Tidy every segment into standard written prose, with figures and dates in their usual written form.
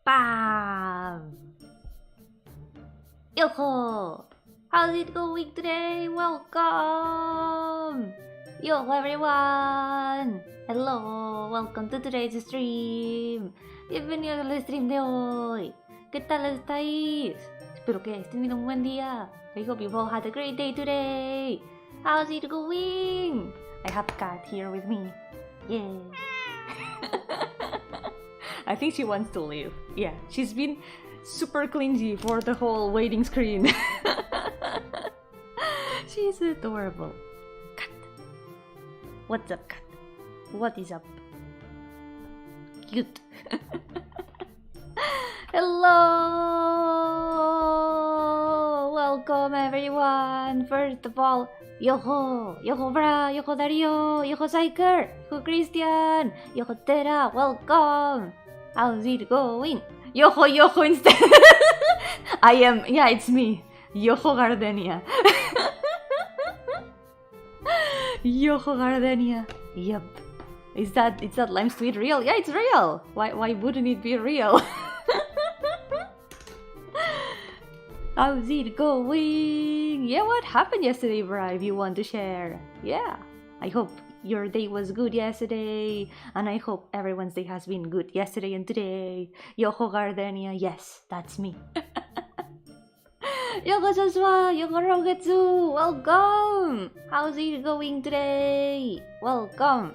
Bam! Yo-ho! How's it going today? Welcome! Yo everyone! Hello! Welcome to today's stream! Bienvenidos al stream de hoy! ¿Qué tal estáis? Espero que estén teniendo un buen día. I hope you've all had a great day today! How's it going? I have Kat here with me. Yeah! I think she wants to leave. Yeah, she's been super clingy for the whole waiting screen. She's adorable. Kat. What's up, Kat? What is up? Cute. Hello! Welcome everyone! First of all, Yo-hooo! Yo-hooo Bra! Yo-hooo Dario! Yo-hooo Psyker! Yo-hooo Christian! Yo-hooo Tera! Welcome! How's it going? Yo-hooo instead! Yeah, it's me. Yo-hooo Gardenia. Yo-hooo Gardenia. Yep. Is that Lime's tweet real? Yeah, it's real! Why wouldn't it be real? How's it going? Yeah, what happened yesterday, Bri, if you want to share? Yeah, I hope your day was good yesterday, and I hope everyone's day has been good yesterday and today. Yo-hooo Gardenia, yes, that's me. Yo-hooo Joshua, yo-hooo Rogetsu, welcome! How's it going today? Welcome!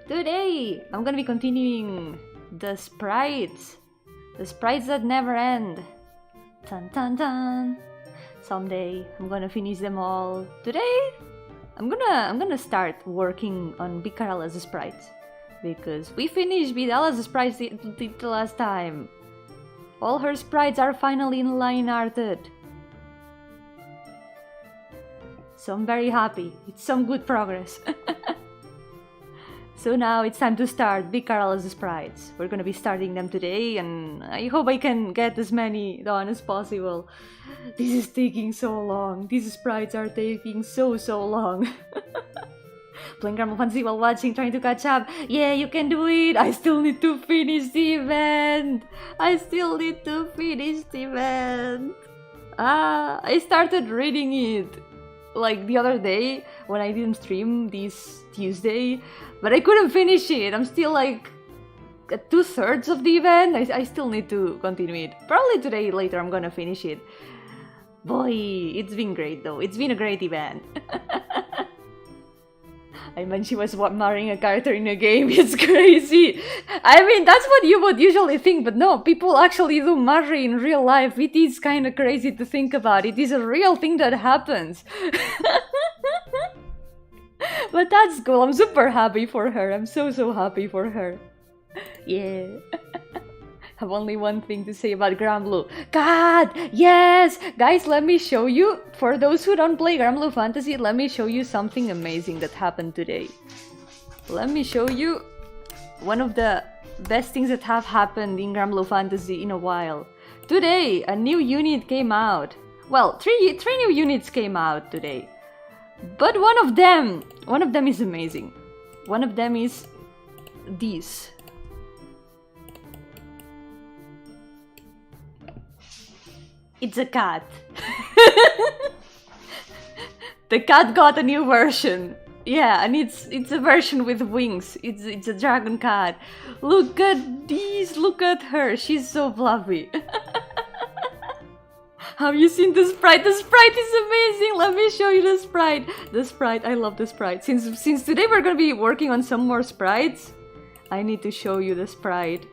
Today, I'm gonna be continuing the sprites. The sprites that never end. Dun dun dun. Someday I'm gonna finish them all. Today I'm gonna start working on Bicara's sprites, because we finished Vidala's sprites the last time. All her sprites are finally in line arted. So I'm very happy. It's some good progress. So now it's time to start Bicara's sprites. We're gonna be starting them today, and I hope I can get as many done as possible. This is taking so long. These sprites are taking so long. Playing Grandma Fantasy while watching, trying to catch up. Yeah, you can do it! I still need to finish the event! I started reading it like the other day when I didn't stream this Tuesday, but I couldn't finish it. I'm still like at 2/3 of the event. I still need to continue it. Probably today later I'm gonna finish it. Boy, it's been great though. It's been a great event. I meant she was marrying a character in a game. It's crazy. I mean, that's what you would usually think, but no, people actually do marry in real life. It is kind of crazy to think about. It is a real thing that happens. But that's cool. I'm super happy for her. I'm so happy for her. Yeah. I have only one thing to say about Granblue. God, yes! Guys, let me show you, for those who don't play Granblue Fantasy, let me show you something amazing that happened today. Let me show you one of the best things that have happened in Granblue Fantasy in a while. Today, a new unit came out. Well, three new units came out today. But one of them is amazing. One of them is this. It's a cat. The cat got a new version. Yeah, and it's a version with wings. It's a dragon cat. Look at these. Look at her. She's so fluffy. Have you seen the sprite? The sprite is amazing. Let me show you the sprite. The sprite. I love the sprite. Since today we're gonna be working on some more sprites, I need to show you the sprite.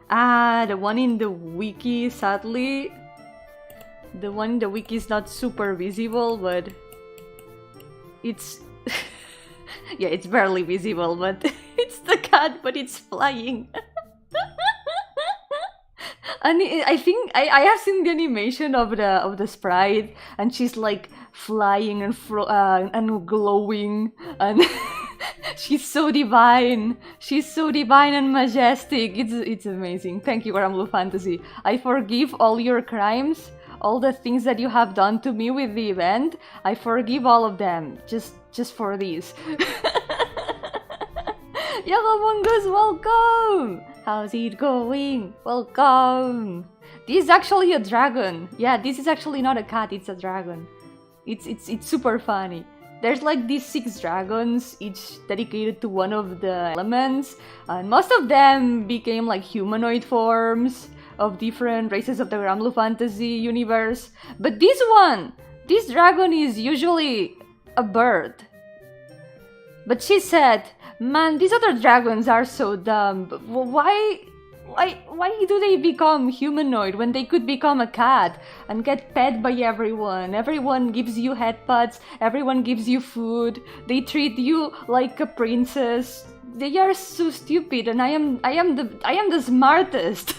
Ah, the one in the wiki, sadly. The one in the wiki is not super visible, but it's... yeah, it's barely visible, but it's the cat, but it's flying. And I think I have seen the animation of the sprite, and she's like flying and glowing, and she's so divine. She's so divine and majestic. It's amazing. Thank you, Granblue Fantasy. I forgive all your crimes. All the things that you have done to me with the event, I forgive all of them, just for this. Yo, Mongoose, welcome! How's it going? Welcome! This is actually a dragon. Yeah, this is actually not a cat, it's a dragon. It's super funny. There's like these 6 dragons, each dedicated to one of the elements, and most of them became like humanoid forms of different races of the Granblue fantasy universe. But this one, this dragon is usually a bird. But she said, man, these other dragons are so dumb. Why do they become humanoid when they could become a cat and get pet by everyone? Everyone gives you headpats, everyone gives you food, they treat you like a princess. They are so stupid, and I am the smartest.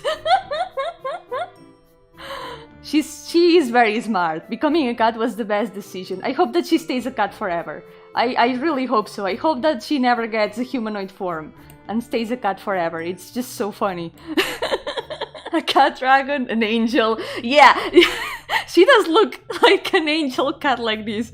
She is very smart. Becoming a cat was the best decision. I hope that she stays a cat forever. I really hope so. I hope that she never gets a humanoid form and stays a cat forever. It's just so funny. A cat dragon, an angel. Yeah, she does look like an angel cat like this.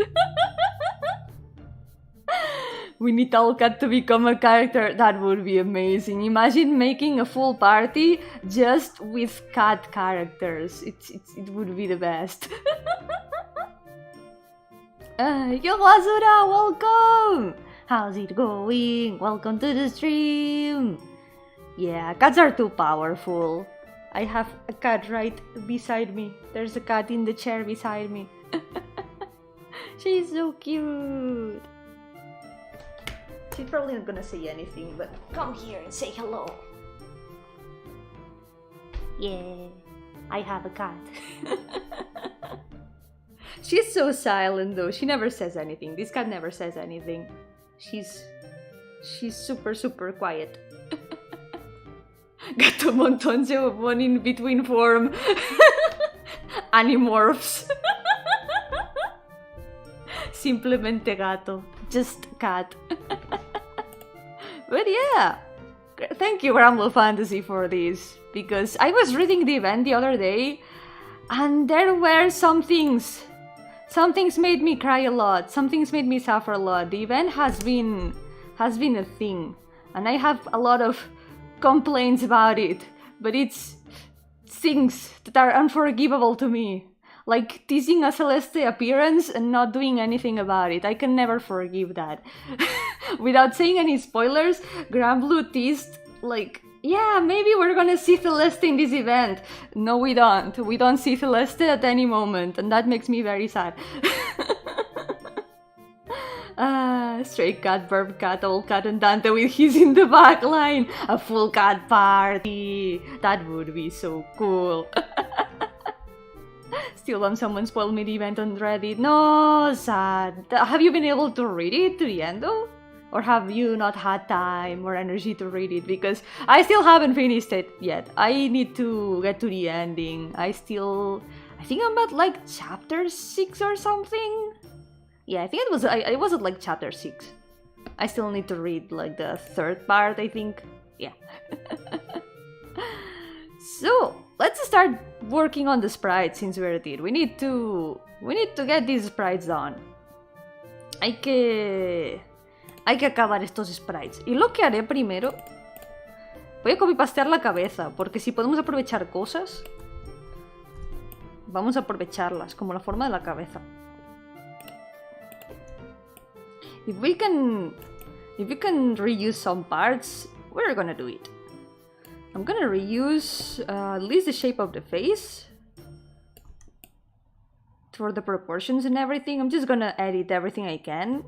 We need Owlcat to become a character. That would be amazing. Imagine making a full party just with cat characters. It would be the best. Yo, Azura, welcome! How's it going? Welcome to the stream! Yeah, cats are too powerful. I have a cat right beside me. There's a cat in the chair beside me. She's so cute. She's probably not gonna say anything, but come here and say hello. Yeah, I have a cat. She's so silent though, she never says anything. This cat never says anything. She's super quiet. Gato montón se one in between form. Animorphs. Simplemente gato. Just cat. But yeah, thank you Granblue Fantasy for this, because I was reading the event the other day and there were some things made me cry a lot, some things made me suffer a lot. The event has been a thing and I have a lot of complaints about it, but it's things that are unforgivable to me. Like teasing a Celeste appearance and not doing anything about it. I can never forgive that. Without saying any spoilers, Granblue teased like, yeah, maybe we're gonna see Celeste in this event. No, we don't. We don't see Celeste at any moment, and that makes me very sad. Stray cat, verb cat, old cat, and Dante with his in the back line. A full cat party. That would be so cool. Still want someone spoil me the event on Reddit. No, sad. Have you been able to read it to the end though? Or have you not had time or energy to read it? Because I still haven't finished it yet. I need to get to the ending. I think I'm at like chapter 6 or something. Yeah, I think it was at like chapter 6. I still need to read like the 3rd part, I think. Yeah. So, let's start working on the sprites since we're at it. We need to get these sprites done. Hay que acabar estos sprites. Y lo que haré primero, voy a copy-pastear la cabeza, porque si podemos aprovechar cosas, vamos a aprovecharlas, como la forma de la cabeza. If we can reuse some parts, we're gonna do it. I'm gonna reuse at least the shape of the face for the proportions and everything. I'm just gonna edit everything I can.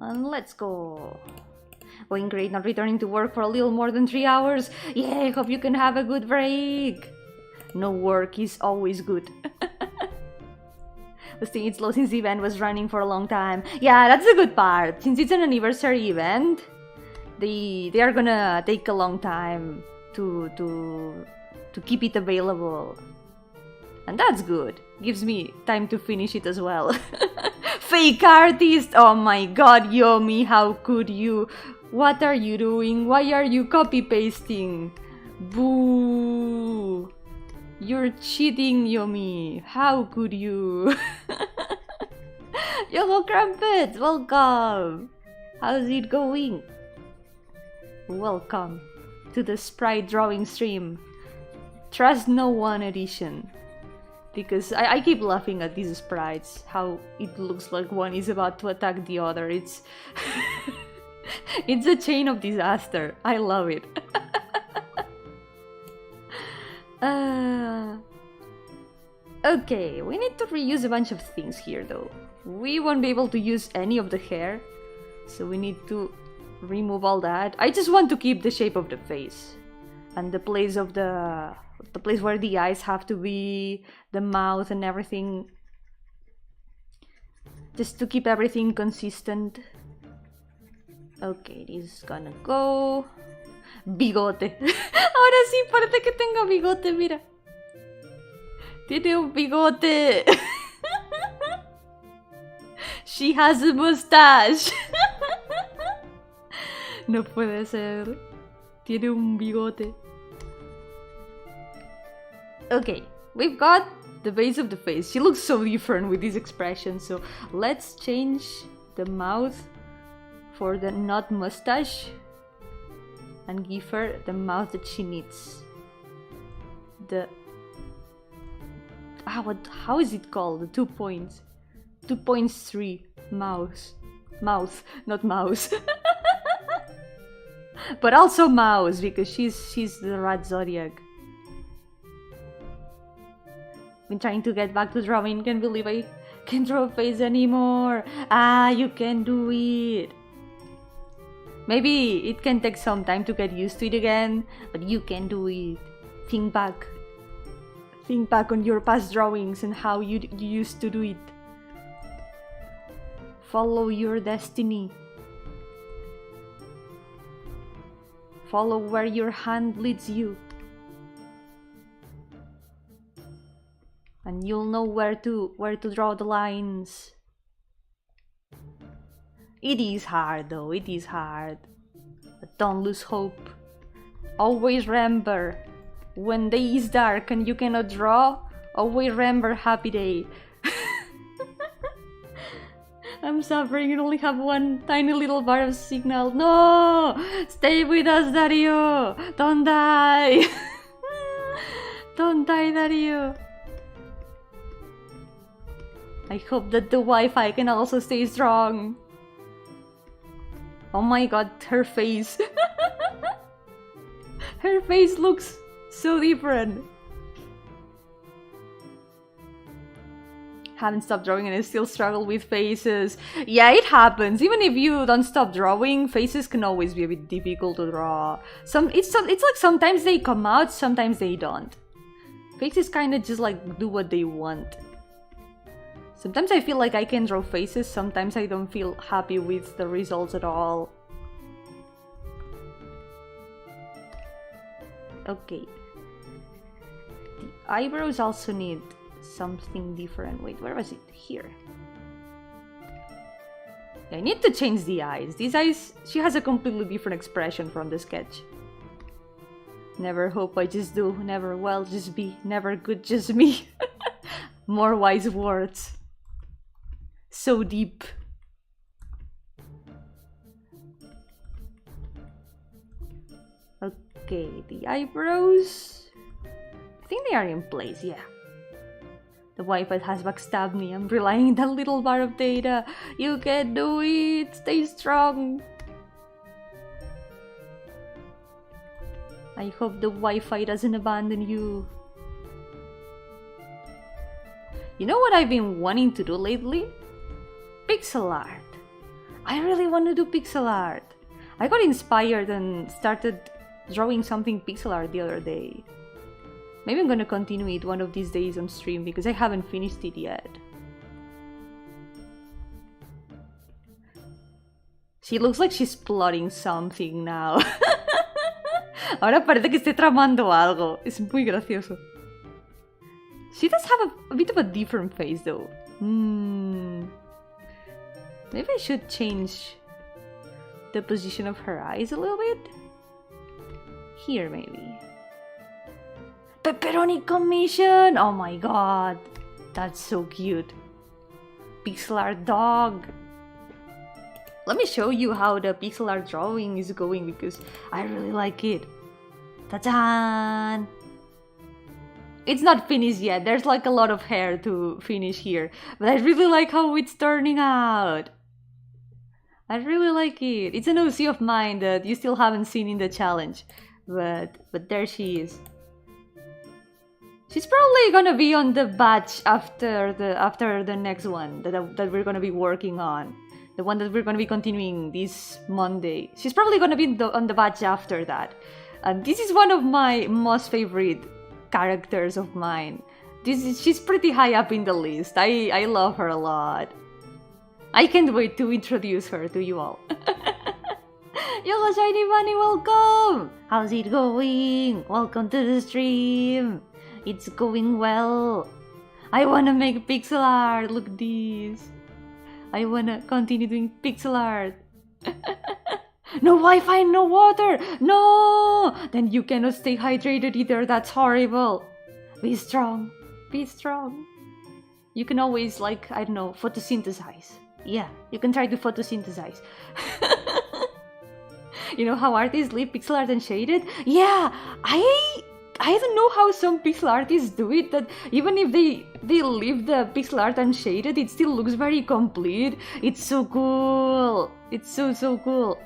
And let's go. Going great, not returning to work for a little more than 3 hours. Yeah, I hope you can have a good break. No work is always good. Was thinking it's slow since the event was running for a long time. Yeah, that's the good part. Since it's an anniversary event, they are gonna take a long time to keep it available. And that's good. Gives me time to finish it as well. Fake artist! Oh my god, Yomi, how could you? What are you doing? Why are you copy-pasting? Boo! You're cheating, Yomi. How could you? Yo-hooo Crumpets, welcome! How's it going? Welcome to the sprite drawing stream. Trust no one edition. Because I keep laughing at these sprites, how it looks like one is about to attack the other. It's it's a chain of disaster. I love it. Okay, we need to reuse a bunch of things here though. We won't be able to use any of the hair, so we need to remove all that. I just want to keep the shape of the face and the place of the place where the eyes have to be, the mouth and everything, just to keep everything consistent. Okay, this is gonna go. Bigote. Ahora sí parece que tenga bigote, mira. Tiene un bigote. She has a mustache. No puede ser. Tiene un bigote. Okay, we've got the base of the face. She looks so different with this expression, so let's change the mouth for the not mustache and give her the mouth that she needs. The how is it called? The 2 points. 2.3 mouse, not mouse. But also mouse, because she's the rat zodiac. Been trying to get back to drawing, can't believe I can't draw a face anymore. Ah, you can do it. Maybe it can take some time to get used to it again, but you can do it. Think back on your past drawings and how you used to do it. Follow your destiny. Follow where your hand leads you. And you'll know where to draw the lines. It is hard though, it is hard. But don't lose hope. Always remember, when day is dark and you cannot draw, always remember happy day. I'm suffering and only have one tiny little bar of signal. No! Stay with us, Dario! Don't die! Don't die, Dario! I hope that the Wi-Fi can also stay strong. Oh my god, her face. Her face looks so different. Haven't stopped drawing and I still struggle with faces. Yeah, it happens. Even if you don't stop drawing, faces can always be a bit difficult to draw. It's like sometimes they come out, sometimes they don't. Faces kind of just like do what they want. Sometimes I feel like I can draw faces, sometimes I don't feel happy with the results at all. Okay. The eyebrows also need something different. Wait, where was it? Here. I need to change the eyes. These eyes, she has a completely different expression from the sketch. Never hope, I just do. Never well, just be. Never good, just me. More wise words. So deep. Okay, the eyebrows. I think they are in place, yeah. The Wi-Fi has backstabbed me. I'm relying on that little bar of data. You can do it. Stay strong. I hope the Wi-Fi doesn't abandon you. You know what I've been wanting to do lately? Pixel art. I really want to do pixel art. I got inspired and started drawing something pixel art the other day. Maybe I'm gonna continue it one of these days on stream because I haven't finished it yet. She looks like she's plotting something now. Ahora parece que esté tramando algo. Es muy gracioso. She does have a bit of a different face though. Maybe I should change the position of her eyes a little bit. Here maybe. Pepperoni commission! Oh my god. That's so cute. Pixel art dog. Let me show you how the pixel art drawing is going because I really like it. Ta-da! It's not finished yet. There's like a lot of hair to finish here, but I really like how it's turning out. I really like it. It's an OC of mine that you still haven't seen in the challenge, but there she is. She's probably gonna be on the batch after the next one that we're gonna be working on. The one that we're gonna be continuing this Monday. She's probably gonna be on the batch after that. And this is one of my most favorite characters of mine. She's pretty high up in the list. I love her a lot. I can't wait to introduce her to you all. Yo, Shiny Bunny, welcome! How's it going? Welcome to the stream. It's going well. I wanna make pixel art. Look at this. I wanna continue doing pixel art. No Wi-Fi, no water. No! Then you cannot stay hydrated either. That's horrible. Be strong. Be strong. You can always, like, I don't know, photosynthesize. Yeah, you can try to photosynthesize. You know how artists leave pixel art unshaded? Yeah, I don't know how some pixel artists do it, that even if they leave the pixel art unshaded, it still looks very complete. It's so cool. It's so cool.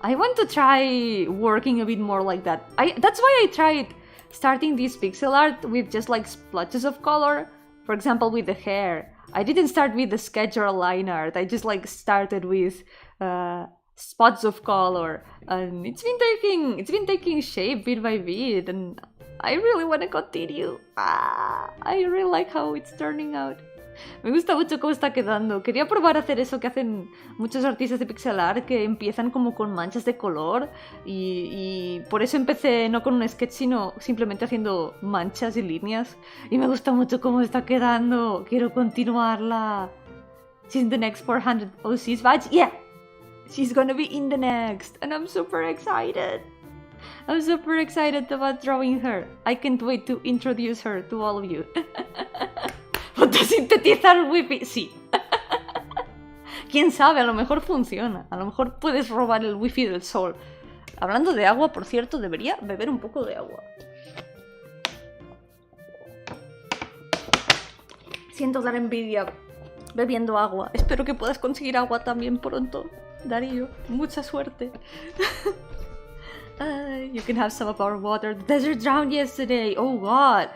I want to try working a bit more like that. That's why I tried starting this pixel art with just like splotches of color. For example, with the hair. I didn't start with the sketch or a line art. I just like started with spots of color, and it's been taking shape bit by bit, and I really want to continue. I really like how it's turning out. Me gusta mucho cómo está quedando. Quería probar a hacer eso que hacen muchos artistas de pixel art, que empiezan como con manchas de color, y por eso empecé no con un sketch, sino simplemente haciendo manchas y líneas. Y me gusta mucho cómo está quedando. Quiero continuarla. She's in the next 400 OCs badge. Yeah, she's gonna be in the next, and I'm super excited. I'm super excited about drawing her. I can't wait to introduce her to all of you. Fotosintetizar wifi, sí. Quién sabe, a lo mejor funciona. A lo mejor puedes robar el wifi del sol. Hablando de agua, por cierto, debería beber un poco de agua. Siento dar envidia bebiendo agua. Espero que puedas conseguir agua también pronto, Darío. Mucha suerte. You can have some of our water. The desert drowned yesterday. Oh god.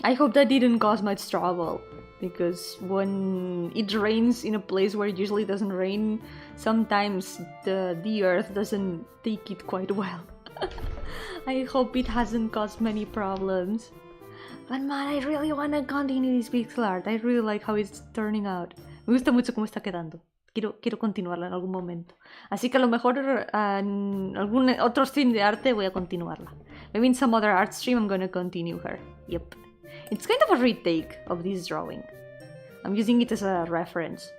I hope that didn't cause much trouble, because when it rains in a place where it usually doesn't rain, sometimes the earth doesn't take it quite well. I hope it hasn't caused many problems. But man, I really want to continue this pixel art. I really like how it's turning out. Me gusta mucho cómo está quedando. Quiero continuarla en algún momento. Así que a lo mejor en algún otro stream de arte voy a continuarla. Maybe in some other art stream I'm gonna continue her. Yep. It's kind of a retake of this drawing. I'm using it as a reference.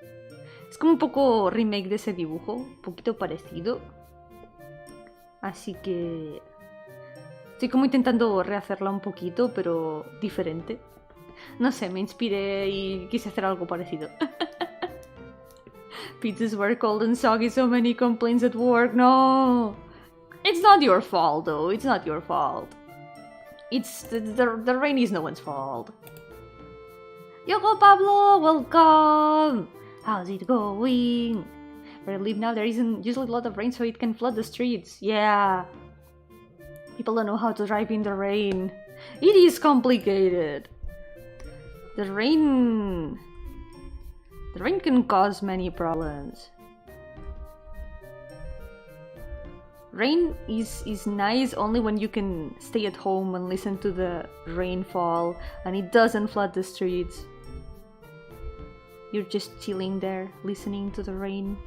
Es como un poco remake de ese dibujo, un poquito parecido. Así que estoy como intentando rehacerla un poquito, pero diferente. No sé, me inspiré y quise hacer algo parecido. Pizzas were cold and soggy, so many complaints at work. No! It's not your fault, though. It's not your fault. It's the rain is no one's fault. Yoko Pablo, welcome! How's it going? Where I live now, there isn't usually a lot of rain, so it can flood the streets. Yeah. People don't know how to drive in the rain. It is complicated. The rain can cause many problems. Rain is nice only when you can stay at home and listen to the rainfall and it doesn't flood the streets. You're just chilling there, listening to the rain.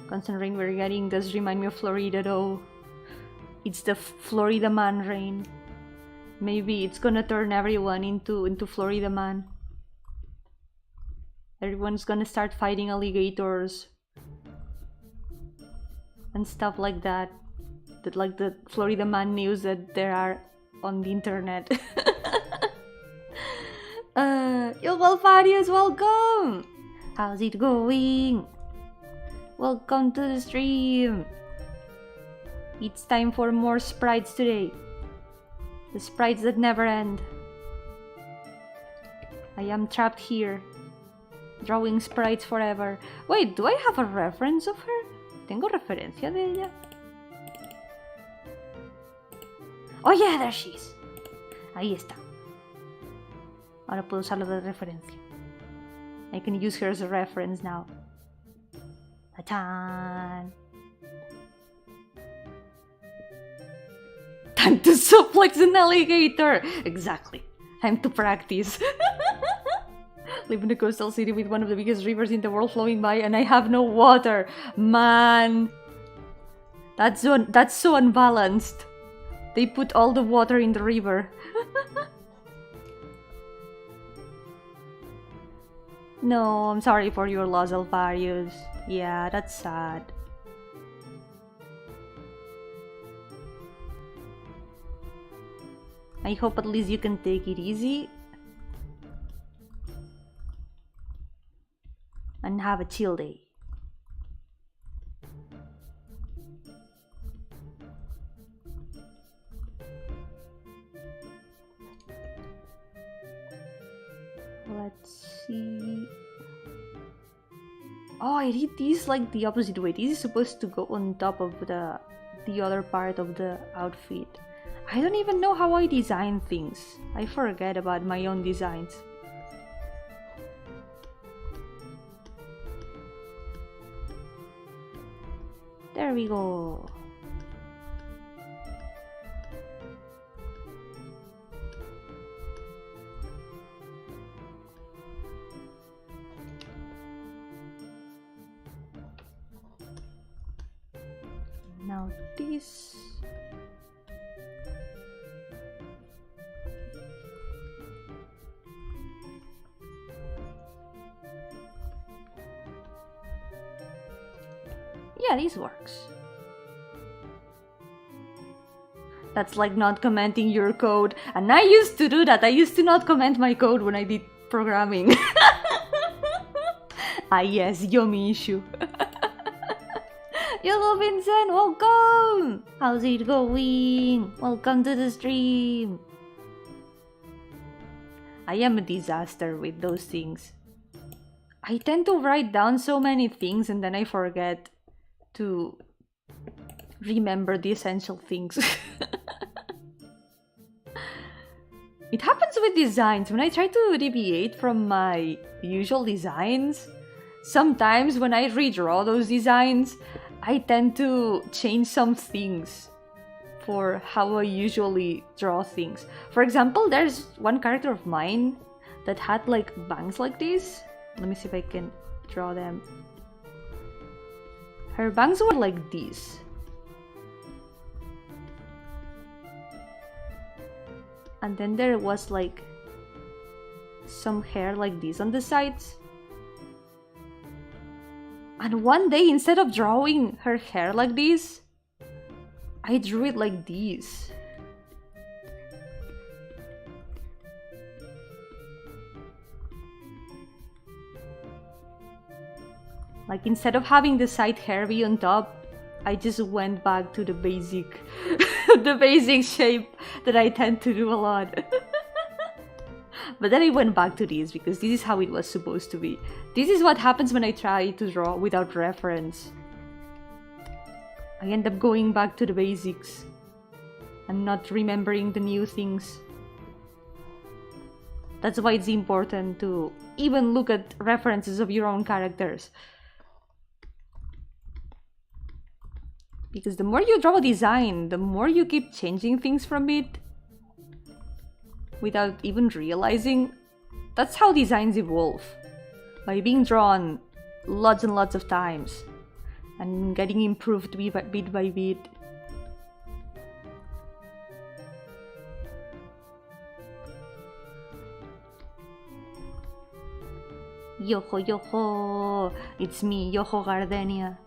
Constant rain we're getting does remind me of Florida though. It's the Florida man rain. Maybe it's gonna turn everyone into Florida man. Everyone's gonna start fighting alligators and stuff like that. That like the Florida man news that there are on the internet. Yo, Valfarius, welcome! How's it going? Welcome to the stream! It's time for more sprites today. The sprites that never end. I am trapped here, drawing sprites forever. Wait, do I have a reference of her? ¿Tengo referencia de ella? Oh yeah, there she is. Ahí está. Ahora puedo usarlo de referencia. I can use her as a reference now. Ta-tan! Time to suplex an alligator! Exactly. Time to practice. Live in a coastal city with one of the biggest rivers in the world flowing by, and I have no water. Man, that's so unbalanced. They put all the water in the river. No, I'm sorry for your loss, Alvarius. Yeah, that's sad. I hope at least you can take it easy and have a chill day. Let's see. Oh, I did this like the opposite way. This is supposed to go on top of the other part of the outfit. I don't even know how I design things. I forget about my own designs. There we go. Now this. Yeah, this works. That's like not commenting your code. And I used to do that. I used to not comment my code when I did programming. Ah yes, Yomi issue. Hello Vincent, welcome! How's it going? Welcome to the stream. I am a disaster with those things. I tend to write down so many things and then I forget to remember the essential things. It happens with designs. When I try to deviate from my usual designs, sometimes when I redraw those designs, I tend to change some things for how I usually draw things. For example, there's one character of mine that had like bangs like this. Let me see if I can draw them. Her bangs were like this. And then there was like some hair like this on the sides. And one day, instead of drawing her hair like this, I drew it like this. Like instead of having the side hair be on top, I just went back to the basic, the basic shape that I tend to do a lot. But then I went back to this because this is how it was supposed to be. This is what happens when I try to draw without reference. I end up going back to the basics and not remembering the new things. That's why it's important to even look at references of your own characters. Because the more you draw a design, the more you keep changing things from it without even realizing. That's how designs evolve. By being drawn lots and lots of times and getting improved bit by bit. Yo-ho, yo-ho! It's me, Yo-ho Gardenia.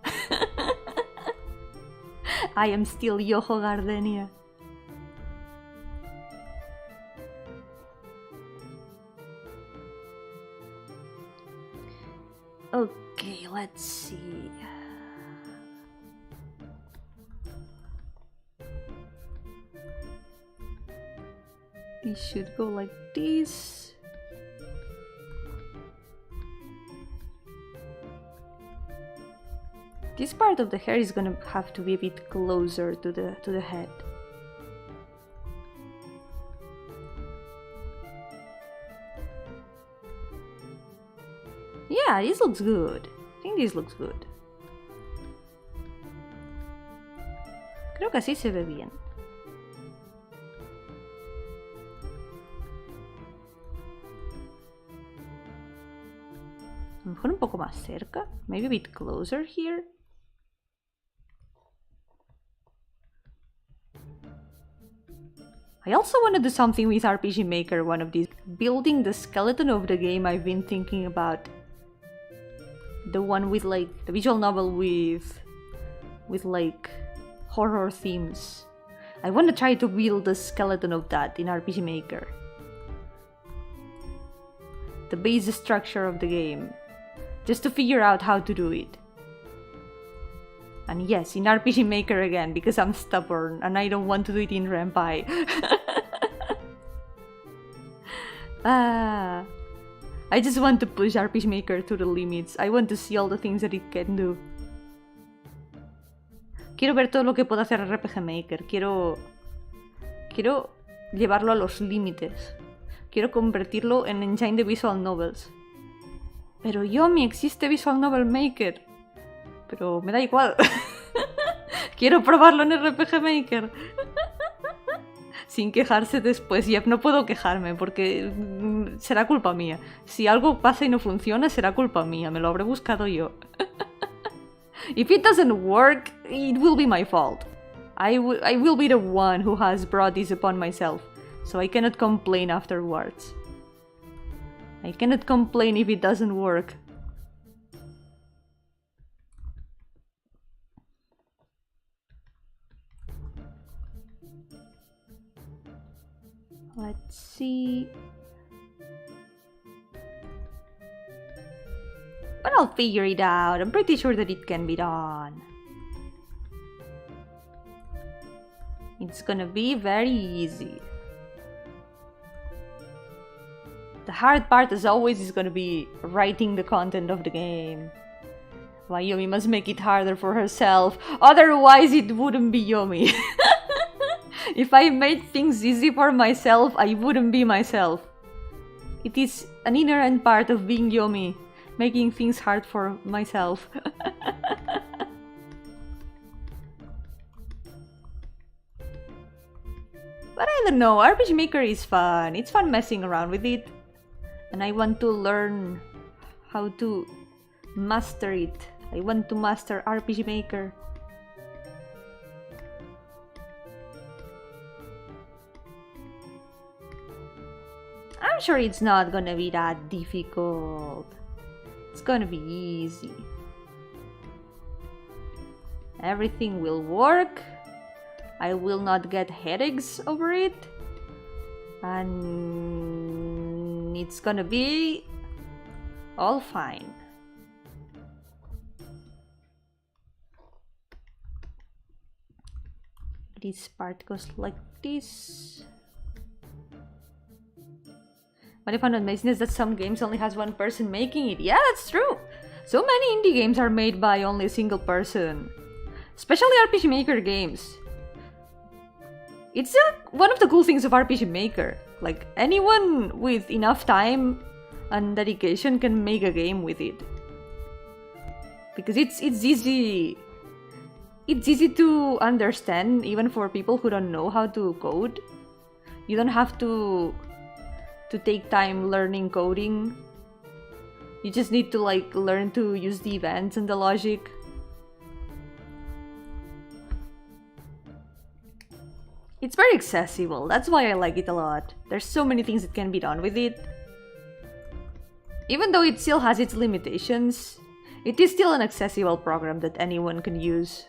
I am still Yo-ho Gardenia. Let's see. This should go like this. This part of the hair is gonna have to be a bit closer to the head. Yeah, this looks good. I think this looks good. Creo que así se ve bien. A lo mejor un poco más cerca. Maybe a bit closer here. I also want to do something with RPG Maker, one of these. Building the skeleton of the game I've been thinking about. The one with like the visual novel with like horror themes. I want to try to build the skeleton of that in RPG Maker. The base structure of the game. Just to figure out how to do it. And yes, in RPG Maker again, because I'm stubborn and I don't want to do it in Renpai. I just want to push RPG Maker to the limits. I want to see all the things that it can do. Quiero ver todo lo que puede hacer RPG Maker. Quiero llevarlo a los límites. Quiero convertirlo en engine de visual novels. Pero Yomi, existe Visual Novel Maker. Pero me da igual. Quiero probarlo en RPG Maker. Sin quejarse después. Yep, no puedo quejarme porque será culpa mía. Si algo pasa y no funciona, será culpa mía. Me lo habré buscado yo. If it doesn't work, it will be my fault. I will be the one who has brought this upon myself. So I cannot complain afterwards. I cannot complain if it doesn't work. Let's see. But I'll figure it out. I'm pretty sure that it can be done. It's gonna be very easy. The hard part, as always, is gonna be writing the content of the game. Why Yomi must make it harder for herself, otherwise it wouldn't be Yomi. If I made things easy for myself, I wouldn't be myself. It is an inherent part of being Yomi, making things hard for myself. But I don't know, RPG Maker is fun. It's fun messing around with it. And I want to learn how to master it. I want to master RPG Maker. I'm sure it's not gonna be that difficult. It's gonna be easy. Everything will work. I will not get headaches over it. And it's gonna be all fine. This part goes like this. What I found amazing is that some games only has one person making it. Yeah, that's true. So many indie games are made by only a single person. Especially RPG Maker games. It's one of the cool things of RPG Maker. Like, anyone with enough time and dedication can make a game with it. Because it's easy. It's easy to understand, even for people who don't know how to code. You don't have to take time learning coding. You just need to like learn to use the events and the logic. It's very accessible, that's why I like it a lot. There's so many things that can be done with it. Even though it still has its limitations, it is still an accessible program that anyone can use.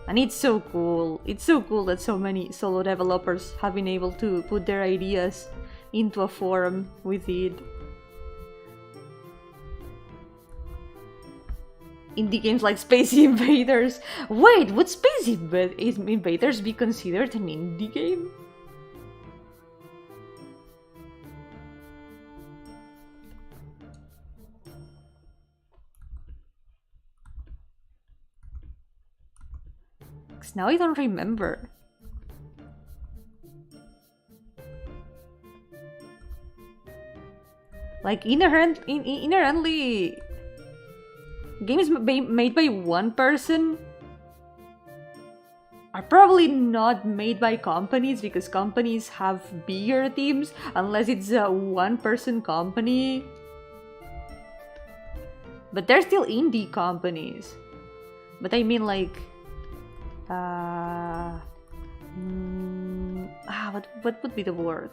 And it's so cool. It's so cool that so many solo developers have been able to put their ideas into a forum with it. indie games like Space Invaders. Wait, would Space Invaders be considered an indie game? Because now I don't remember. Like inherently, games made by one person are probably not made by companies, because companies have bigger teams, unless it's a one-person company. But they're still indie companies. But I mean like... what would be the word?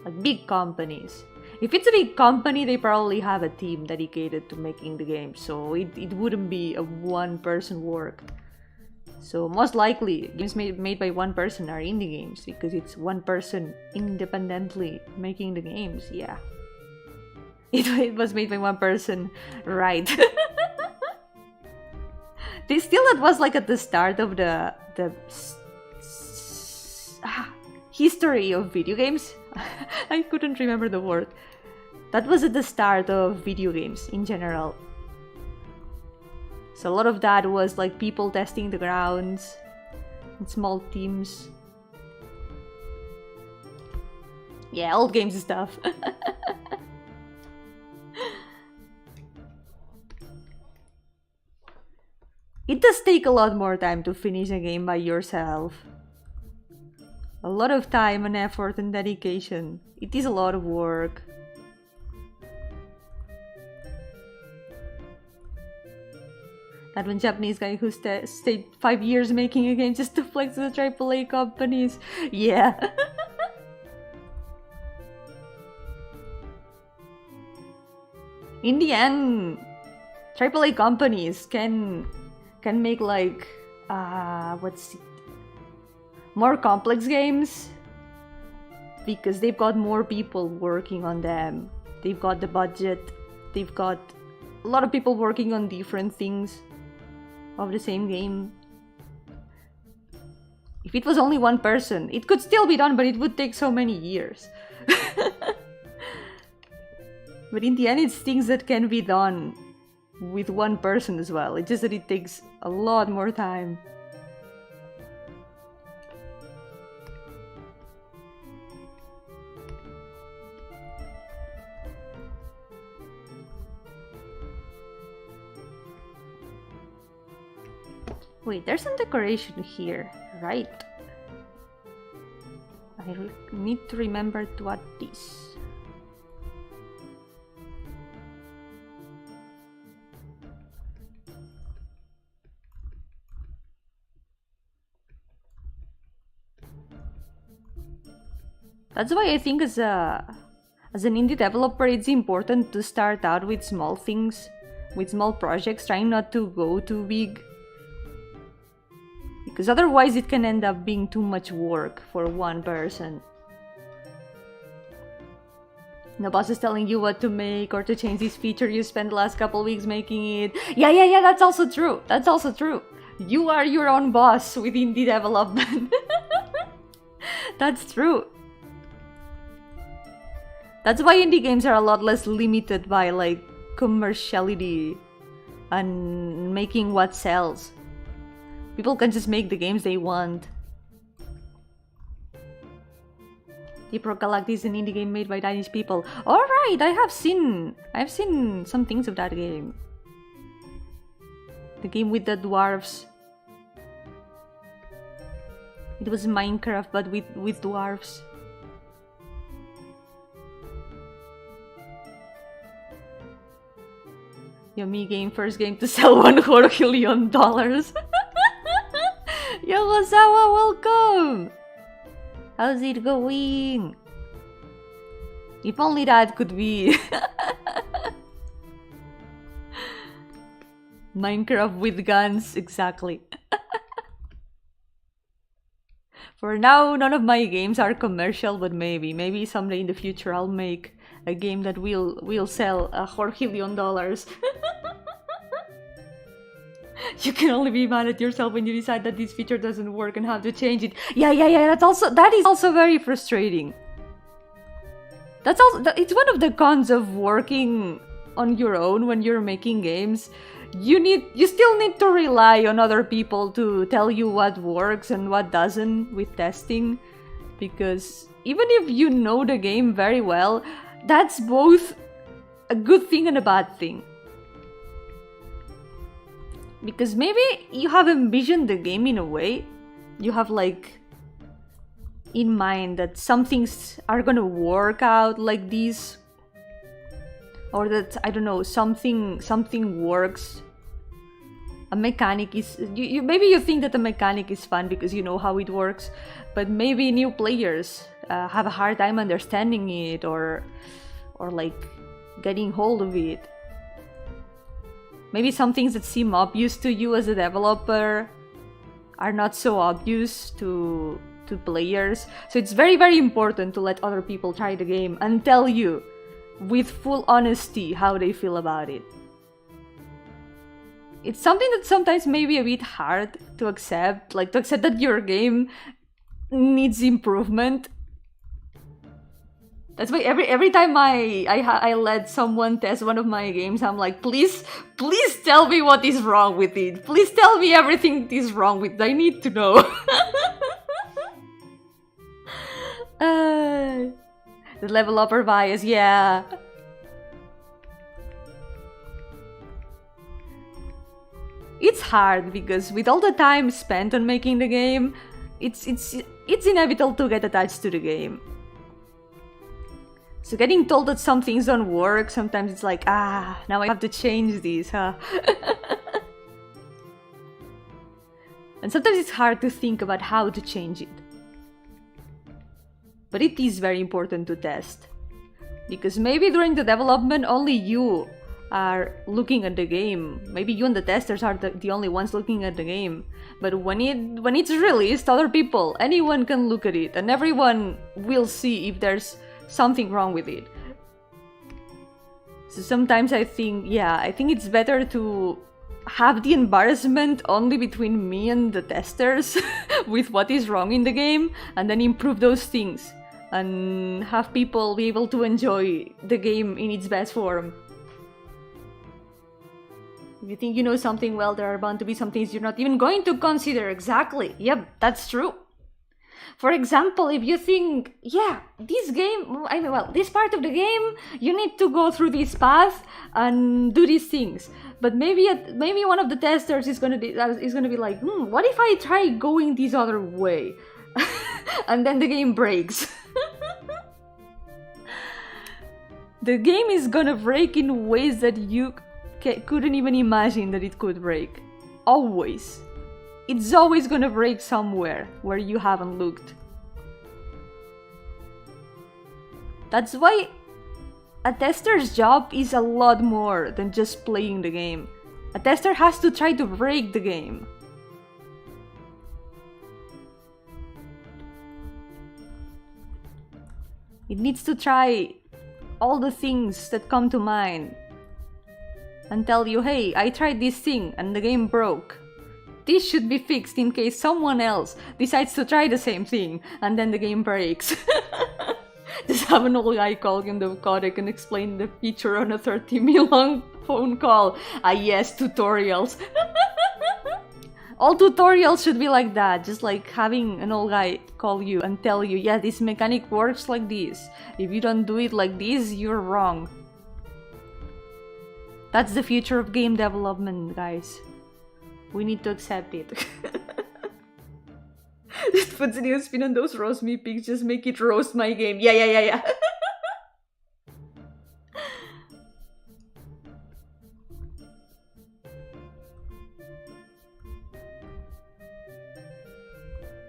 Like big companies. If it's a big company, they probably have a team dedicated to making the game, so it wouldn't be a one-person work. So most likely, games made by one person are indie games, because it's one person independently making the games, yeah. It was made by one person, right. That was like at the start of the history of video games. I couldn't remember the word. That was at the start of video games in general. So a lot of that was like people testing the grounds and small teams. Yeah, old games stuff. It does take a lot more time to finish a game by yourself. A lot of time and effort and dedication. It is a lot of work. That one Japanese guy who stayed 5 years making a game just to flex the AAA companies. Yeah. In the end, AAA companies can make like more complex games, because they've got more people working on them. They've got the budget. They've got a lot of people working on different things of the same game. If it was only one person, it could still be done, but it would take so many years. But in the end, it's things that can be done with one person as well. It's just that it takes a lot more time. Wait, there's some decoration here, right? I need to remember to add this. That's why I think as an indie developer, it's important to start out with small things, with small projects, trying not to go too big. Because otherwise it can end up being too much work for one person. The boss is telling you what to make or to change this feature you spent the last couple weeks making it. Yeah, that's also true. That's also true. You are your own boss with indie development. That's true. That's why indie games are a lot less limited by like commerciality and making what sells. People can just make the games they want. Deep Rock Galactic is an indie game made by Danish people. Alright, I've seen some things of that game. The game with the dwarves. It was Minecraft but with dwarves. Yomi game, first game to sell $1 billion. Yokosawa, welcome! How's it going? If only that could be Minecraft with guns, exactly. For now, none of my games are commercial, but maybe someday in the future I'll make a game that will sell $1 billion. You can only be mad at yourself when you decide that this feature doesn't work and have to change it. Yeah. That is also very frustrating. It's one of the cons of working on your own when you're making games. You still need to rely on other people to tell you what works and what doesn't with testing, because even if you know the game very well, that's both a good thing and a bad thing. Because maybe you have envisioned the game in a way, you have like in mind that some things are gonna work out like this, or that, I don't know, something works. A mechanic is... maybe you think that the mechanic is fun because you know how it works, but maybe new players have a hard time understanding it or like getting hold of it. Maybe some things that seem obvious to you as a developer are not so obvious to players. So it's very, very important to let other people try the game and tell you with full honesty how they feel about it. It's something that sometimes may be a bit hard to accept, like to accept that your game needs improvement. That's why every time I let someone test one of my games, I'm like, please tell me what is wrong with it. Please tell me everything that is wrong with it. I need to know. The developer bias, yeah. It's hard because with all the time spent on making the game, it's inevitable to get attached to the game. So getting told that some things don't work, sometimes it's like, now I have to change this, huh? And sometimes it's hard to think about how to change it. But it is very important to test. Because maybe during the development only you are looking at the game. Maybe you and the testers are the only ones looking at the game. But when it's released, other people, anyone can look at it, and everyone will see if there's something wrong with it. So sometimes I think it's better to have the embarrassment only between me and the testers with what is wrong in the game, and then improve those things and have people be able to enjoy the game in its best form. If you think you know something well, there are bound to be some things you're not even going to consider. Exactly. Yep, that's true. For example, if you think, this part of the game, you need to go through this path and do these things. But maybe one of the testers is gonna be like, what if I try going this other way? And then the game breaks. The game is gonna break in ways that you couldn't even imagine that it could break. Always. It's always gonna break somewhere where you haven't looked. That's why a tester's job is a lot more than just playing the game. A tester has to try to break the game. It needs to try all the things that come to mind and tell you, hey, I tried this thing and the game broke. This should be fixed in case someone else decides to try the same thing and then the game breaks. Just have an old guy call you in the codec and explain the feature on a 30-minute long phone call. Yes, tutorials. All tutorials should be like that, just like having an old guy call you and tell you, yeah, this mechanic works like this. If you don't do it like this, you're wrong. That's the future of game development, guys. We need to accept it. Just puts a new spin on those roast me pigs, just make it roast my game. Yeah.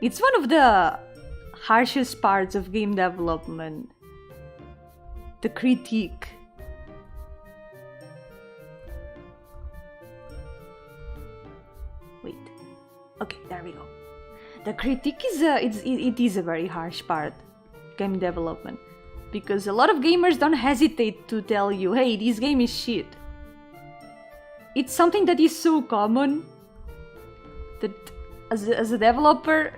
It's one of the harshest parts of game development. The critique. Wait. Okay, there we go. The critique is it is a very harsh part, game development, because a lot of gamers don't hesitate to tell you, hey, this game is shit. It's something that is so common as a developer,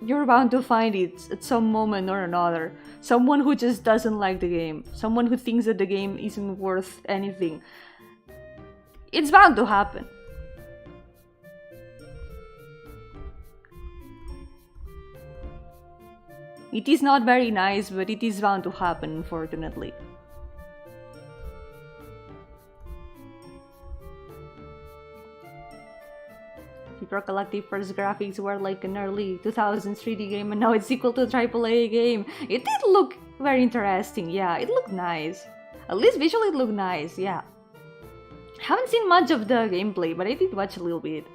you're bound to find it at some moment or another. Someone who just doesn't like the game. Someone who thinks that the game isn't worth anything. It's bound to happen. It is not very nice, but it is bound to happen, unfortunately. People Collective first graphics were like an early 2000s 3D game, and now it's equal to a AAA game. It did look very interesting, yeah, it looked nice. At least visually it looked nice, yeah. Haven't seen much of the gameplay, but I did watch a little bit.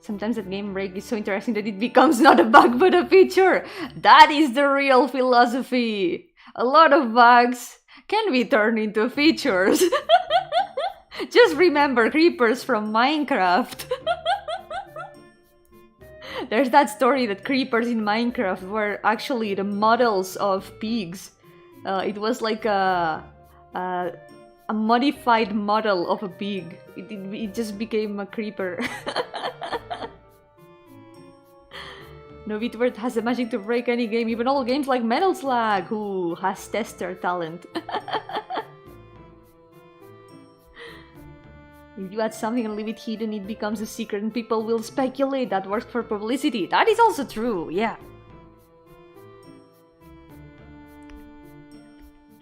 Sometimes that game break is so interesting that it becomes not a bug but a feature. That is the real philosophy. A lot of bugs can be turned into features. Just remember creepers from Minecraft. There's that story that creepers in Minecraft were actually the models of pigs. It was like a modified model of a pig. It just became a creeper. No VTuber has the magic to break any game, even old games like Metal Slug, who has tester talent. If you add something and leave it hidden, it becomes a secret and people will speculate. That works for publicity. That is also true, yeah.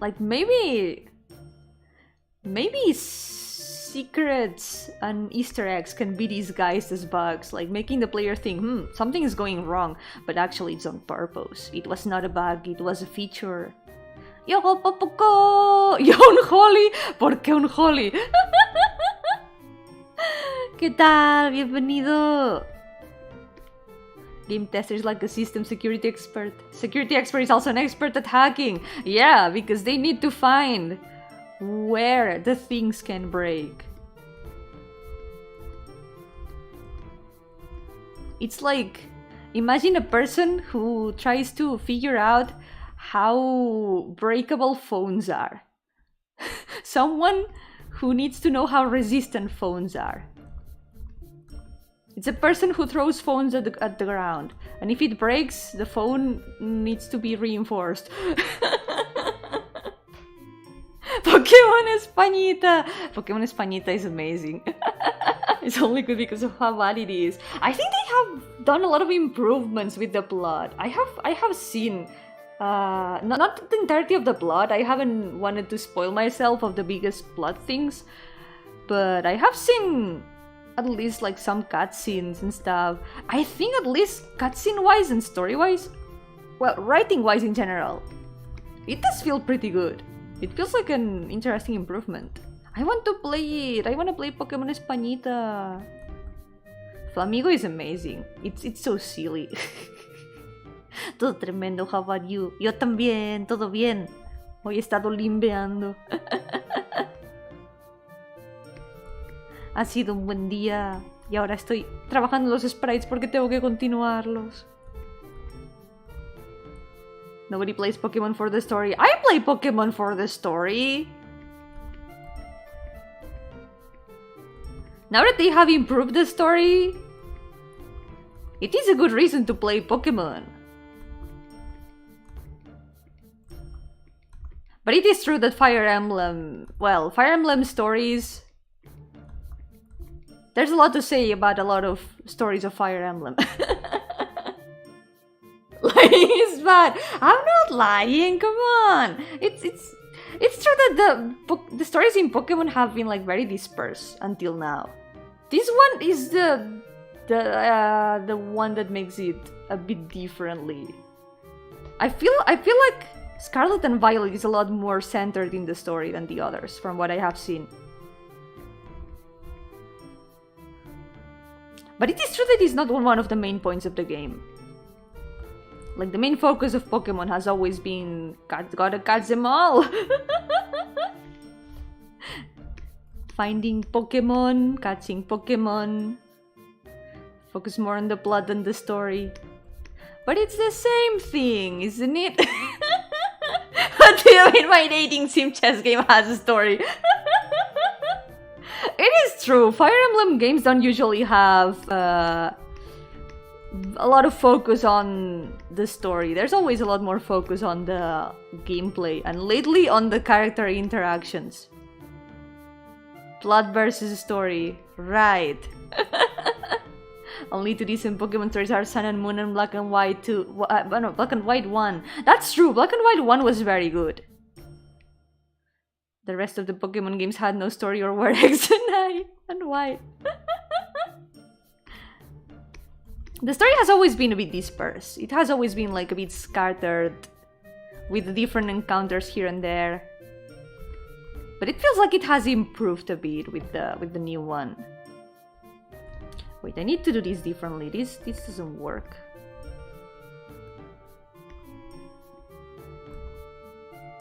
Like maybe secrets and Easter eggs can be disguised as bugs, like making the player think, something is going wrong, but actually it's on purpose. It was not a bug, it was a feature. Yo, unholy, porque unholy. ¿Qué tal? Bienvenido. Game tester is like a system security expert. Security expert is also an expert at hacking. Yeah, because they need to find where the things can break. It's like, imagine a person who tries to figure out how breakable phones are. Someone who needs to know how resistant phones are. It's a person who throws phones at the ground, and if it breaks, the phone needs to be reinforced. Pokémon Españita! Pokémon Españita is amazing. It's only good because of how bad it is. I think they have done a lot of improvements with the plot. I have seen, not the entirety of the plot. I haven't wanted to spoil myself of the biggest plot things, but I have seen at least like some cutscenes and stuff. I think at least cutscene-wise and story-wise, well, writing-wise in general, it does feel pretty good. It feels like an interesting improvement. I want to play it. I want to play Pokémon Españita. Flamigo is amazing. It's so silly. Todo tremendo, how about you? Yo también, todo bien. Hoy he estado limbeando. Ha sido un buen día y ahora estoy trabajando los sprites porque tengo que continuarlos. Nobody plays Pokemon for the story. I play Pokemon for the story. Now that they have improved the story, it is a good reason to play Pokemon. But it is true that Fire Emblem stories, there's a lot to say about a lot of stories of Fire Emblem. Lying is bad. I'm not lying. Come on. It's true that the stories in Pokemon have been like very dispersed until now. This one is the one that makes it a bit differently. I feel like Scarlet and Violet is a lot more centered in the story than the others, from what I have seen. But it is true that it's not one of the main points of the game. Like, the main focus of Pokemon has always been gotta catch them all. Finding Pokemon, catching Pokemon. Focus more on the plot than the story. But it's the same thing, isn't it? What do you mean my dating sim chess game has a story? It is true, Fire Emblem games don't usually have a lot of focus on the story. There's always a lot more focus on the gameplay, and lately on the character interactions. Plot versus story, right. Only two decent Pokemon stories are Sun and Moon and Black and White 2. No, Black and White 1. That's true, Black and White 1 was very good. The rest of the Pokemon games had no story or were X and Y. The story has always been a bit dispersed. It has always been like a bit scattered with different encounters here and there. But it feels like it has improved a bit with the new one. Wait, I need to do this differently. This doesn't work.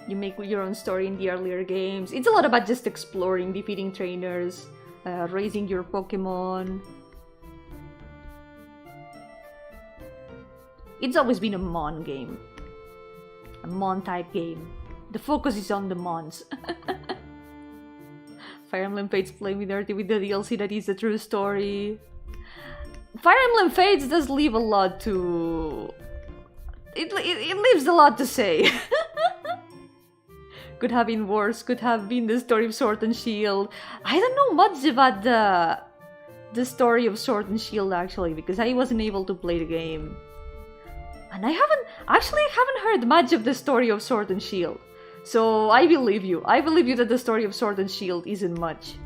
You make your own story in the earlier games. It's a lot about just exploring, defeating trainers, raising your Pokemon. It's always been a Mon game. A Mon type game. The focus is on the Mons. Fire Emblem Fates play me dirty with the DLC that is the true story. Fire Emblem Fates does leave a lot to... It leaves a lot to say. Could have been worse, could have been the story of Sword and Shield. I don't know much about the story of Sword and Shield actually, because I wasn't able to play the game. And I haven't heard much of the story of Sword and Shield. So I believe you. I believe you that the story of Sword and Shield isn't much.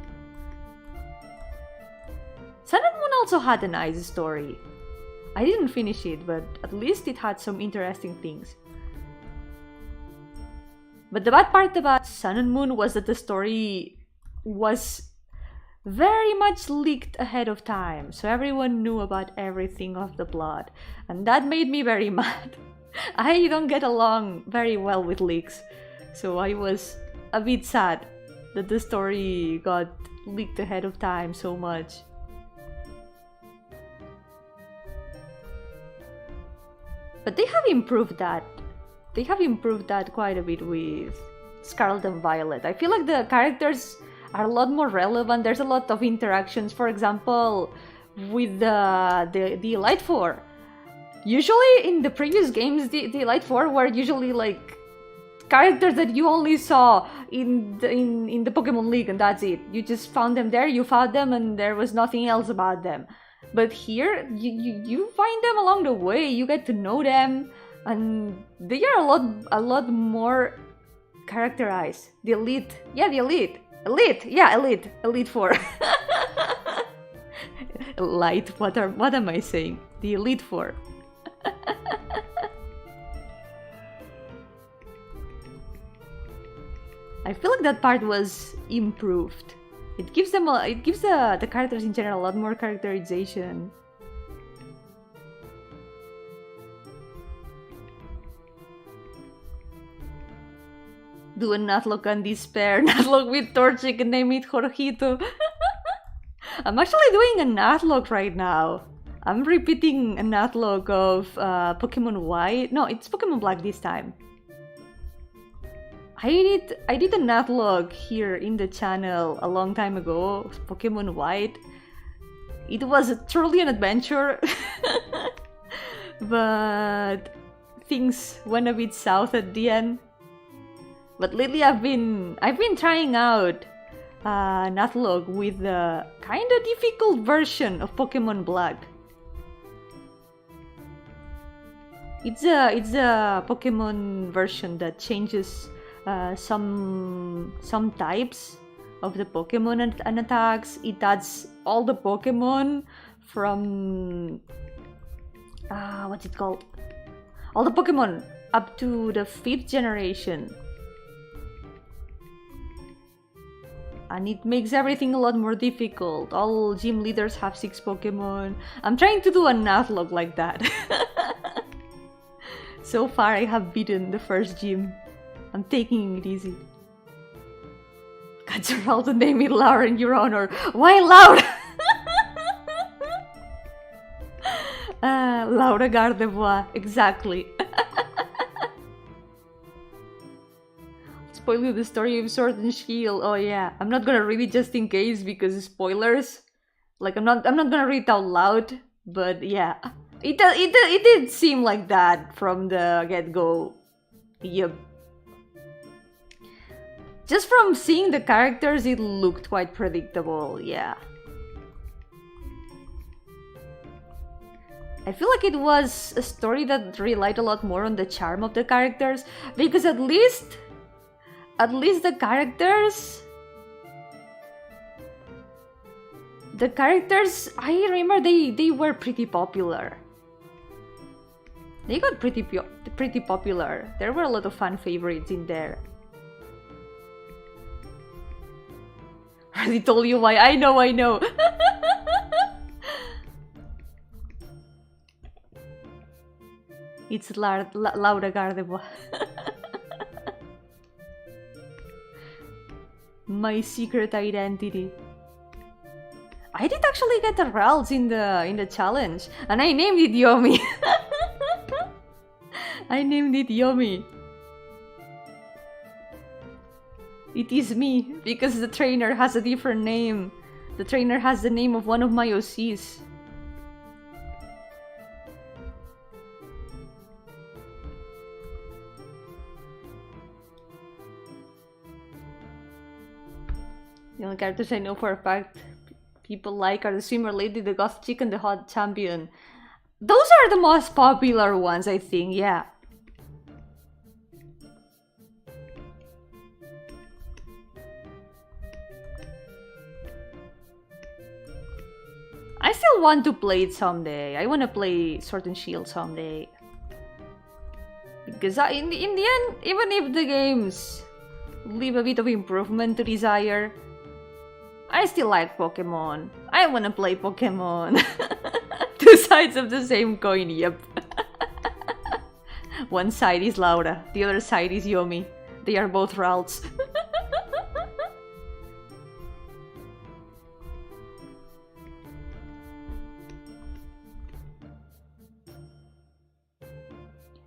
Sun and Moon also had a nice story. I didn't finish it, but at least it had some interesting things. But the bad part about Sun and Moon was that the story was very much leaked ahead of time, so everyone knew about everything of the plot, and that made me very mad. I don't get along very well with leaks, so I was a bit sad that the story got leaked ahead of time so much. But they have improved that. They have improved that quite a bit with Scarlet and Violet. I feel like the characters are a lot more relevant. There's a lot of interactions. For example, with the Elite Four. Usually in the previous games, the Elite Four were usually like characters that you only saw in the Pokemon League, and that's it. You just found them there, you fought them, and there was nothing else about them. But here, you find them along the way. You get to know them, and they are a lot more characterized. The Elite, yeah, the Elite. Elite Four. Light. What am I saying? The Elite Four. I feel like that part was improved. It gives the characters in general a lot more characterization. Do a Nuzlocke and despair. Nuzlocke with Torchic and name it Jorgito. I'm actually doing a Nuzlocke right now. I'm repeating a Nuzlocke of Pokemon White. No, it's Pokemon Black this time. I did a Nuzlocke here in the channel a long time ago, Pokemon White. It was truly an adventure. But things went a bit south at the end. But lately I've been trying out Nuzlocke with the kinda difficult version of Pokemon Black. It's a Pokemon version that changes some types of the Pokemon and attacks. It adds all the Pokemon from what's it called? All the Pokemon up to the 5th generation. And it makes everything a lot more difficult. All gym leaders have 6 Pokemon. I'm trying to do a Nuzlocke like that. So far I have beaten the first gym. I'm taking it easy. Got your to name it Laura in your honor. Why Laura? Laura Gardenia, exactly. Spoil you the story of Sword and Shield. Oh yeah, I'm not gonna read it just in case because spoilers. Like I'm not gonna read it out loud, but yeah, It did seem like that from the get-go. Yep. Just from seeing the characters, it looked quite predictable, yeah. I feel like it was a story that relied a lot more on the charm of the characters, because at least the characters, I remember they were pretty popular. They got pretty popular. There were a lot of fan favorites in there. I already told you why. I know. It's Laura Gardenia. My secret identity. I did actually get the results in the challenge, and I named it Yomi. I named it Yomi. It is me, because the trainer has a different name. The trainer has the name of one of my OCs. The only characters I know for a fact people like are the swimmer lady, the goth chick, and the hot champion. Those are the most popular ones, I think, yeah. I still want to play it someday. I want to play Sword and Shield someday. Because in the end, even if the games leave a bit of improvement to desire, I still like Pokemon. I want to play Pokemon. Two sides of the same coin, yep. One side is Laura, the other side is Yomi. They are both routes.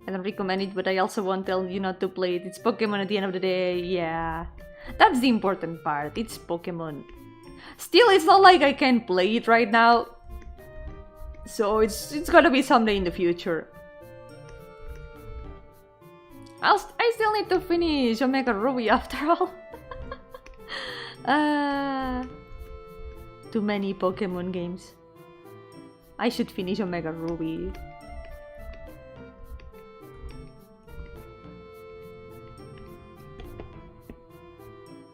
I don't recommend it, but I also won't tell you not to play it. It's Pokemon at the end of the day, yeah. That's the important part, it's Pokemon. Still, it's not like I can play it right now. So it's gonna be someday in the future. I still need to finish Omega Ruby after all. Too many Pokemon games. I should finish Omega Ruby.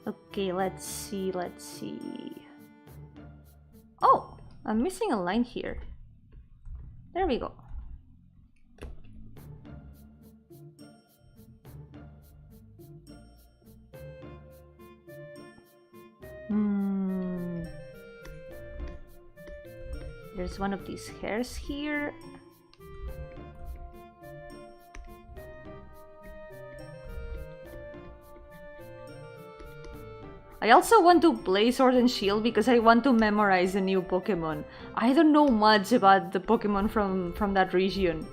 Okay, let's see. Oh, I'm missing a line here. There we go. There's one of these hairs here. I also want to play Sword and Shield because I want to memorize a new Pokemon. I don't know much about the Pokemon from that region.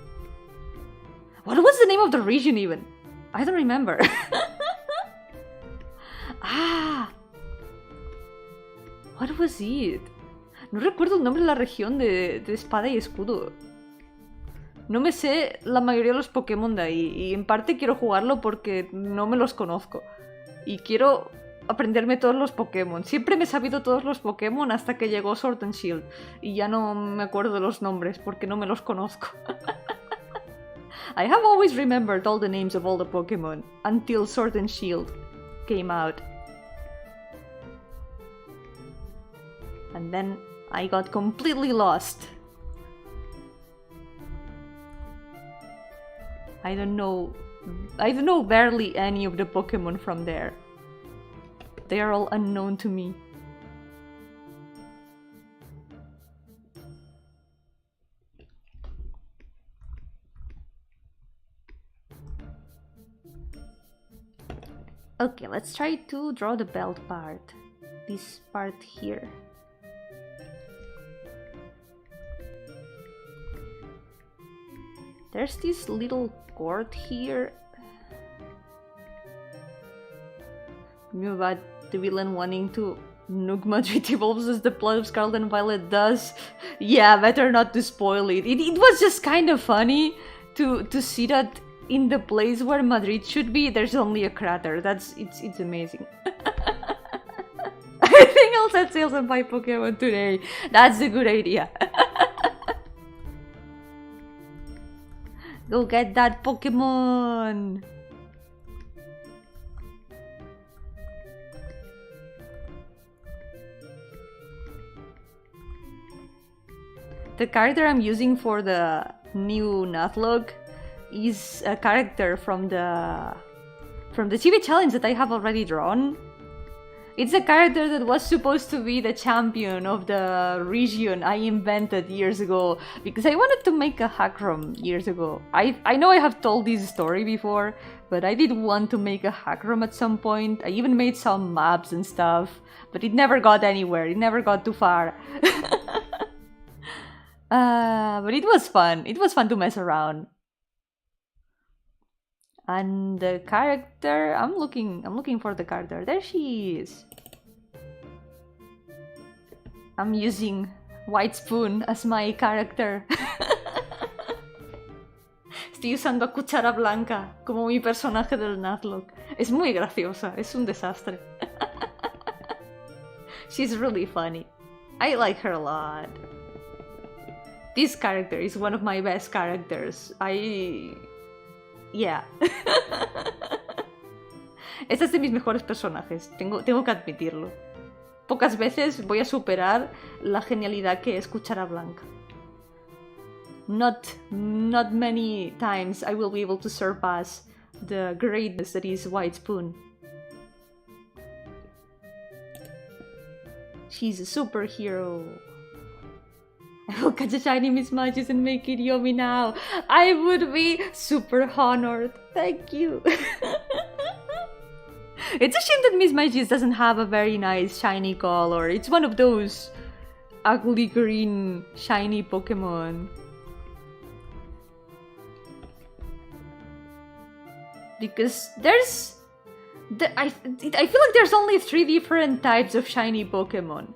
What was the name of the region even? I don't remember. What was it? No recuerdo el nombre de la región de espada y escudo. No me sé la mayoría de los Pokémon de ahí. Y en parte quiero jugarlo porque no me los conozco. Y quiero aprenderme todos los Pokémon. Siempre me he sabido todos los Pokémon hasta que llegó Sword and Shield. Y ya no me acuerdo de los nombres porque no me los conozco. I have always remembered all the names of all the Pokémon until Sword and Shield came out. And then I got completely lost. I don't know barely any of the Pokémon from there. They are all unknown to me. Okay, let's try to draw the belt part. This part here. There's this little cord here. About the villain wanting to Nook Madrid evolves as the plot of Scarlet and Violet does. Yeah, better not to spoil it. It was just kind of funny to see that in the place where Madrid should be, there's only a crater. It's amazing. I think I'll set sails and buy Pokemon today. That's a good idea. Go get that Pokemon. The character I'm using for the new Nuzlocke is a character from the TV challenge that I have already drawn. It's a character that was supposed to be the champion of the region I invented years ago because I wanted to make a hack ROM years ago. I know I have told this story before, but I did want to make a hack ROM at some point. I even made some maps and stuff, but it never got anywhere. It never got too far. But it was fun. It was fun to mess around. And the character, I'm looking for the character. There she is. I'm using White Spoon as my character. Estoy usando a Cuchara Blanca como mi personaje del Nuzlocke. Es muy graciosa, es un desastre. She's really funny. I like her a lot. This character is one of my best characters. Yeah. Este es de mis mejores personajes, tengo que admitirlo. Pocas veces voy a superar la genialidad que es Cuchara Blanca. Not many times I will be able to surpass the greatness that is White Spoon. She's a superhero. I will catch a shiny Mismagius and make it Yomi now. I would be super honored. Thank you. It's a shame that Mismagius doesn't have a very nice shiny color. It's one of those ugly green shiny Pokemon. Because I feel like there's only 3 different types of shiny Pokemon.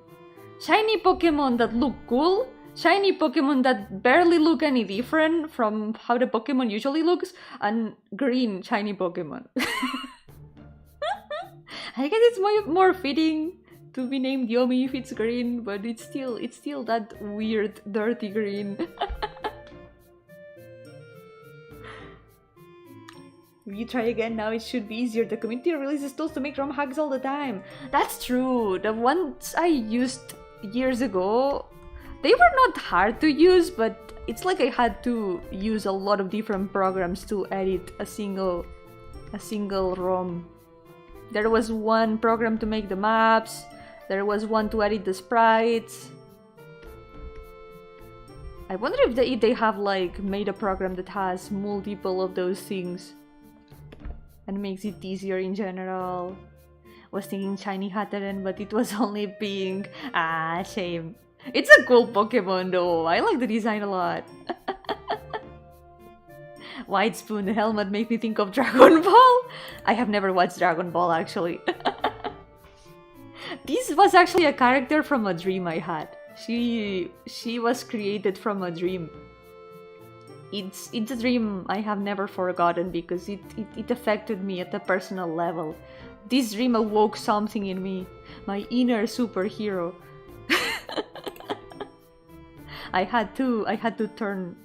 Shiny Pokemon that look cool, shiny Pokemon that barely look any different from how the Pokemon usually looks, and green shiny Pokemon. I guess it's more fitting to be named Yomi if it's green, but it's still that weird, dirty green. If you try again now, it should be easier. The community releases tools to make ROM hacks all the time. That's true. The ones I used years ago, they were not hard to use, but it's like I had to use a lot of different programs to edit a single ROM. There was one program to make the maps, there was one to edit the sprites. I wonder if they have like made a program that has multiple of those things and makes it easier in general. Was thinking shiny Hatteran, but it was only pink. Ah, shame. It's a cool Pokemon though. I like the design a lot. White Spoon, the helmet makes me think of Dragon Ball. I have never watched Dragon Ball actually. This was actually a character from a dream I had. She was created from a dream. It's a dream I have never forgotten because it affected me at a personal level. This dream awoke something in me, my inner superhero. I had to turn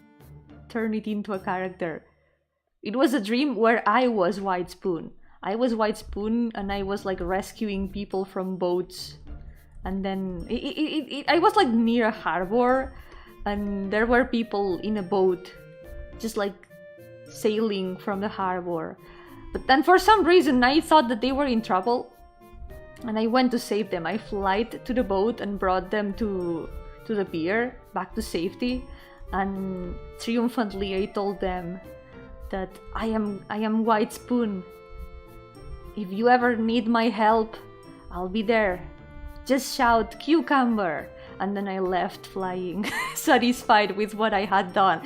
it into a character. It was a dream where I was White Spoon. I was White Spoon and I was like rescuing people from boats. And then I was like near a harbor and there were people in a boat just like sailing from the harbor. But then for some reason I thought that they were in trouble and I went to save them. I flight to the boat and brought them to the pier, back to safety, and triumphantly I told them that I am White Spoon. If you ever need my help, I'll be there. Just shout cucumber. And then I left flying, satisfied with what I had done.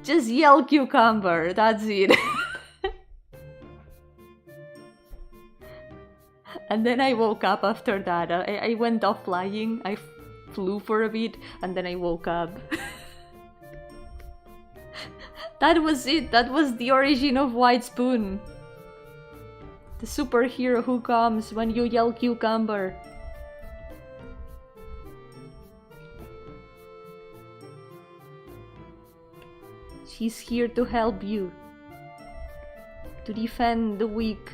Just yell cucumber, that's it. And then I woke up after that. I went off flying. I flew for a bit and then I woke up. That was it. That was the origin of White Spoon. The superhero who comes when you yell cucumber. She's here to help you. To defend the weak.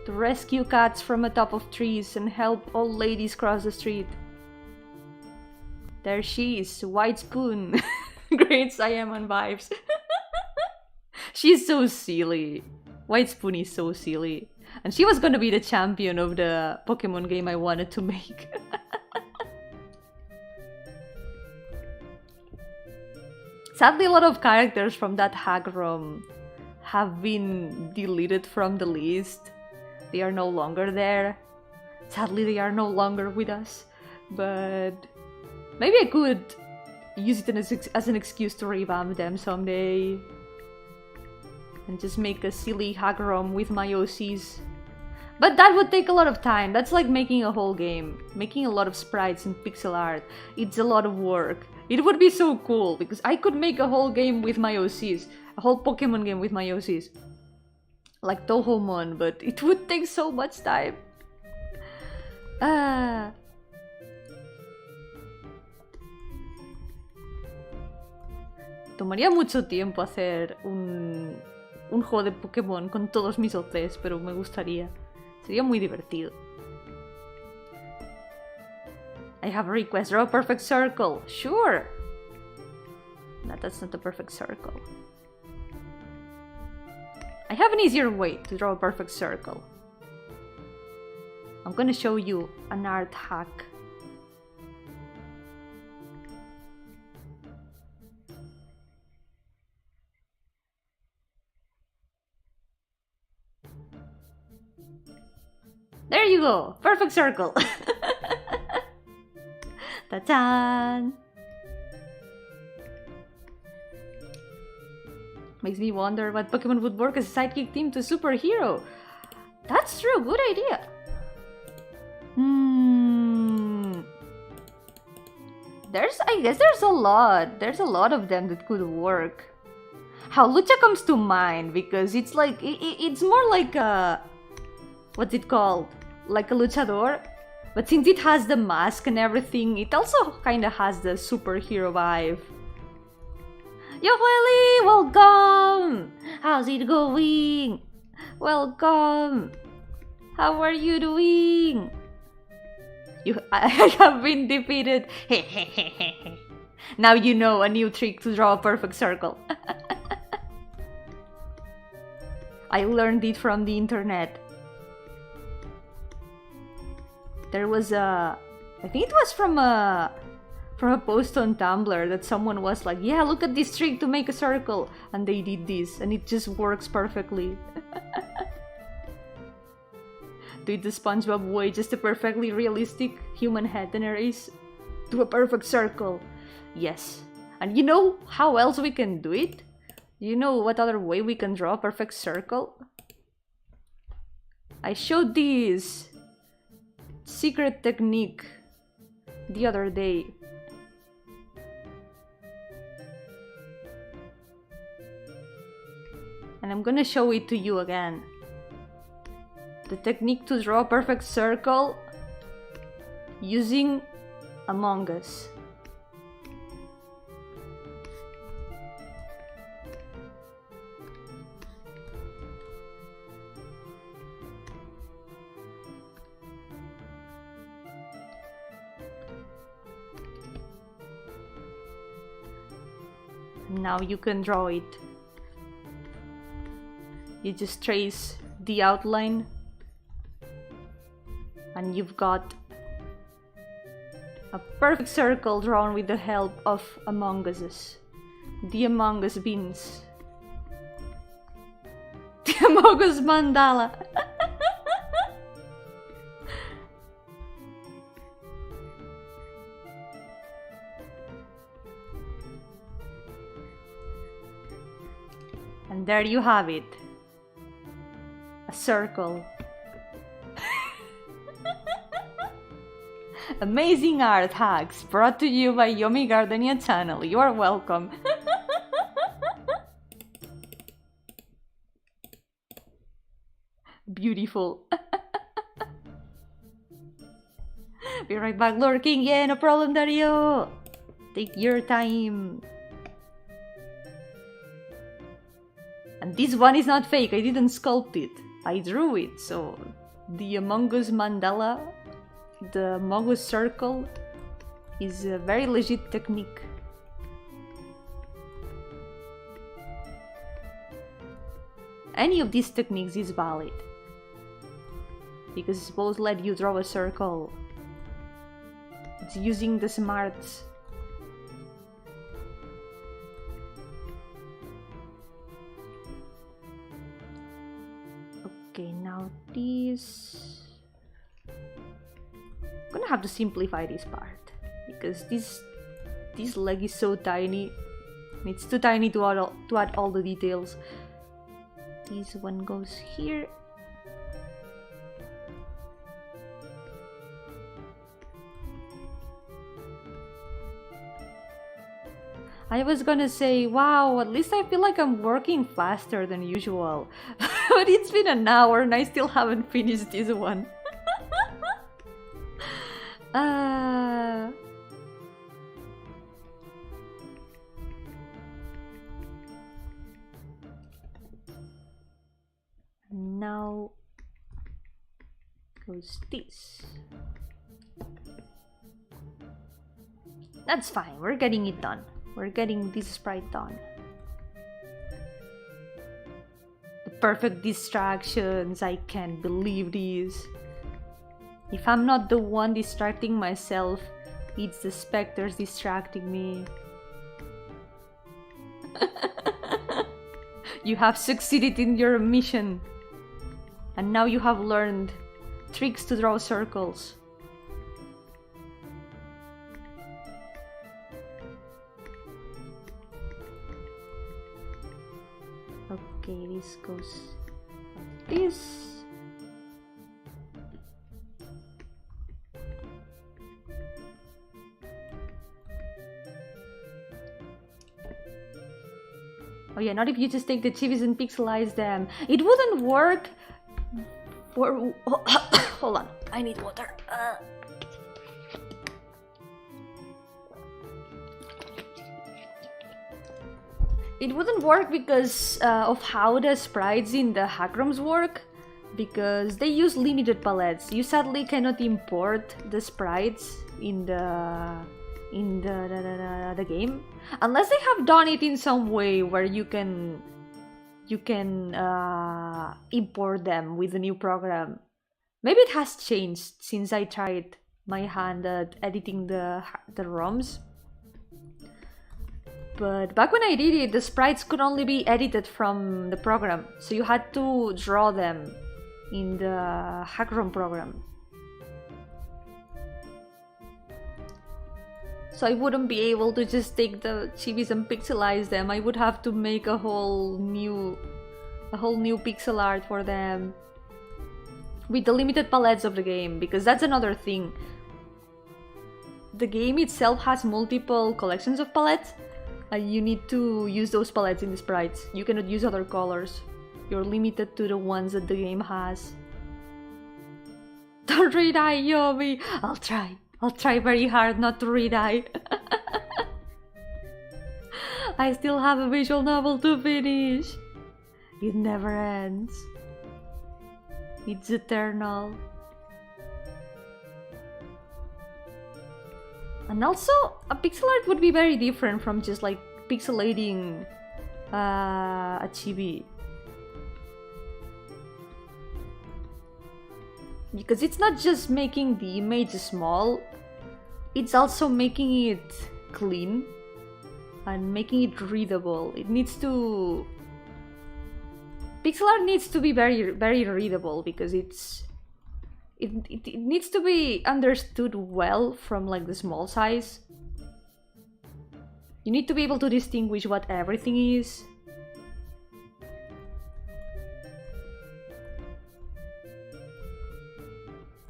To rescue cats from atop of trees and help old ladies cross the street. There she is, White Spoon. Great Siamon vibes. She's so silly. White Spoon is so silly. And she was gonna be the champion of the Pokemon game I wanted to make. Sadly, a lot of characters from that hack ROM have been deleted from the list. They are no longer there. Sadly, they are no longer with us. But maybe I could use it as an excuse to revamp them someday. And just make a silly hack ROM with my OCs. But that would take a lot of time. That's like making a whole game. Making a lot of sprites and pixel art. It's a lot of work. It would be so cool, because I could make a whole game with my OCs. A whole Pokemon game with my OCs. Like Tohomon, but it would take so much time. Tomaría mucho tiempo hacer un juego de Pokémon con todos mis OCs, pero me gustaría. Sería muy divertido. I have a request. Draw a perfect circle. Sure. No, that's not a perfect circle. I have an easier way to draw a perfect circle. I'm gonna show you an art hack. There you go! Perfect circle! Ta-tan! Makes me wonder what Pokemon would work as a sidekick team to superhero. That's true, good idea. I guess there's a lot. There's a lot of them that could work. How Lucha comes to mind because it's like it's more like a, what's it called? Like a luchador. But since it has the mask and everything, it also kind of has the superhero vibe. Yo, Welly, welcome! How's it going? Welcome! How are you doing? I have been defeated. Now you know a new trick to draw a perfect circle. I learned it from the internet. There was a... I think it was from a post on Tumblr that someone was like, yeah, look at this trick to make a circle. And they did this, and it just works perfectly. Do it the SpongeBob way, just a perfectly realistic human head and erase to a perfect circle. Yes. And you know how else we can do it? You know what other way we can draw a perfect circle? I showed this secret technique the other day. And I'm gonna show it to you again. The technique to draw a perfect circle using Among Us. Now you can draw it. You just trace the outline and you've got a perfect circle drawn with the help of Among Us. The Among Us beans. The Among Us mandala. And there you have it. A circle. Amazing art hacks brought to you by Yomi Gardenia channel. You are welcome. Beautiful. Be right back, lurking. Yeah, no problem, Dario. Take your time. And this one is not fake. I didn't sculpt it. I drew it. So the Among Us mandala, the Among Us circle, is a very legit technique. Any of these techniques is valid, because both let you draw a circle. It's using the smarts. Okay, now this... I'm gonna have to simplify this part, because this leg is so tiny. It's too tiny to add all the details. This one goes here. I was gonna say, wow, at least I feel like I'm working faster than usual. But it's been an hour and I still haven't finished this one. Now goes this. That's fine, we're getting it done. We're getting this sprite done. The perfect distractions, I can't believe this. If I'm not the one distracting myself, it's the specters distracting me. You have succeeded in your mission. And now you have learned tricks to draw circles. Okay, this goes like this. Oh yeah, not if you just take the chibis and pixelize them. It wouldn't work for... Hold on, I need water. It wouldn't work because of how the sprites in the hack ROMs work, because they use limited palettes. You sadly cannot import the sprites in the game unless they have done it in some way where you can import them with the new program. Maybe it has changed since I tried my hand at editing the ROMs. But back when I did it, the sprites could only be edited from the program, so you had to draw them in the hack ROM program. So I wouldn't be able to just take the chibis and pixelize them. I would have to make a whole new pixel art for them with the limited palettes of the game, because that's another thing. The game itself has multiple collections of palettes, and you need to use those palettes in the sprites. You cannot use other colors. You're limited to the ones that the game has. Don't read-eye, Yomi! I'll try very hard not to read-eye. I still have a visual novel to finish. It never ends. It's eternal. And also, a pixel art would be very different from just like pixelating a chibi. Because it's not just making the image small, it's also making it clean and making it readable. It needs to... Pixel art needs to be very, very readable, because it needs to be understood well from like the small size. You need to be able to distinguish what everything is.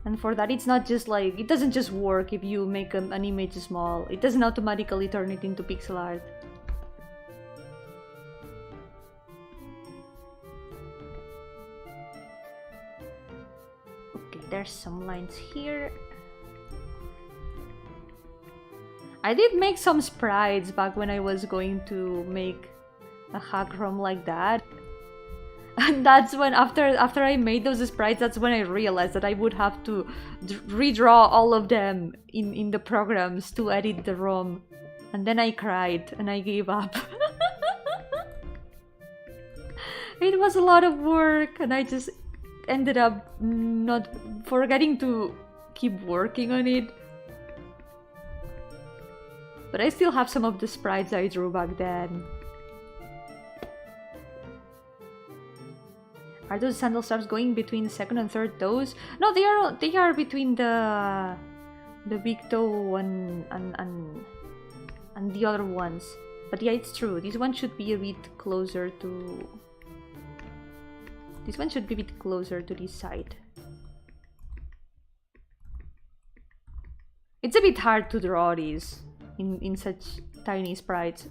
And for that, it's not just like, it doesn't just work if you make an image small. It doesn't automatically turn it into pixel art. Okay, there's some lines here. I did make some sprites back when I was going to make a hack ROM like that. And that's when, after I made those sprites, that's when I realized that I would have to redraw all of them in the programs to edit the ROM. And then I cried and I gave up. It was a lot of work and I just ended up not forgetting to keep working on it. But I still have some of the sprites I drew back then. Are those sandal straps going between the second and third toes? No, they are between the big toe and the other ones. But yeah, it's true. This one should be a bit closer to. This one should be a bit closer to this side. It's a bit hard to draw these in such tiny sprites.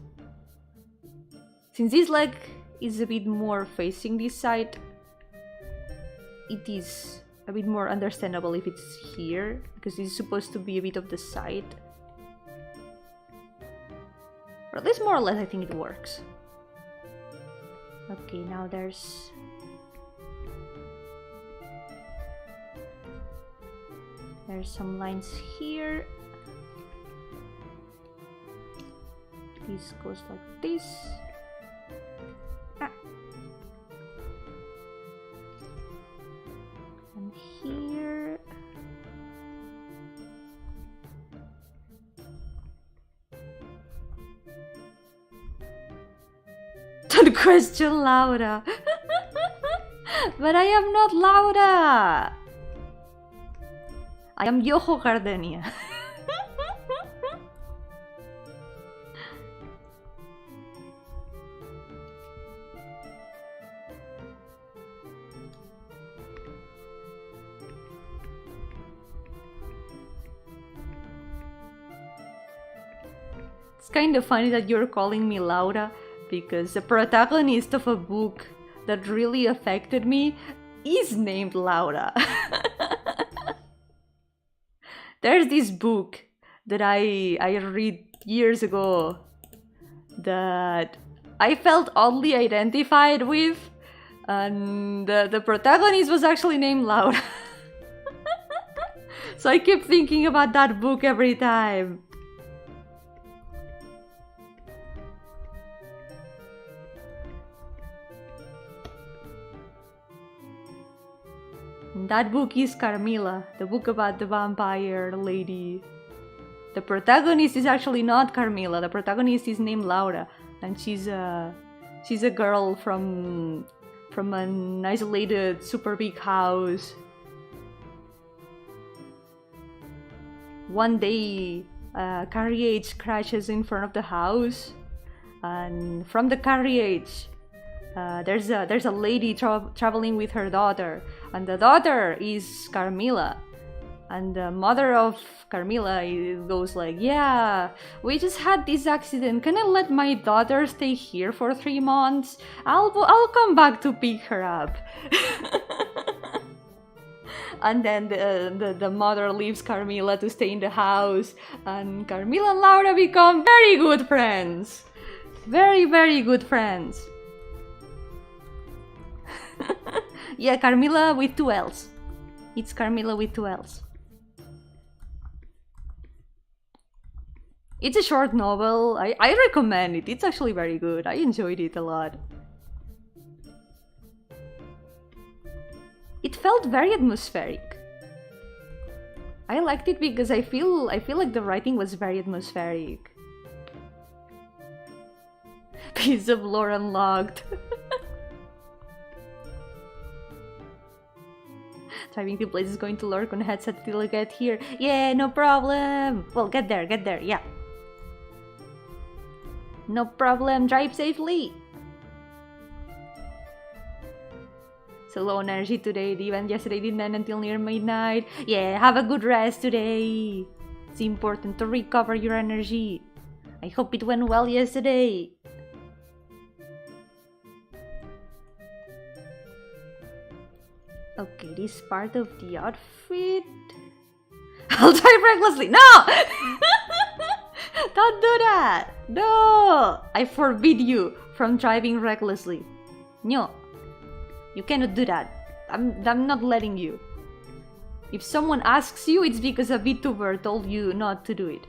Since this leg is a bit more facing this side, it is a bit more understandable if it's here, because it's supposed to be a bit of the side. Or at least more or less I think it works. Okay, now there's some lines here. This goes like this. And here. Don't question Laura. But I am not Laura. I am Yo-hooo Gardenia. It's kind of funny that you're calling me Laura, because the protagonist of a book that really affected me is named Laura. There's this book that I read years ago that I felt oddly identified with, and the protagonist was actually named Laura. So I keep thinking about that book every time. That book is Carmilla, the book about the vampire lady. The protagonist is actually not Carmilla. The protagonist is named Laura, and she's a girl from an isolated, super big house. One day, a carriage crashes in front of the house, and from the carriage, there's a lady traveling with her daughter, and the daughter is Carmilla, and the mother of Carmilla goes like, "Yeah, we just had this accident. Can I let my daughter stay here for 3 months? I'll come back to pick her up." And then the mother leaves Carmilla to stay in the house, and Carmilla and Laura become very good friends, very, very good friends. Yeah, Carmilla with 2 L's. It's Carmilla with 2 L's. It's a short novel. I recommend it. It's actually very good. I enjoyed it a lot. It felt very atmospheric. I liked it because I feel like the writing was very atmospheric. Piece of lore unlocked. Driving to places, going to lurk on headset till I get here. Yeah, no problem. Well, get there, yeah. No problem, drive safely. So low on energy today. The event yesterday didn't end until near midnight. Yeah, have a good rest today. It's important to recover your energy. I hope it went well yesterday. Okay, this part of the outfit. I'll drive recklessly. No! Don't do that. No! I forbid you from driving recklessly. No. You cannot do that. I'm not letting you. If someone asks you, it's because a VTuber told you not to do it.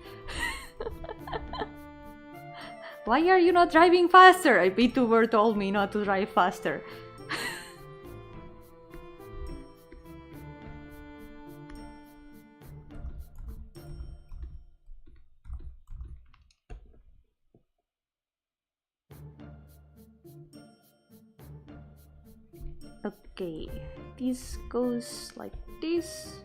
Why are you not driving faster? A VTuber told me not to drive faster. Okay, this goes like this.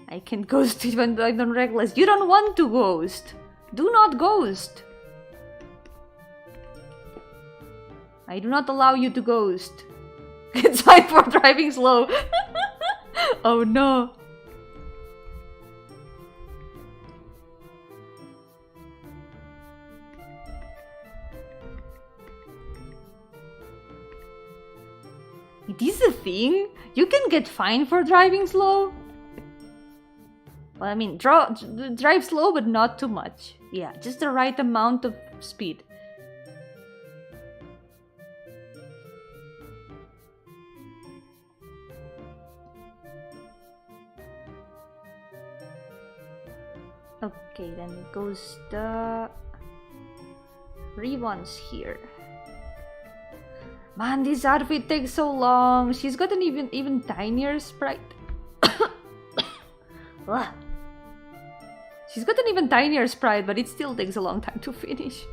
I can ghost even though I'm reckless. You don't want to ghost. Do not ghost. I do not allow you to ghost. It's time for driving slow. Oh no. It is a thing? You can get fined for driving slow? Well, I mean, drive slow, but not too much. Yeah, just the right amount of speed. Okay, then goes the ribbons here. Man, this outfit takes so long. She's got an even tinier sprite. She's got an even tinier sprite, but it still takes a long time to finish.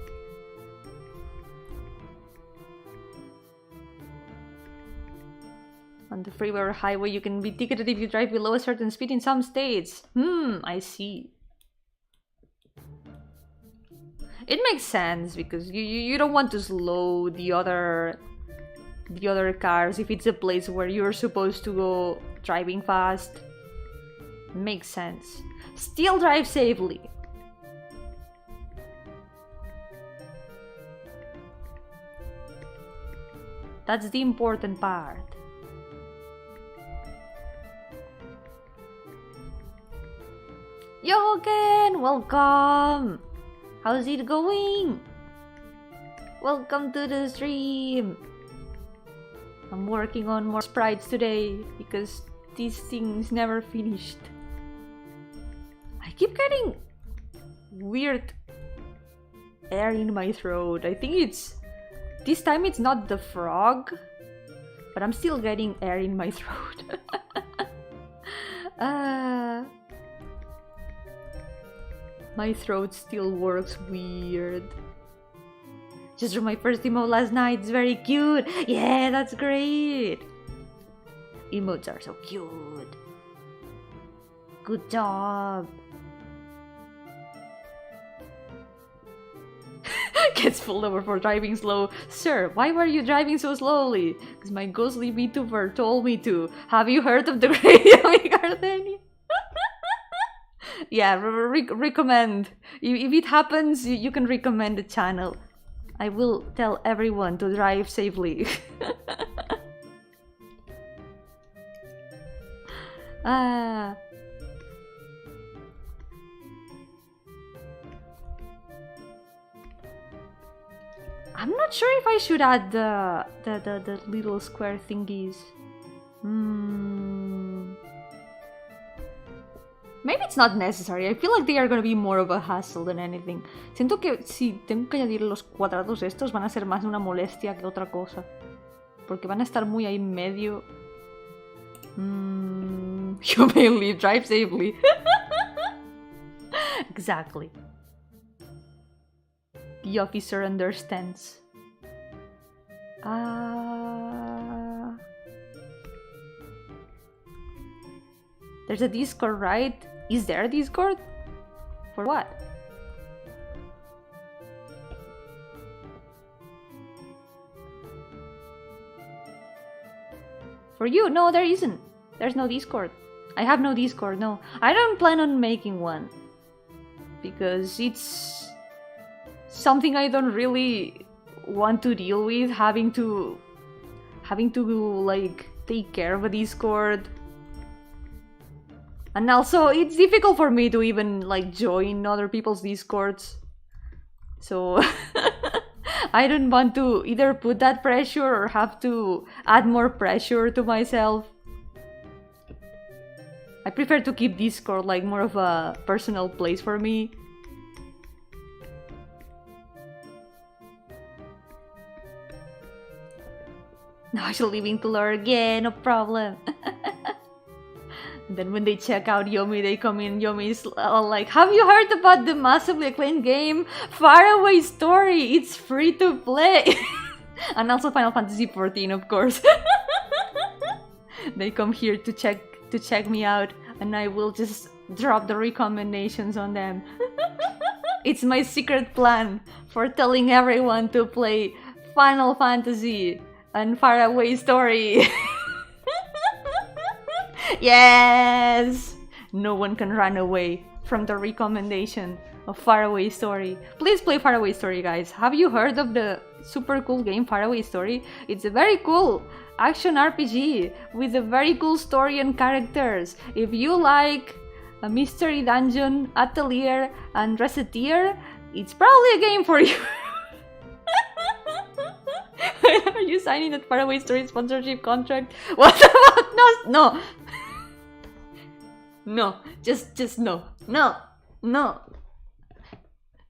On the freeway or highway, you can be ticketed if you drive below a certain speed in some states. I see. It makes sense because you don't want to slow the other cars if it's a place where you're supposed to go driving fast. Makes sense. Still drive safely. That's the important part. Yo again, welcome. How's it going? Welcome to the stream. I'm working on more sprites today because these things never finished. I keep getting weird air in my throat. I think this time it's not the frog, but I'm still getting air in my throat. My throat still works weird. Just drew my first emote last night. It's very cute. Yeah, that's great. Emotes are so cute. Good job. Gets pulled over for driving slow. Sir, why were you driving so slowly? Because my ghostly VTuber told me to. Have you heard of the great Yomi Gardenia? Yeah, recommend. If it happens, you can recommend the channel. I will tell everyone to drive safely. I'm not sure if I should add the little square thingies. Maybe it's not necessary. I feel like they are going to be more of a hassle than anything. Siento que si tengo que añadir los cuadrados estos van a ser más una molestia que otra cosa. Porque van a estar muy ahí en medio. You may leave. Drive safely. Exactly. The officer understands. There's a Discord, right? Is there a Discord? For what? For you? No, there isn't. There's no Discord. I have no Discord, no. I don't plan on making one. Because it's something I don't really want to deal with, having to like take care of a Discord. And also it's difficult for me to even like join other people's Discords. So I don't want to either put that pressure or have to add more pressure to myself. I prefer to keep Discord like more of a personal place for me. Now she's leaving to learn, yeah, no problem. Then when they check out Yomi, they come in. Yomi is all like, have you heard about the massively acclaimed game Faraway Story? It's free to play. And also Final Fantasy XIV, of course. They come here to check me out, and I will just drop the recommendations on them. It's my secret plan for telling everyone to play Final Fantasy and Faraway Story. Yes! No one can run away from the recommendation of Faraway Story. Please play Faraway Story, guys. Have you heard of the super cool game Faraway Story? It's a very cool action RPG with a very cool story and characters. If you like a mystery dungeon, atelier, and recettear, it's probably a game for you. Are you signing that Faraway Story sponsorship contract? What the fuck? No. No, just no. No.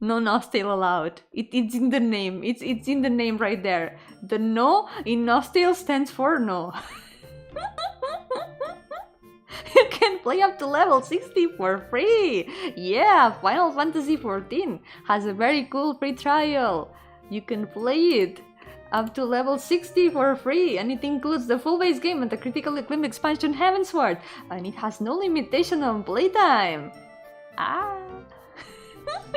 No still allowed. It's in the name. It's in the name right there. The no in Nostale stands for no. You can play up to level 60 for free. Yeah, Final Fantasy XIV has a very cool free trial. You can play it up to level 60 for free, and it includes the full base game and the critically acclaimed expansion Heavensward, and it has no limitation on playtime.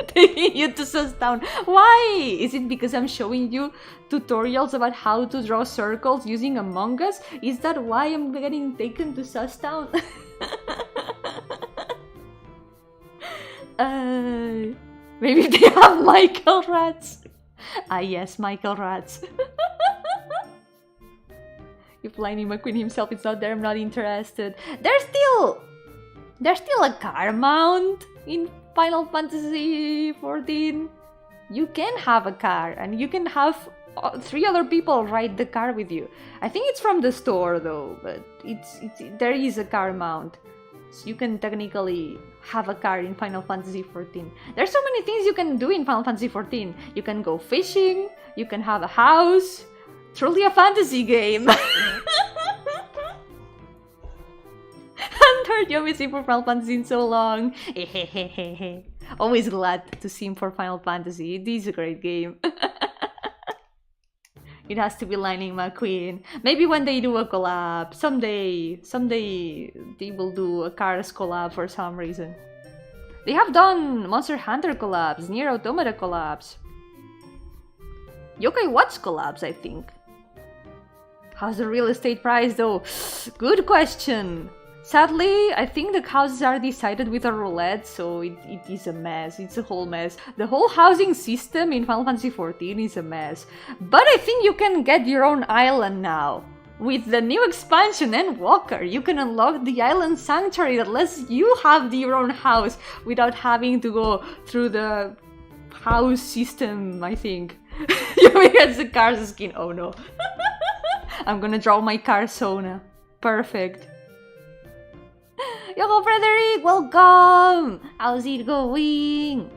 Taking you to Sustown. Why? Is it because I'm showing you tutorials about how to draw circles using Among Us? Is that why I'm getting taken to Sustown? Maybe they have Michael Rats. Yes, Michael Rats. If Lightning McQueen himself is not there, I'm not interested. There's still a car mount in Final Fantasy XIV. You can have a car, and you can have 3 other people ride the car with you. I think it's from the store though, but there is a car mount. So you can technically have a car in Final Fantasy XIV. There's so many things you can do in Final Fantasy XIV. You can go fishing, you can have a house. Truly a fantasy game. I haven't heard Yomi sing for Final Fantasy in so long. Always glad to sing for Final Fantasy. It is a great game. It has to be Lightning McQueen. Maybe when they do a collab, someday they will do a Cars collab for some reason. They have done Monster Hunter collabs, Nier Automata collabs, Yokai Watch collabs, I think. How's the real estate price though? Good question. Sadly, I think the houses are decided with a roulette, so it is a mess. It's a whole mess. The whole housing system in Final Fantasy XIV is a mess. But I think you can get your own island now. With the new expansion and Walker, you can unlock the island sanctuary that lets you have your own house without having to go through the house system, I think. Yomi gets the car's skin. Oh no. I'm gonna draw my car Sona. Perfect. Yo, Frederick, welcome! How's it going?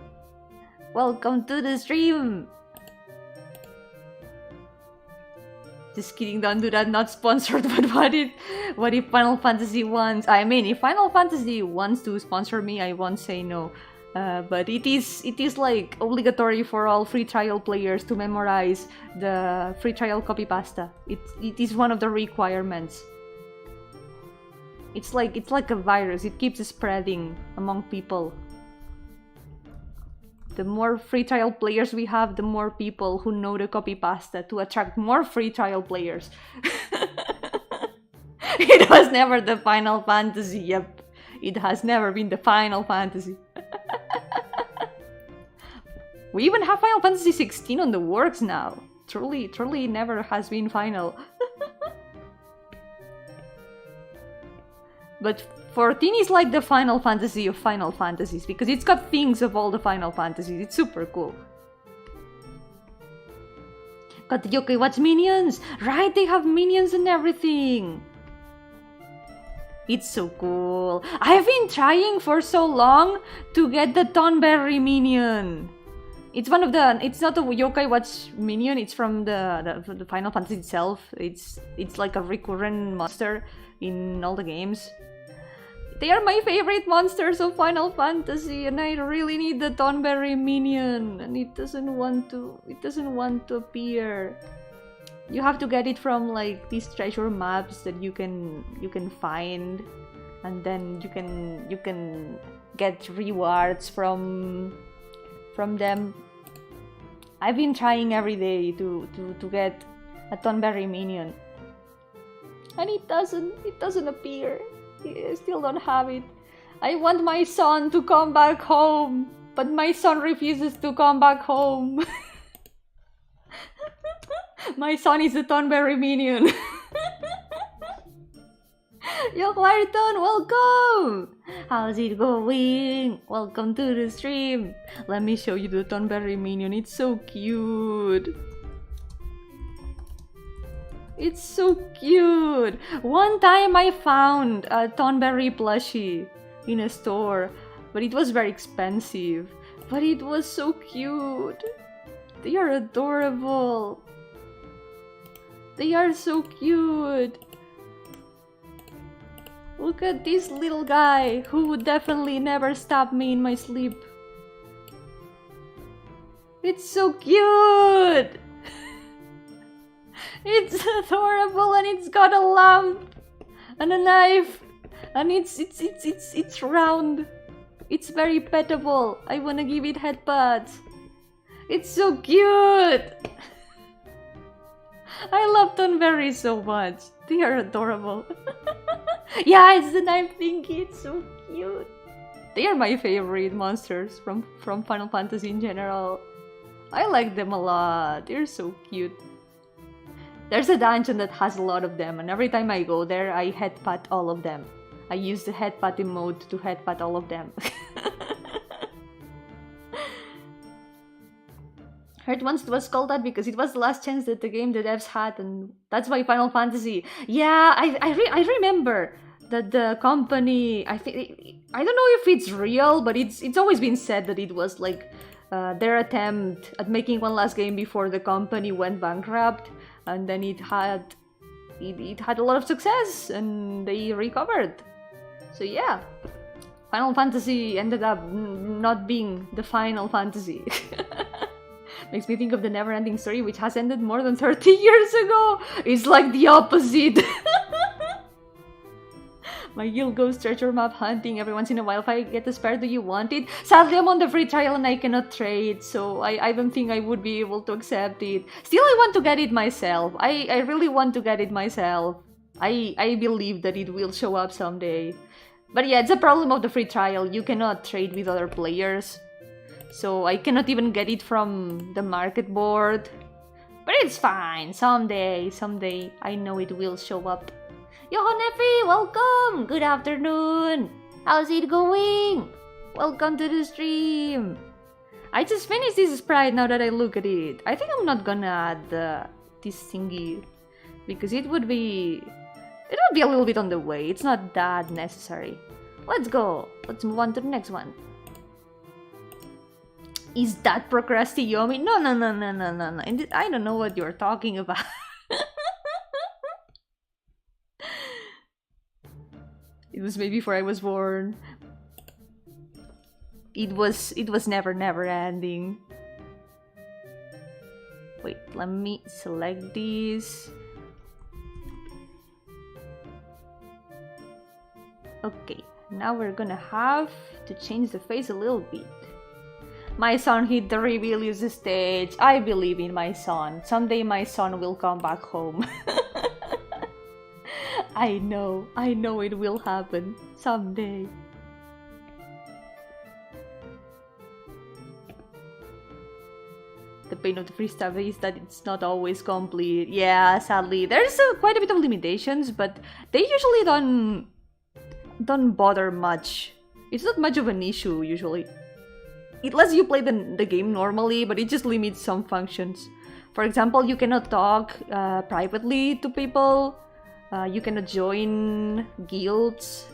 Welcome to the stream! Just kidding, don't do that, not sponsored, but what if Final Fantasy wants? I mean, if Final Fantasy wants to sponsor me, I won't say no. But it is like obligatory for all free trial players to memorize the free trial copy pasta. It is one of the requirements. It's like a virus. It keeps spreading among people. The more free trial players we have, the more people who know the copy pasta to attract more free trial players. It was never the Final Fantasy. Yep, it has never been the Final Fantasy. We even have Final Fantasy 16 on the works now. Truly never has been final. But 14 is like the Final Fantasy of Final Fantasies, because it's got things of all the Final Fantasies. It's super cool. Got the Yokai Watch minions! Right, they have minions and everything! It's so cool. I've been trying for so long to get the Thornberry minion. It's one of the... It's not a Yokai Watch minion, it's from the Final Fantasy itself. It's like a recurrent monster in all the games. They are my favorite monsters of Final Fantasy, and I really need the Thornberry minion, and it doesn't want to appear. You have to get it from like these treasure maps that you can find, and then you can get rewards from them. I've been trying every day to get a Thornberry minion, and it doesn't appear. I still don't have it. I want my son to come back home, but my son refuses to come back home. My son is a Thornberry minion. Yo, Quarton, welcome! How's it going? Welcome to the stream. Let me show you the Thornberry minion. It's so cute. It's so cute! One time I found a Thornberry plushie in a store, but it was very expensive. But it was so cute! They are adorable! They are so cute! Look at this little guy who would definitely never stab me in my sleep. It's so cute! It's adorable, and it's got a lamp and a knife, and it's round. It's very petable. I wanna give it headpats. It's so cute. I love Thornberry so much. They are adorable. Yeah, it's the knife thingy. It's so cute. They are my favorite monsters from Final Fantasy in general. I like them a lot. They're so cute. There's a dungeon that has a lot of them, and every time I go there, I headpat all of them. I use the headpat emote to headpat all of them. Heard once it was called that because it was the last chance that the game the devs had, and that's why Final Fantasy. Yeah, I remember that the company. I don't know if it's real, but it's always been said that it was like their attempt at making one last game before the company went bankrupt. And then it had a lot of success, and they recovered. So yeah, Final Fantasy ended up not being the Final Fantasy. Makes me think of the Never-Ending Story, which has ended more than 30 years ago. It's like the opposite. My guild goes treasure map hunting every once in a while. If I get a spare, do you want it? Sadly, I'm on the free trial and I cannot trade, so I don't think I would be able to accept it. Still, I want to get it myself. I really want to get it myself. I believe that it will show up someday. But yeah, it's a problem of the free trial. You cannot trade with other players. So I cannot even get it from the market board. But it's fine. Someday, I know it will show up. Yo-hooo Nefi, welcome! Good afternoon! How's it going? Welcome to the stream! I just finished this sprite now that I look at it. I think I'm not gonna add this thingy, because it would be a little bit on the way. It's not that necessary. Let's go! Let's move on to the next one. Is that Yomi? No. I don't know what you're talking about. It was maybe before I was born. It was never ending. Wait, let me select these. Okay, now we're gonna have to change the face a little bit. My son hit the rebellious stage. I believe in my son. Someday my son will come back home. I know it will happen someday. The pain of the free stuff is that it's not always complete. Yeah, sadly. There's quite a bit of limitations, but they usually don't bother much. It's not much of an issue, usually. It lets you play the game normally, but it just limits some functions. For example, you cannot talk privately to people. You cannot join guilds.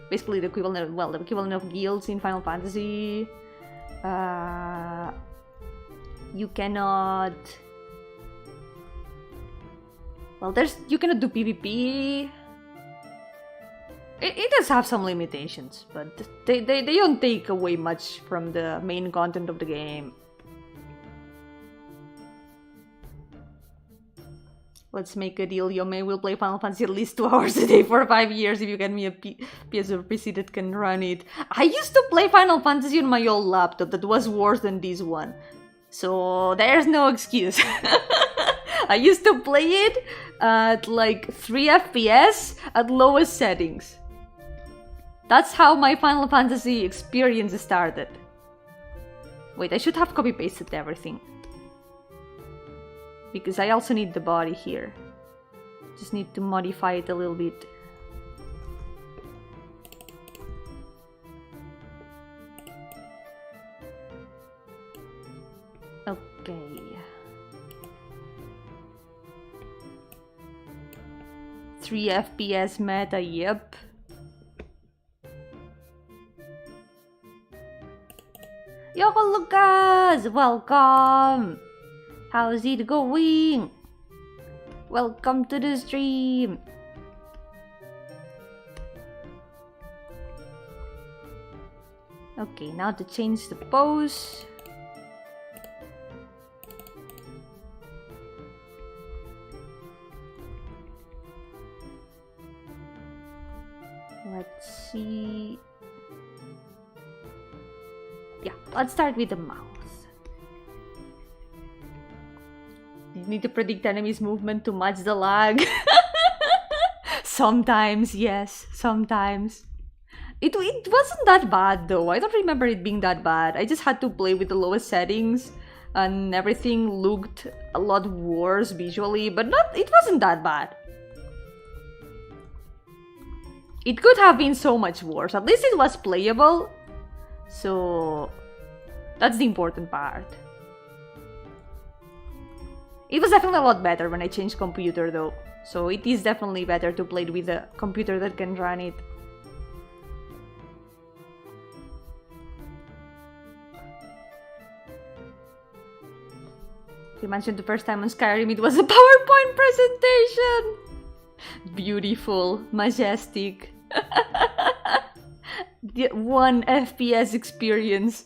Basically the equivalent of guilds in Final Fantasy. You cannot... Well, you cannot do PvP. It does have some limitations, but they don't take away much from the main content of the game. Let's make a deal, Yomi will play Final Fantasy at least 2 hours a day for 5 years if you get me a PS or PC that can run it. I used to play Final Fantasy on my old laptop that was worse than this one. So there's no excuse. I used to play it at like 3 FPS at lowest settings. That's how my Final Fantasy experience started. Wait, I should have copy-pasted everything. Because I also need the body here. Just need to modify it a little bit. Okay. Three FPS meta, yep. Yo-hooo, Lucas! Welcome! How's it going? Welcome to the stream! Okay, now to change the pose. Let's see... Yeah, let's start with the mouse. You need to predict enemies' movement to match the lag. Sometimes, yes, sometimes. It wasn't that bad though. I don't remember it being that bad. I just had to play with the lowest settings and everything looked a lot worse visually, but it wasn't that bad. It could have been so much worse. At least it was playable. So that's the important part. It was definitely a lot better when I changed computer though. So it is definitely better to play with a computer that can run it. You mentioned the first time on Skyrim it was a PowerPoint presentation! Beautiful, majestic. The 1 FPS experience.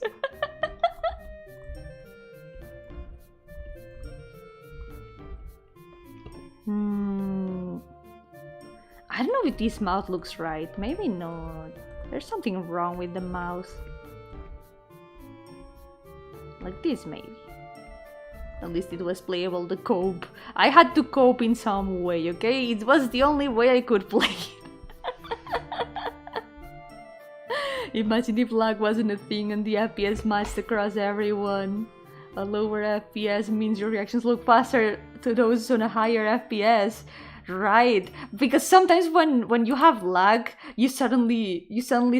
I don't know if this mouse looks right. Maybe not. There's something wrong with the mouse. Like this, maybe. At least it was playable, the cope. I had to cope in some way, okay? It was the only way I could play it. Imagine if lag wasn't a thing and the FPS matched across everyone. A lower FPS means your reactions look faster to those on a higher FPS. Right, because sometimes when you have lag, you suddenly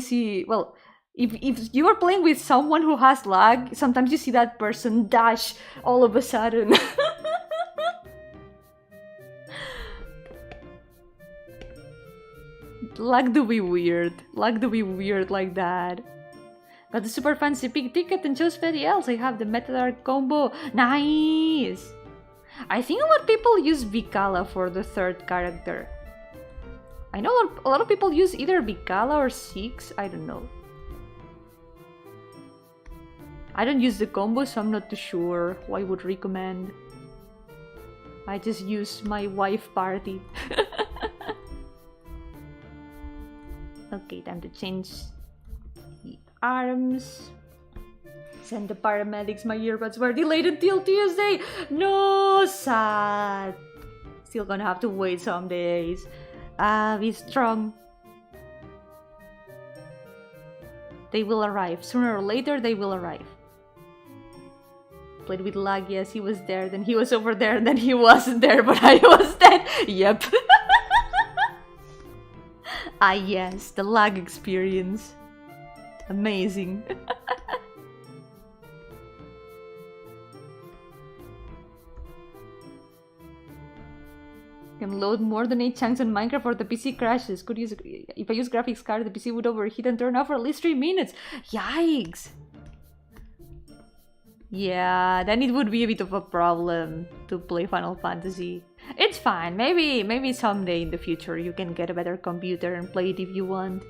see, well, if you are playing with someone who has lag, sometimes you see that person dash all of a sudden. Lag do be weird. Lag do be weird like that. Got the super fancy pig ticket and chose Fetty else. I have the Metadark combo. Nice! I think a lot of people use Vikala for the third character. I know a lot of people use either Vikala or Six, I don't know. I don't use the combo, so I'm not too sure who I would recommend. I just use my wife party. Okay, time to change the arms. Send the paramedics, my earbuds were delayed until Tuesday. No, sad. Still gonna have to wait some days. Be strong. They will arrive. Sooner or later, they will arrive. Played with lag, yes, he was there, then he was over there, and then he wasn't there, but I was dead. Yep. Ah, yes, the lag experience. Amazing. Can load more than 8 chunks on Minecraft or the PC crashes. Could use if I use graphics card, the PC would overheat and turn off for at least 3 minutes. Yikes! Yeah, then it would be a bit of a problem to play Final Fantasy. It's fine. Maybe someday in the future you can get a better computer and play it if you want.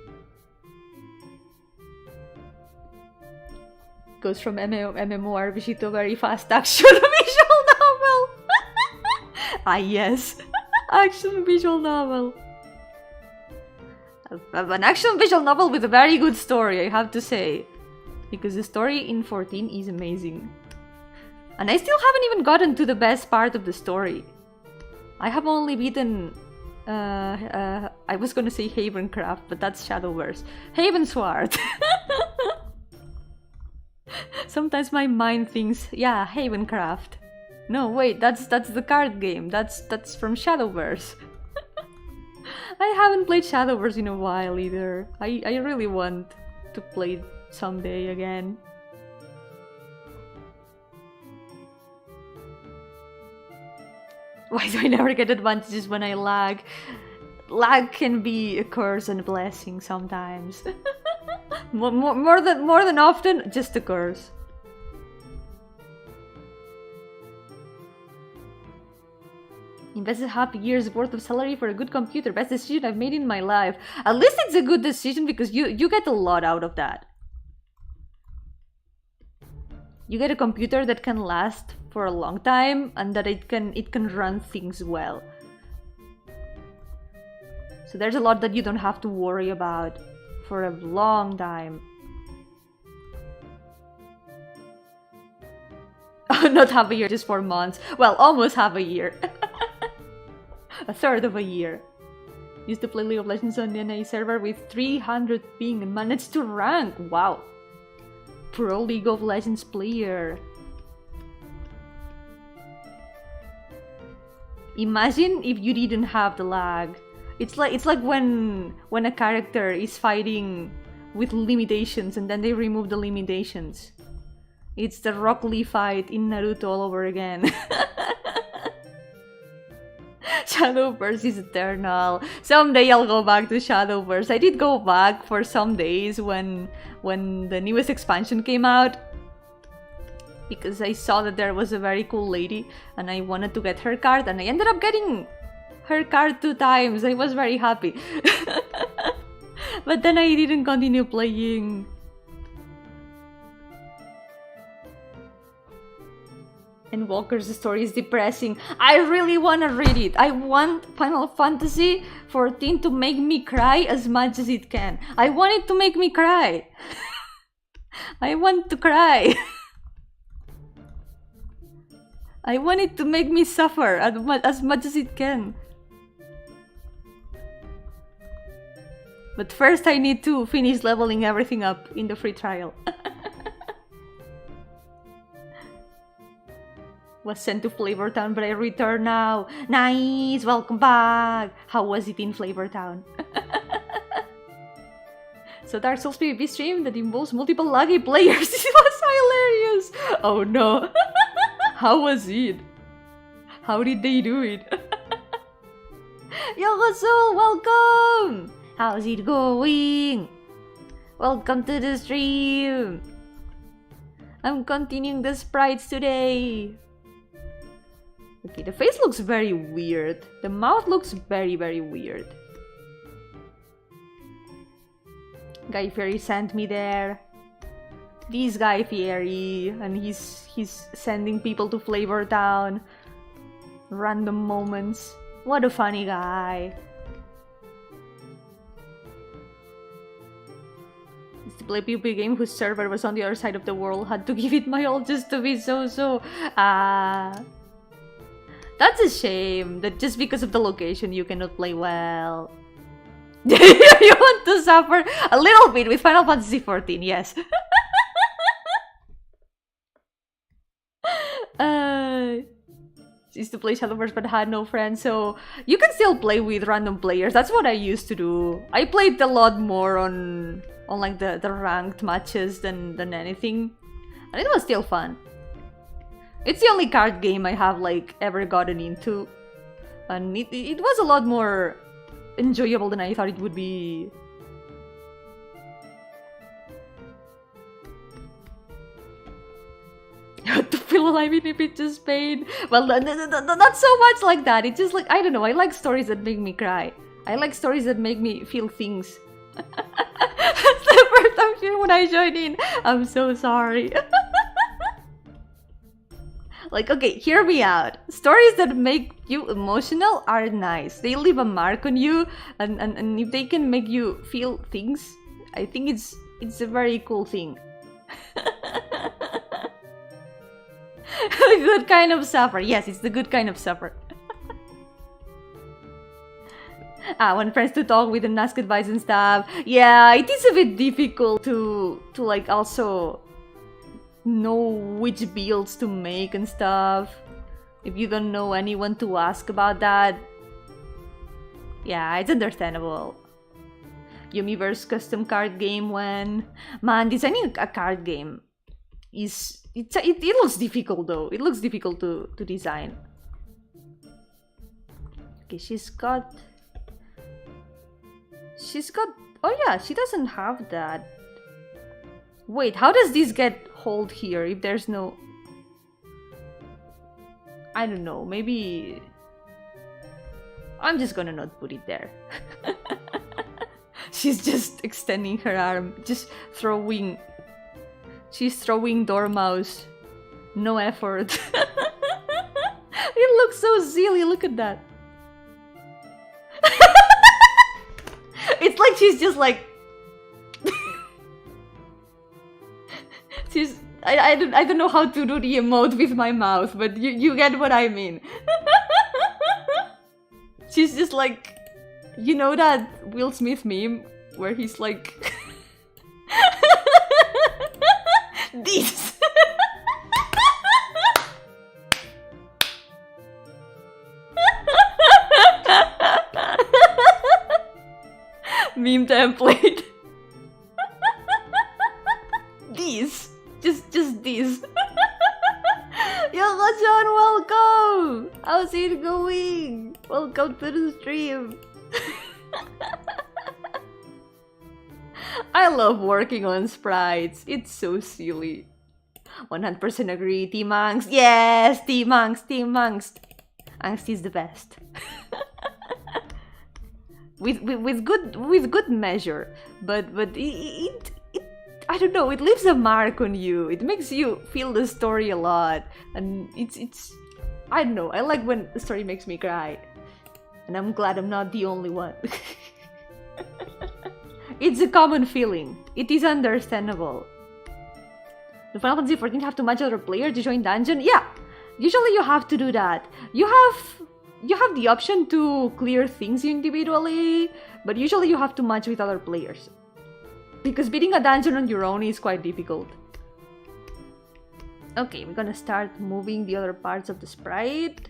Goes from MMORPG to a very fast action visual novel. Ah, yes. Action visual novel. An action visual novel with a very good story, I have to say. Because the story in 14 is amazing. And I still haven't even gotten to the best part of the story. I have only beaten... I was gonna say Havencraft, but that's Shadowverse. Havensward! Sometimes my mind thinks, yeah, Havencraft. No, wait, that's the card game. That's from Shadowverse. I haven't played Shadowverse in a while either. I really want to play it someday again. Why do I never get advantages when I lag? Lag can be a curse and a blessing sometimes. more than often, just a curse. Invested half a year's worth of salary for a good computer. Best decision I've made in my life. At least it's a good decision because you get a lot out of that. You get a computer that can last for a long time and that it can run things well. So there's a lot that you don't have to worry about for a long time. Not half a year, just 4 months. Well, almost half a year. A third of a year. Used to play League of Legends on the NA server with 300 ping and managed to rank. Wow. Pro League of Legends player. Imagine if you didn't have the lag. It's like when a character is fighting with limitations and then they remove the limitations. It's the Rock Lee fight in Naruto all over again. Shadowverse is eternal. Someday I'll go back to Shadowverse. I did go back for some days when the newest expansion came out. Because I saw that there was a very cool lady and I wanted to get her card and I ended up getting her card 2 times. I was very happy. But then I didn't continue playing. And Walker's story is depressing. I really want to read it. I want Final Fantasy 14 to make me cry as much as it can. I want it to make me cry. I want to cry. I want it to make me suffer as much as it can. But first I need to finish leveling everything up in the free trial. Was sent to Flavortown, but I return now. Nice! Welcome back! How was it in Flavortown? So Dark Souls PvP stream that involves multiple laggy players. It was hilarious! Oh no! How was it? How did they do it? Yo-hooo! Welcome! How's it going? Welcome to the stream! I'm continuing the sprites today. Okay, the face looks very weird. The mouth looks very, very weird. Guy Fieri sent me there. This Guy Fieri, and he's sending people to Flavortown. Random moments. What a funny guy. It's to play a PvP game whose server was on the other side of the world. Had to give it my all just to be so. That's a shame that just because of the location you cannot play well. You want to suffer a little bit with Final Fantasy XIV, yes. Used to play Shadowverse but had no friends, so you can still play with random players. That's what I used to do. I played a lot more on like the ranked matches than anything, and it was still fun. It's the only card game I have like ever gotten into, and it was a lot more enjoyable than I thought it would be. To feel alive in if it's just pain. Well, not so much like that. It's just like, I don't know, I like stories that make me cry. I like stories that make me feel things. That's the first time here when I joined in. I'm so sorry. Like, okay, hear me out. Stories that make you emotional are nice. They leave a mark on you, and if they can make you feel things, I think it's a very cool thing. A good kind of suffer. Yes, it's the good kind of suffer. Want friends to talk with and ask advice and stuff. Yeah, it is a bit difficult to like also know which builds to make and stuff if you don't know anyone to ask about that. Yeah, it's understandable. Yomiverse custom card game when... Man, designing a card game is... It looks difficult though. It looks difficult to design. Okay, she's got... Oh yeah, she doesn't have that. Wait, how does this get hold here if there's no... I don't know, maybe... I'm just gonna not put it there. She's just extending her arm, just throwing... She's throwing Dormouse. No effort. It looks so silly, look at that. It's like she's just like... she's... I don't know how to do the emote with my mouth, but you get what I mean. She's just like... You know that Will Smith meme where he's like... This! Meme template. This. Just this. Yo-hooo, welcome! How's it going? Welcome to the stream. I love working on sprites. It's so silly. 100% agree. Team Angst. Yes, Team Angst. Team Angst. Angst is the best. with good measure, but it I don't know. It leaves a mark on you. It makes you feel the story a lot, and it's I don't know. I like when the story makes me cry, and I'm glad I'm not the only one. It's a common feeling. It is understandable. Do Final Fantasy XIV have to match other players to join dungeon? Yeah, usually you have to do that. You have the option to clear things individually, but usually you have to match with other players. Because beating a dungeon on your own is quite difficult. Okay, we're gonna start moving the other parts of the sprite.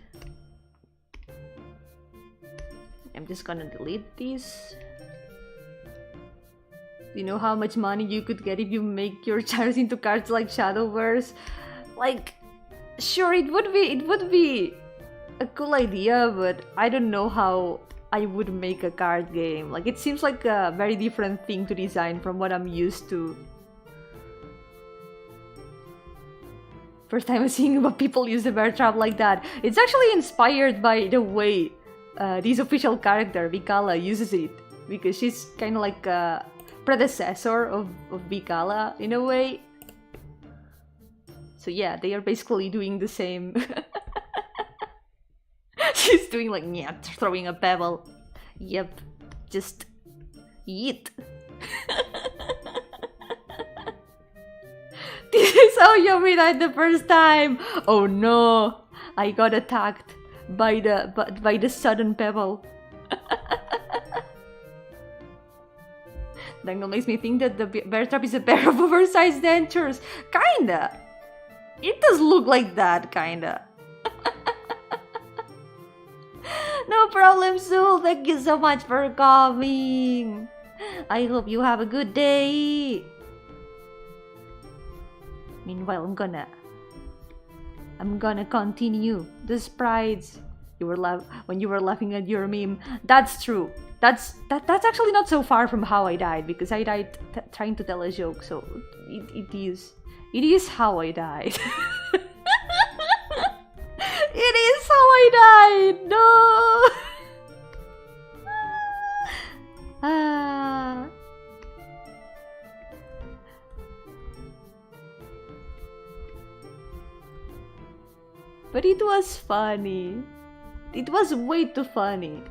I'm just gonna delete this. Do you know how much money you could get if you make your characters into cards like Shadowverse? Like, sure, it would be a cool idea, but I don't know how I would make a card game. Like, it seems like a very different thing to design from what I'm used to. First time I'm seeing about people use the bear trap like that. It's actually inspired by the way this official character, Vikala, uses it. Because she's kind of like a predecessor of Vikala in a way. So yeah, they are basically doing the same. She's doing like, yeah, throwing a pebble. Yep, just yeet. This is how Yomi died the first time. Oh no, I got attacked by the sudden pebble. Dangle makes me think that the bear trap is a pair of oversized dentures. Kinda. It does look like that, kinda. No problem, Sul. Thank you so much for coming. I hope you have a good day. Meanwhile, I'm gonna continue the sprites. When you were laughing at your meme. That's true. That's actually not so far from how I died, because I died trying to tell a joke. So it is how I died. It is how I died. No. But it was funny. It was way too funny.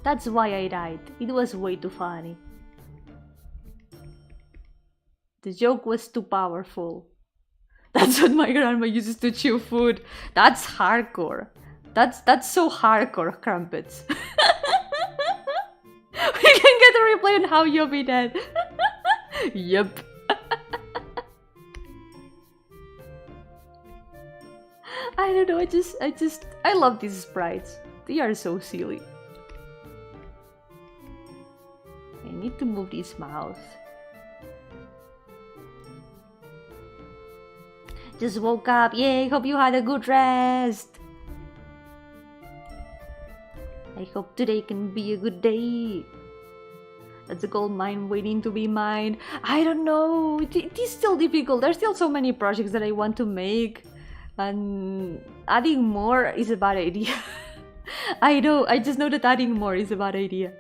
That's why I died. It was way too funny. The joke was too powerful. That's what my grandma uses to chew food. That's hardcore. That's so hardcore, crumpets. We can get a replay on how Yomi dead. Yep. I don't know, I love these sprites. They are so silly. I need to move his mouth. Just woke up. Yay, hope you had a good rest. I hope today can be a good day. That's a gold mine waiting to be mined. I don't know. It is still difficult. There's still so many projects that I want to make. And adding more is a bad idea. I know. I just know that adding more is a bad idea.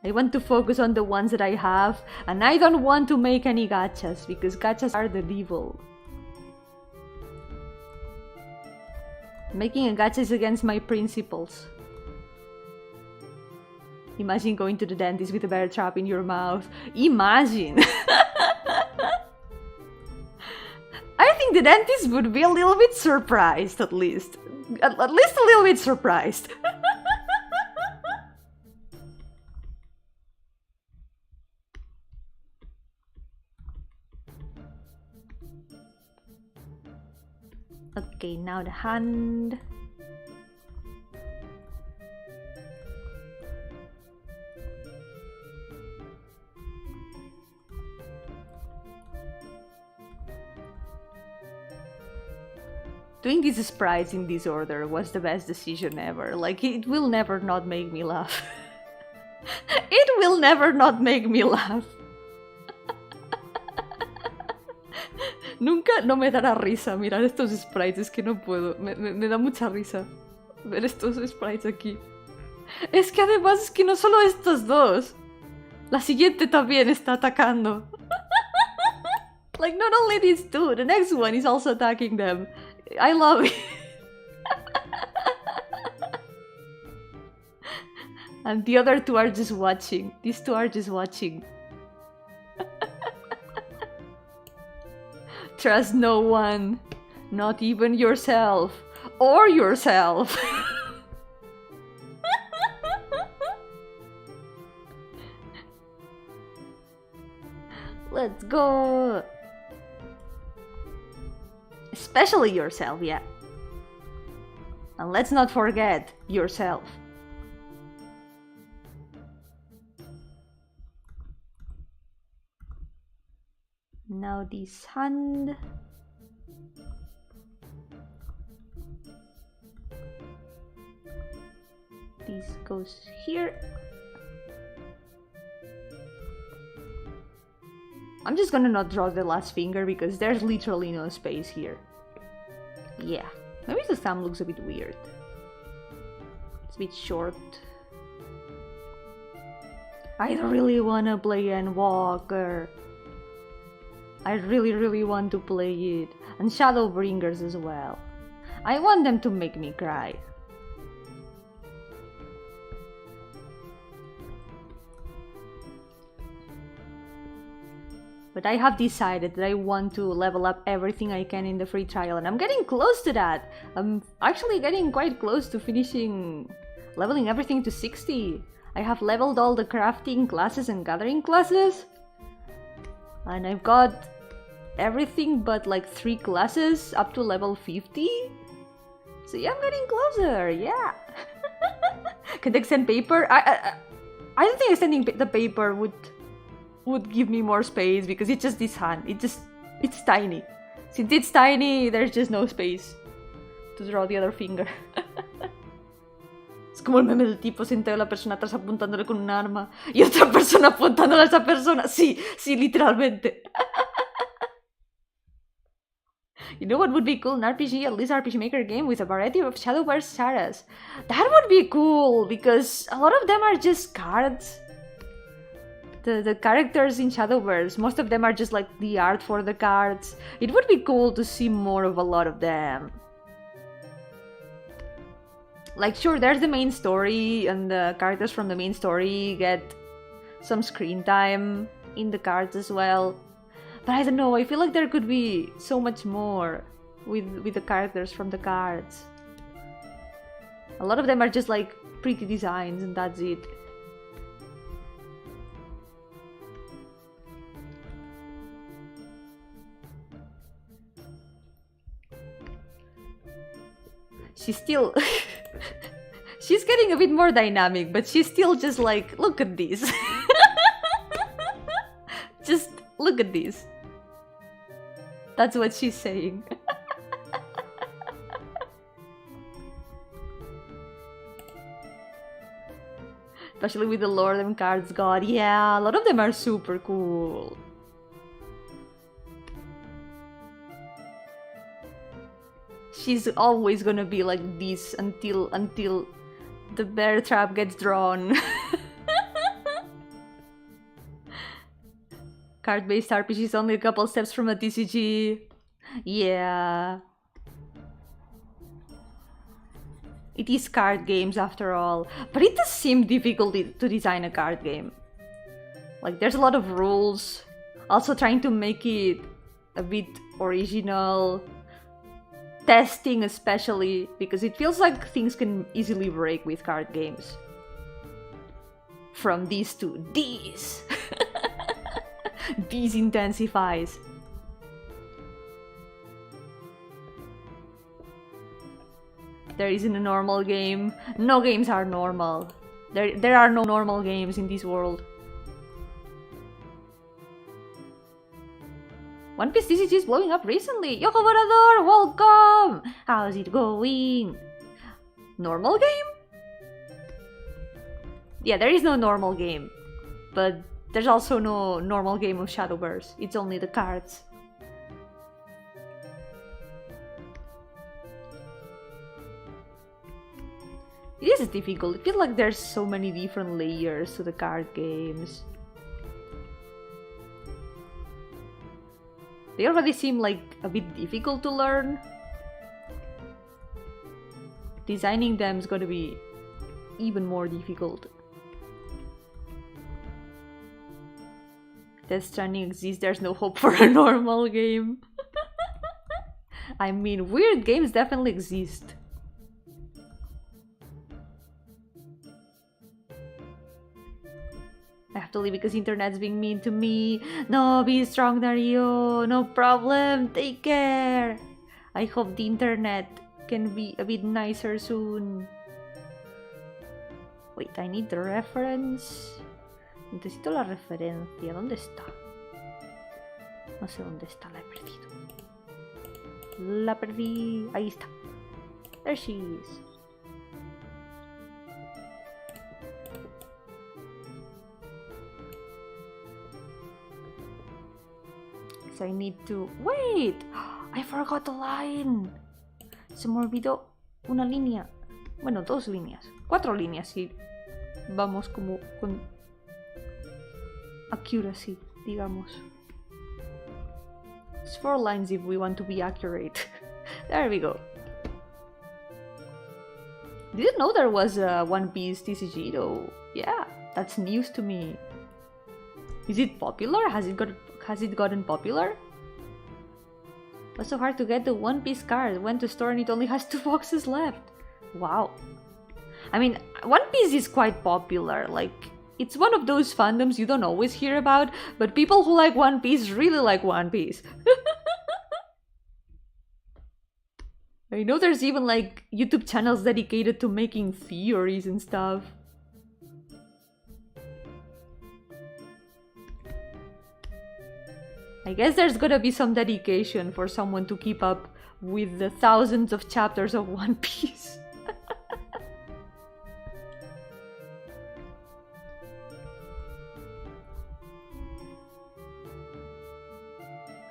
I want to focus on the ones that I have, and I don't want to make any gachas, because gachas are the devil. Making a gacha is against my principles. Imagine going to the dentist with a bear trap in your mouth. Imagine! I think the dentist would be a little bit surprised, at least. At least a little bit surprised. Okay, now the hand. Doing these sprites in this order was the best decision ever. Like, it will never not make me laugh. It will never not make me laugh. Nunca no me dará risa mirar estos sprites, es que no puedo, me da mucha risa ver estos sprites aquí. Es que además es que no solo estos dos, la siguiente también está atacando. Like, not only these two, the next one is also attacking them. I love it. And the other two are just watching. These two are just watching. Trust no one, not even yourself, or yourself. Let's go. Especially yourself, yeah. And let's not forget yourself. Now this hand. This goes here. I'm just gonna not draw the last finger because there's literally no space here. Yeah, maybe the thumb looks a bit weird. It's a bit short. I don't really wanna play Endwalker. I really want to play it. And Shadowbringers as well. I want them to make me cry. But I have decided that I want to level up everything I can in the free trial, and I'm getting close to that. I'm actually getting quite close to finishing leveling everything to 60. I have leveled all the crafting classes and gathering classes. And I've got everything but like 3 classes up to level 50. So yeah, I'm getting closer, yeah. Can I extend paper? I don't think extending the paper would give me more space because it's just this hand. It's tiny. Since it's tiny, there's just no space to draw the other finger. Es como el meme del tipo sentado, la persona atrás apuntándole con un arma y otra persona apuntándole a esa persona. Sí, sí, literalmente. You know what would be cool? An RPG, at least RPG Maker game with a variety of Shadowverse sharas. That would be cool because a lot of them are just cards. The characters in Shadowverse, most of them are just like the art for the cards. It would be cool to see more of a lot of them. Like, sure, there's the main story, and the characters from the main story get some screen time in the cards as well. But I don't know, I feel like there could be so much more with the characters from the cards. A lot of them are just like pretty designs and that's it. She's still... she's getting a bit more dynamic, but she's still just like, look at this. Just look at this. That's what she's saying. Especially with the lore them cards got. Yeah, a lot of them are super cool. She's always gonna be like this until the bear trap gets drawn. Card-based RPG is only a couple steps from a TCG. Yeah. It is card games after all. But it does seem difficult to design a card game. Like, there's a lot of rules. Also trying to make it a bit original. Testing especially, because it feels like things can easily break with card games. From this to this. This intensifies. There isn't a normal game. No games are normal. There are no normal games in this world. One Piece TCG is blowing up recently. Yo, Colaborador, welcome! How's it going? Normal game? Yeah, there is no normal game. But there's also no normal game of Shadowverse. It's only the cards. It is difficult. I feel like there's so many different layers to the card games. They already seem like a bit difficult to learn. Designing them is gonna be even more difficult. Death Stranding exists, there's no hope for a normal game. I mean, weird games definitely exist. I have to leave because internet's being mean to me. No, be strong, Dario. No problem. Take care. I hope the internet can be a bit nicer soon. Wait, I need the reference. Necesito la referencia. ¿Dónde está? No sé dónde está. La he perdido. La perdí. Ahí está. There she is. So I need to... Wait! I forgot a line. Se me olvidó una línea. Bueno, 2 líneas. 4 líneas si vamos como con accuracy, digamos. It's 4 lines if we want to be accurate. There we go. Didn't know there was a One Piece TCG though. Yeah, that's news to me. Is it popular? Has has it gotten popular? What's so hard to get the One Piece card? Went to store and it only has 2 boxes left. Wow. I mean, One Piece is quite popular. Like, it's one of those fandoms you don't always hear about, but people who like One Piece really like One Piece. I know there's even like YouTube channels dedicated to making theories and stuff. I guess there's gotta be some dedication for someone to keep up with the thousands of chapters of One Piece.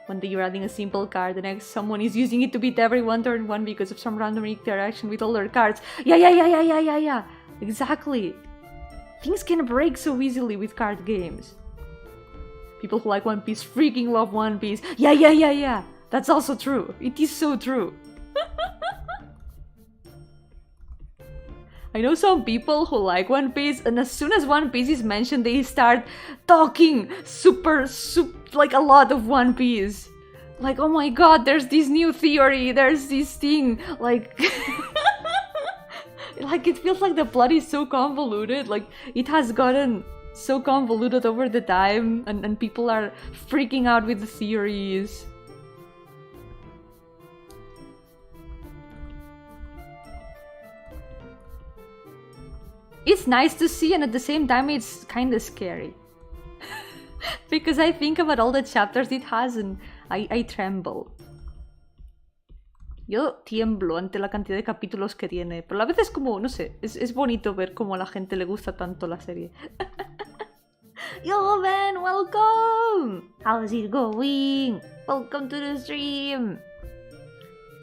One day you're adding a simple card, the next someone is using it to beat everyone turn 1 because of some random interaction with all their cards. Yeah. Exactly. Things can break so easily with card games. People who like One Piece freaking love One Piece. Yeah. That's also true. It is so true. I know some people who like One Piece, and as soon as One Piece is mentioned, they start talking like a lot of One Piece. Like, oh my god, there's this new theory, there's this thing, like... like, it feels like the plot is so convoluted, like, it has gotten so convoluted over the time, and people are freaking out with the theories. It's nice to see, and at the same time it's kinda scary. Because I think about all the chapters it has and I tremble. Yo tiemblo ante la cantidad de capítulos que tiene, pero a veces como, no sé, es bonito ver cómo a la gente le gusta tanto la serie. Yo, man, welcome! How's it going? Welcome to the stream!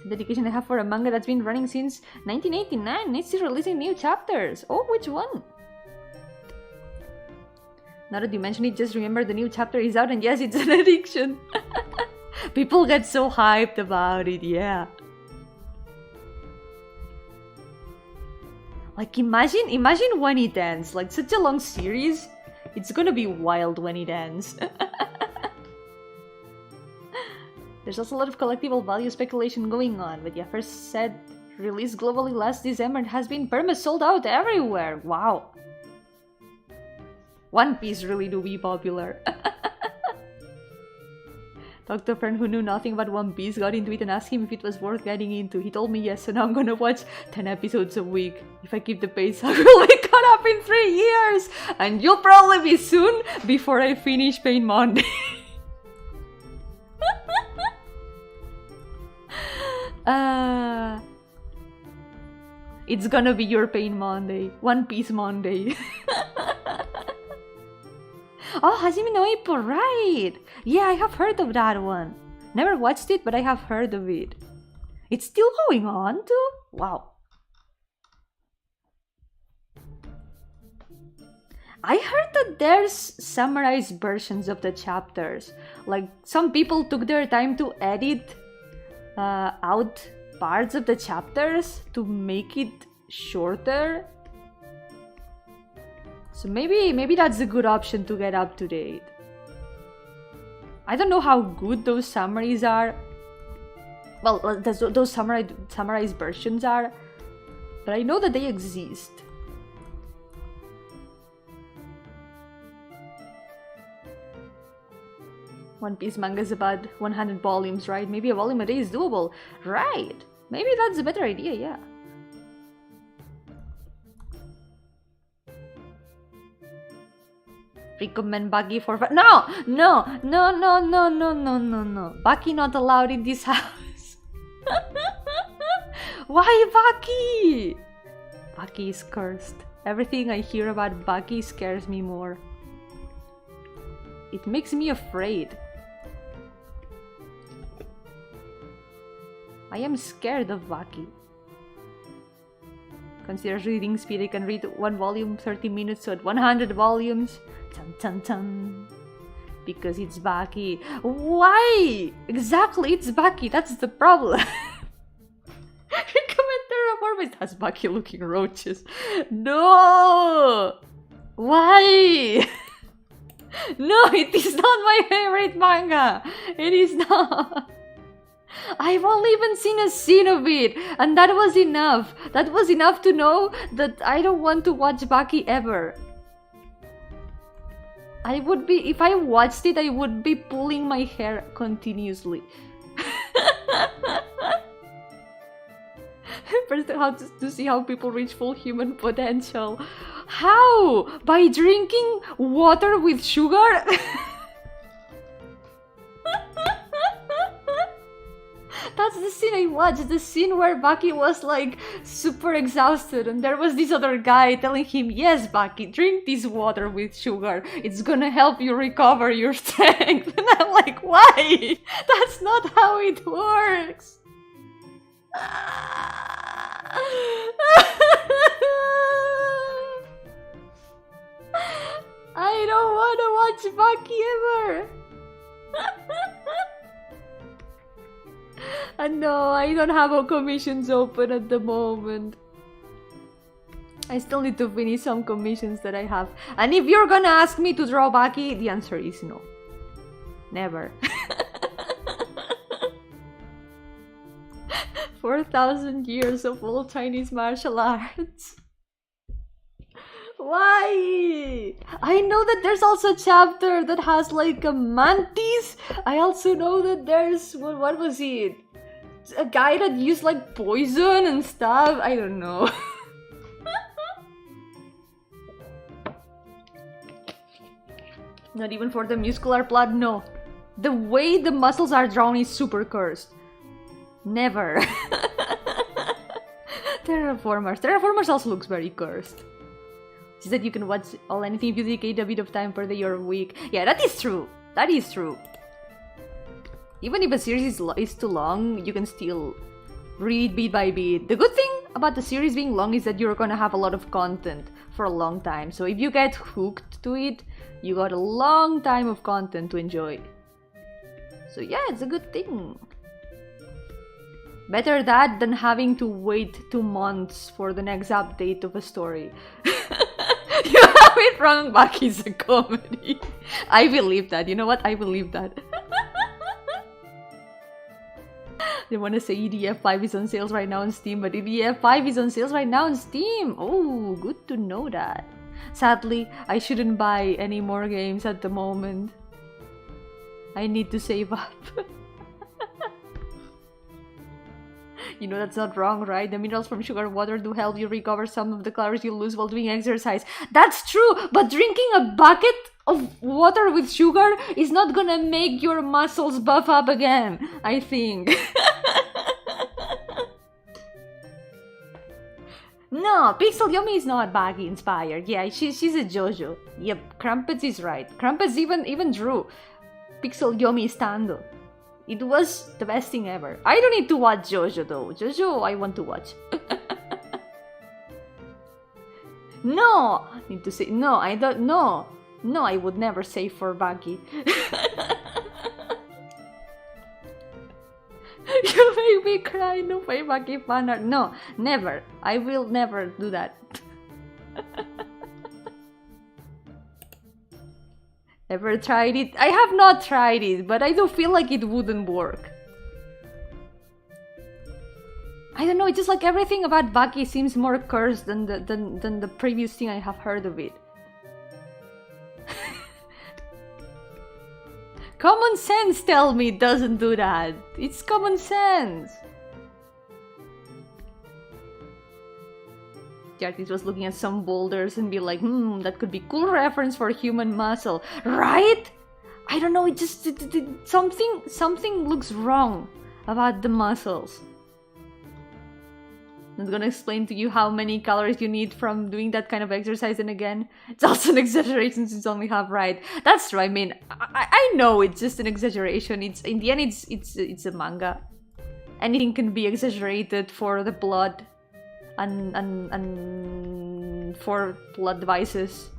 The dedication I have for a manga that's been running since 1989. It's still releasing new chapters. Oh, which one? Now that you mention it, just remember the new chapter is out, and yes, it's an addiction. People get so hyped about it, yeah. Like, imagine when it ends. Like, such a long series. It's gonna be wild when it ends. There's also a lot of collectible value speculation going on, but yeah, first said released globally last December and has been perma-sold out everywhere. Wow. One Piece really do be popular. Talked to a friend who knew nothing about One Piece, got into it and asked him if it was worth getting into. He told me yes, so now I'm gonna watch 10 episodes a week. If I keep the pace, I will be caught up in 3 years! And you'll probably be soon before I finish Pain Monday. It's gonna be your Pain Monday. One Piece Monday. Oh, Hajime no Ippo, right! Yeah, I have heard of that one. Never watched it, but I have heard of it. It's still going on too? Wow. I heard that there's summarized versions of the chapters. Like, some people took their time to edit out parts of the chapters to make it shorter. So maybe that's a good option to get up to date. I don't know how good those summaries are. Well, those summarized versions are, but I know that they exist. One Piece manga is about 100 volumes, right? Maybe a volume a day is doable. Right! Maybe that's a better idea, yeah. Recommend Baki for... No! Baki not allowed in this house. Why Baki? Baki is cursed. Everything I hear about Baki scares me more. It makes me afraid. I am scared of Baki. Considers reading speed, I can read 1 volume 30 minutes, so at 100 volumes. Tan. Because it's Baki. Why? Exactly, it's Baki. That's the problem. Recommend Terraformers. That's Baki looking roaches. No! Why? No, it is not my favorite manga. It is not. I've only even seen a scene of it, and that was enough. That was enough to know that I don't want to watch Baki ever. I would be, if I watched it, I would be pulling my hair continuously. First, how to see how people reach full human potential. How? By drinking water with sugar? That's the scene I watched, the scene where Baki was like super exhausted and there was this other guy telling him, yes Baki, drink this water with sugar, it's gonna help you recover your strength. And I'm like, why? That's not how it works. I don't want to watch Baki ever. And no, I don't have all commissions open at the moment. I still need to finish some commissions that I have. And if you're gonna ask me to draw Baki, the answer is no. Never. 4,000 years of old Chinese martial arts. Why? I know that there's also a chapter that has like a mantis. I also know that there's, what was it? A guy that used like poison and stuff. I don't know. Not even for the muscular plot, no. The way the muscles are drawn is super cursed. Never. Terraformers. Terraformers also looks very cursed. She said you can watch all anything if you dedicate a bit of time per day or week. Yeah, that is true. That is true. Even if a series is too long, you can still read bit by bit. The good thing about the series being long is that you're gonna have a lot of content for a long time. So if you get hooked to it, you got a long time of content to enjoy. So yeah, it's a good thing. Better that than having to wait 2 months for the next update of a story. You have it wrong, Baki's a comedy. I believe that. You know what? I believe that. They want to say EDF 5 is on sales right now on Steam, but EDF 5 is on sales right now on Steam. Oh, good to know that. Sadly, I shouldn't buy any more games at the moment. I need to save up. You know that's not wrong, right? The minerals from sugar water do help you recover some of the calories you lose while doing exercise. That's true, but drinking a bucket of water with sugar is not gonna make your muscles buff up again, I think. No, Pixel Yomi is not Baki inspired. Yeah, she's a JoJo. Yep, Crumpets is right. Crumpets even drew Pixel Yomi stando. It was the best thing ever. I don't need to watch JoJo though. JoJo I want to watch. No! I need to say no, I don't know. No, I would never say for Baki. You make me cry, no pay Baki fan art. No, never. I will never do that. Ever tried it? I have not tried it, but I do feel like it wouldn't work. I don't know, it's just like everything about Baki seems more cursed than the previous thing I have heard of it. Common sense tell me it doesn't do that. It's common sense. The artist was looking at some boulders and be like, that could be cool reference for human muscle, right? I don't know, it just something looks wrong about the muscles. I'm not gonna explain to you how many calories you need from doing that kind of exercise, and again, it's also an exaggeration since it's only half right. That's true. I mean, I know it's just an exaggeration. It's in the end, it's a manga. Anything can be exaggerated for the plot. And for plot devices.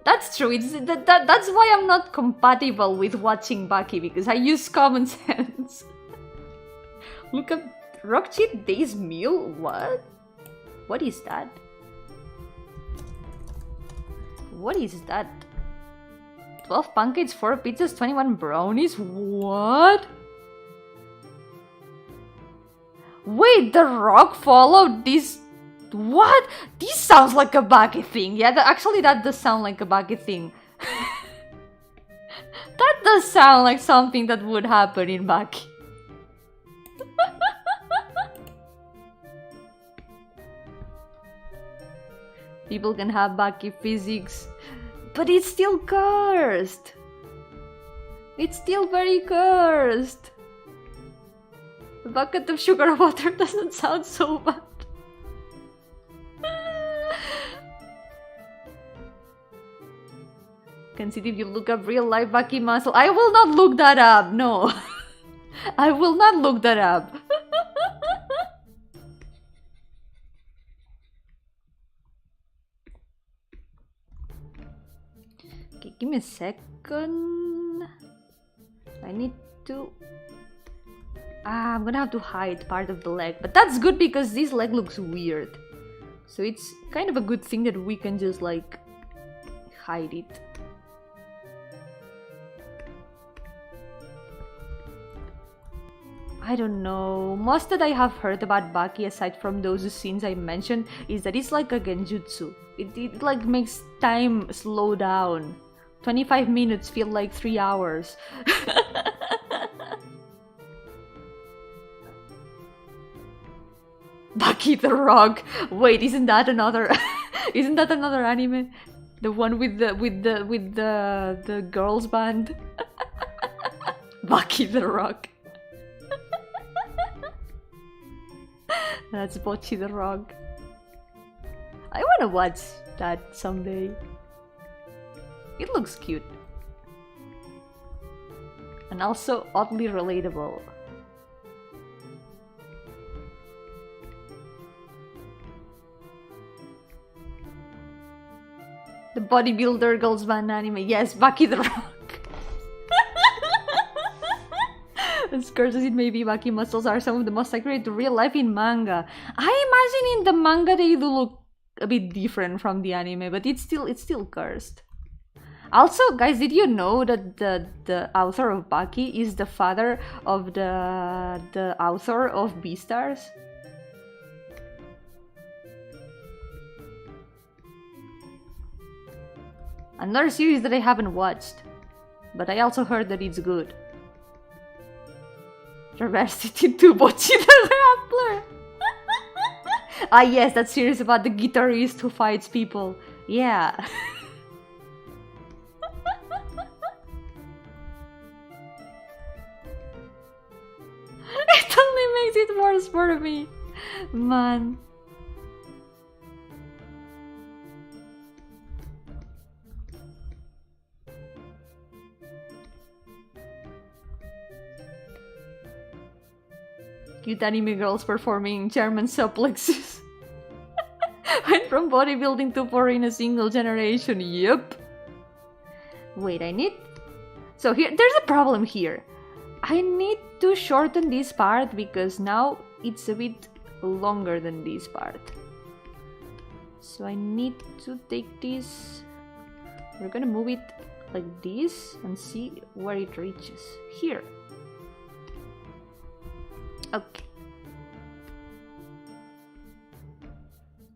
That's true. That's why I'm not compatible with watching Baki, because I use common sense. Look up Rock Cheat Day's Meal? What? What is that? What is that? 12 pancakes, 4 pizzas, 21 brownies? What? Wait, The Rock followed this? What? This sounds like a Baki thing. Yeah, actually that does sound like a Baki thing. That does sound like something that would happen in Baki. People can have Baki physics, but it's still cursed. It's still very cursed. A bucket of sugar water doesn't sound so bad. Can see if you look up real life Baki muscle. I will not look that up, no. I will not look that up. Okay, give me a second. I need to... I'm gonna have to hide part of the leg. But that's good because this leg looks weird. So it's kind of a good thing that we can just like hide it. I don't know. Most that I have heard about Baki, aside from those scenes I mentioned, is that it's like a genjutsu. It like makes time slow down. 25 minutes feel like 3 hours. Baki the Rock. Wait, isn't that another? Isn't that another anime? The one with the girls band. Baki the Rock. That's Bocchi the Rock. I wanna watch that someday. It looks cute. And also oddly relatable. The bodybuilder girls band anime. Yes, Baki the Rock. As cursed as it may be, Baki muscles are some of the most accurate to real life in manga. I imagine in the manga they do look a bit different from the anime, but it's still cursed. Also, guys, did you know that the author of Baki is the father of the author of Beastars? Another series that I haven't watched, but I also heard that it's good. Reversed it into Bocchi the Grappler! Ah yes, that series about the guitarist who fights people. Yeah. It only makes it worse for me. Man. Cute anime girls performing German suplexes. Went from bodybuilding to porn in a single generation. Yep. Wait, I need... So here, there's a problem here. I need to shorten this part because now it's a bit longer than this part. So I need to take this... We're gonna move it like this and see where it reaches. Here. Okay.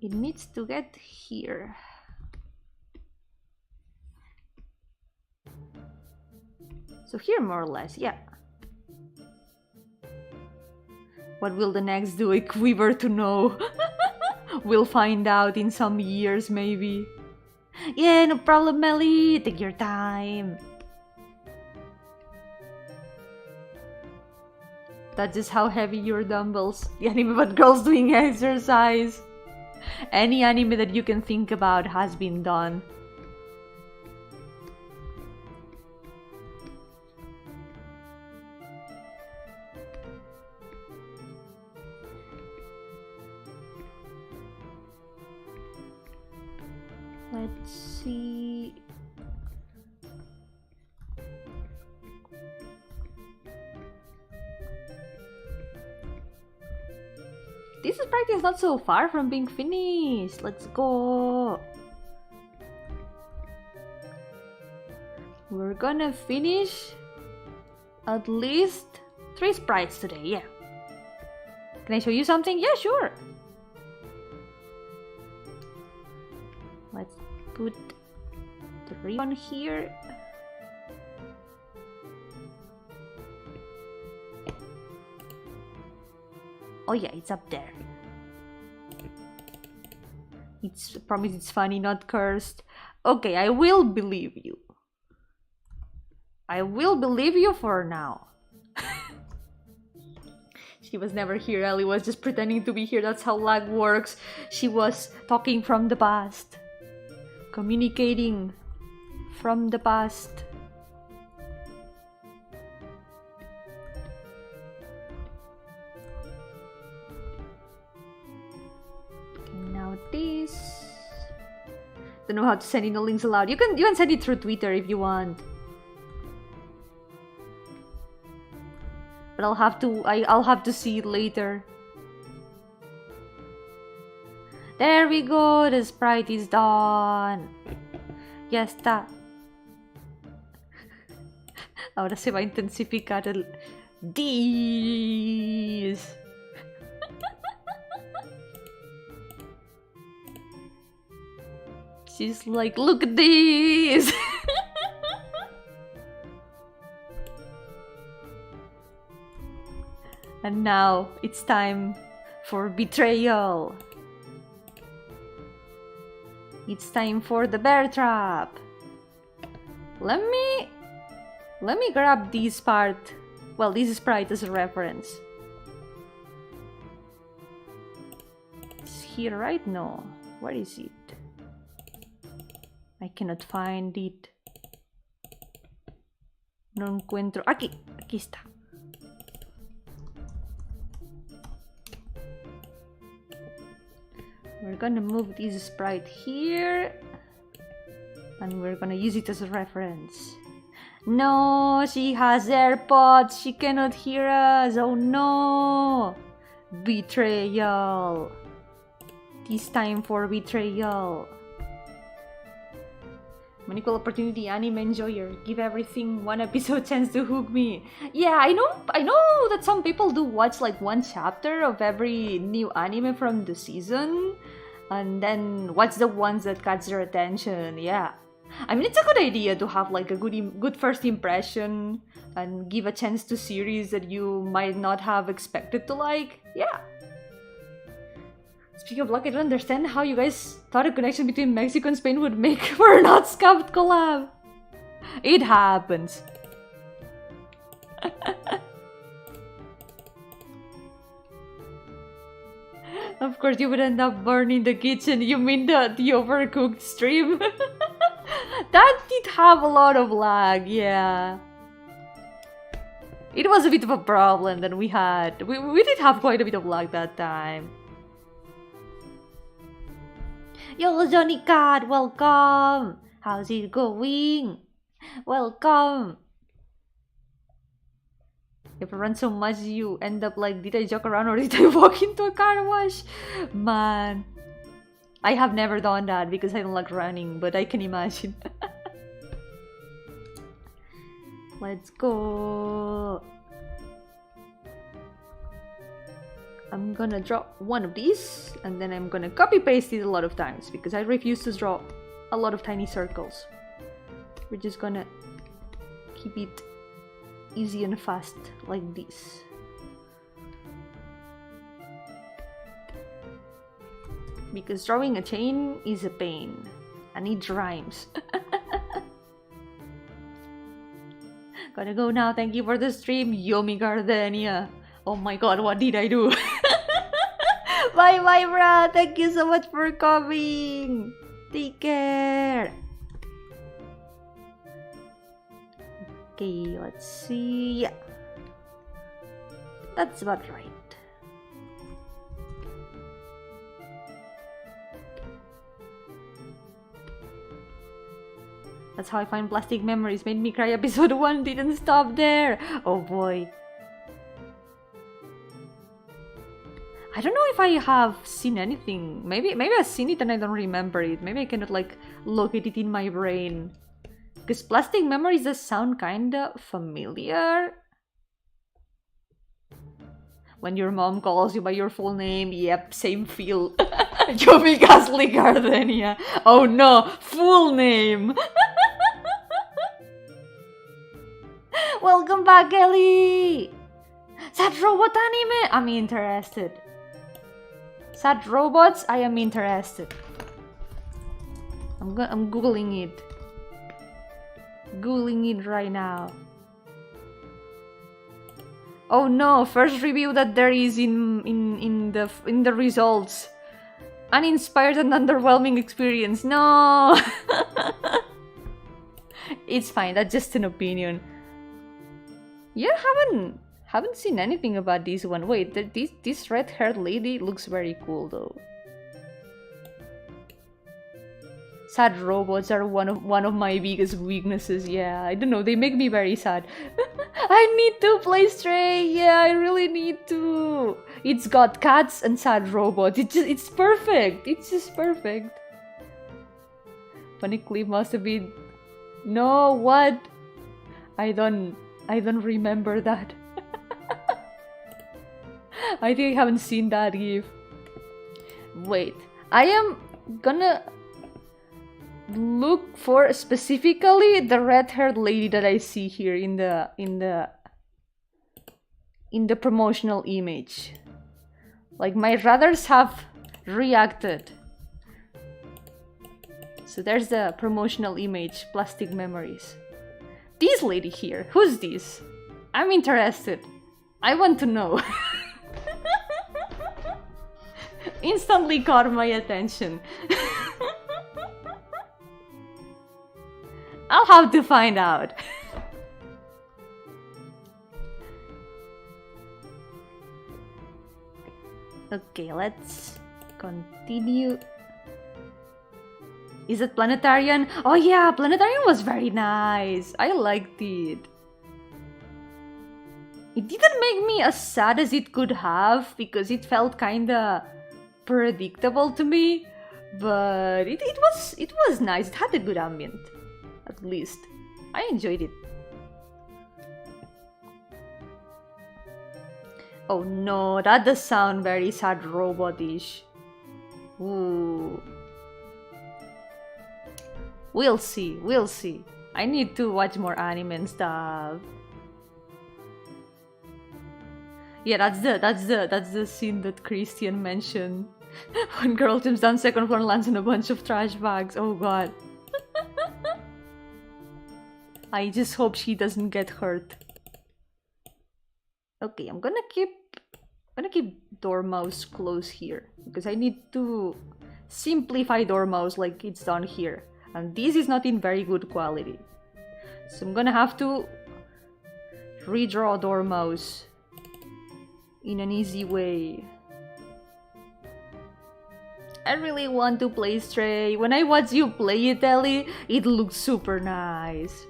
It needs to get here. So here more or less, yeah. What will the next do? Equiver to know. We'll find out in some years maybe. Yeah, no problem, Melly. Take your time. That's just how heavy your dumbbells. The anime about girls doing exercise. Any anime that you can think about has been done. Let's see. This sprite is not so far from being finished. Let's go. We're gonna finish at least 3 sprites today, yeah. Can I show you something? Yeah, sure. Let's put the ribbon here. Oh yeah, it's up there. It's promise it's funny, not cursed. Okay, I will believe you. I will believe you for now. She was never here. Ellie was just pretending to be here. That's how lag works. She was talking from the past. Communicating from the past. Okay, now this. Don't know how to send in the links aloud. You can send it through Twitter if you want. But I'll have to see it later. There we go, the sprite is done. Ya está. Ahora se va a intensificar el this. She's like, look at this. And now it's time for betrayal. It's time for the bear trap. Let me grab this part. Well, this sprite as a reference. It's here, right? No. Where is it? I cannot find it. No encuentro. Aquí está. We're gonna move this sprite here. And we're gonna use it as a reference. No, she has AirPods. She cannot hear us. Oh no. Betrayal. This time for betrayal. I'm an equal opportunity anime enjoyer. Give everything one episode chance to hook me. Yeah, I know that some people do watch like one chapter of every new anime from the season and then watch the ones that catch their attention. Yeah. I mean, it's a good idea to have like a good first impression and give a chance to series that you might not have expected to like. Yeah. Speaking of luck, I don't understand how you guys thought a connection between Mexico and Spain would make for a not scuffed collab. It happens. Of course, you would end up burning the kitchen. You mean the overcooked stream? That did have a lot of lag, yeah. It was a bit of a problem that we had. We did have quite a bit of lag that time. Yo, Johnny Cat, welcome! How's it going? Welcome! If I run so much, you end up like, did I joke around or did I walk into a car wash? Man, I have never done that because I don't like running, but I can imagine. Let's go! I'm gonna draw one of these and then I'm gonna copy paste it a lot of times because I refuse to draw a lot of tiny circles. We're just gonna keep it easy and fast like this. Because drawing a chain is a pain and it rhymes. Gotta go now. Thank you for the stream, Yomi Gardenia. Oh my god, what did I do? Bye bye, brah. Thank you so much for coming. Take care. Okay, let's see. Yeah. That's about right. That's how I find plastic memories. Made me cry. Episode 1 didn't stop there. Oh boy. I don't know if I have seen anything. Maybe I've seen it and I don't remember it. Maybe I cannot like locate it in my brain. Because plastic memories does sound kinda familiar. When your mom calls you by your full name, yep, same feel. Yomi Gasly Gardenia. Oh no, full name. Welcome back, Ellie. Sad robot anime? I'm interested. Sad robots? I am interested. I'm googling it. Googling it right now. Oh no! First review that there is in the results. Uninspired and underwhelming experience. No. It's fine. That's just an opinion. Yeah, haven't seen anything about this one. Wait, this red-haired lady looks very cool though. Sad robots are one of my biggest weaknesses. Yeah, I don't know, they make me very sad. I need to play Stray. Yeah, I really need to. It's got cats and sad robots. It's perfect. It's just perfect. Funny clip must have been. No, what? I don't remember that. I think I haven't seen that gif. Wait, I am gonna look for specifically the red-haired lady that I see here in the promotional image. Like, my rathers have reacted. So there's the promotional image, plastic memories. This lady here, who's this? I'm interested. I want to know. Instantly caught my attention. I'll have to find out. Okay, let's continue. Is it Planetarian? Oh yeah, Planetarian was very nice. I liked it. It didn't make me as sad as it could have because it felt kinda predictable to me, but it was nice. It had a good ambient, at least. I enjoyed it. Oh no, that does sound very sad robot-ish. Ooh. We'll see, we'll see. I need to watch more anime and stuff. Yeah, that's the scene that Christian mentioned. When girl jumps down second floor and lands on a bunch of trash bags. Oh god. I just hope she doesn't get hurt. Okay, I'm gonna keep Dormouse close here because I need to simplify Dormouse like it's done here. And this is not in very good quality. So I'm gonna have to redraw Dormouse in an easy way. I really want to play Stray. When I watch you play it, Ellie, it looked super nice.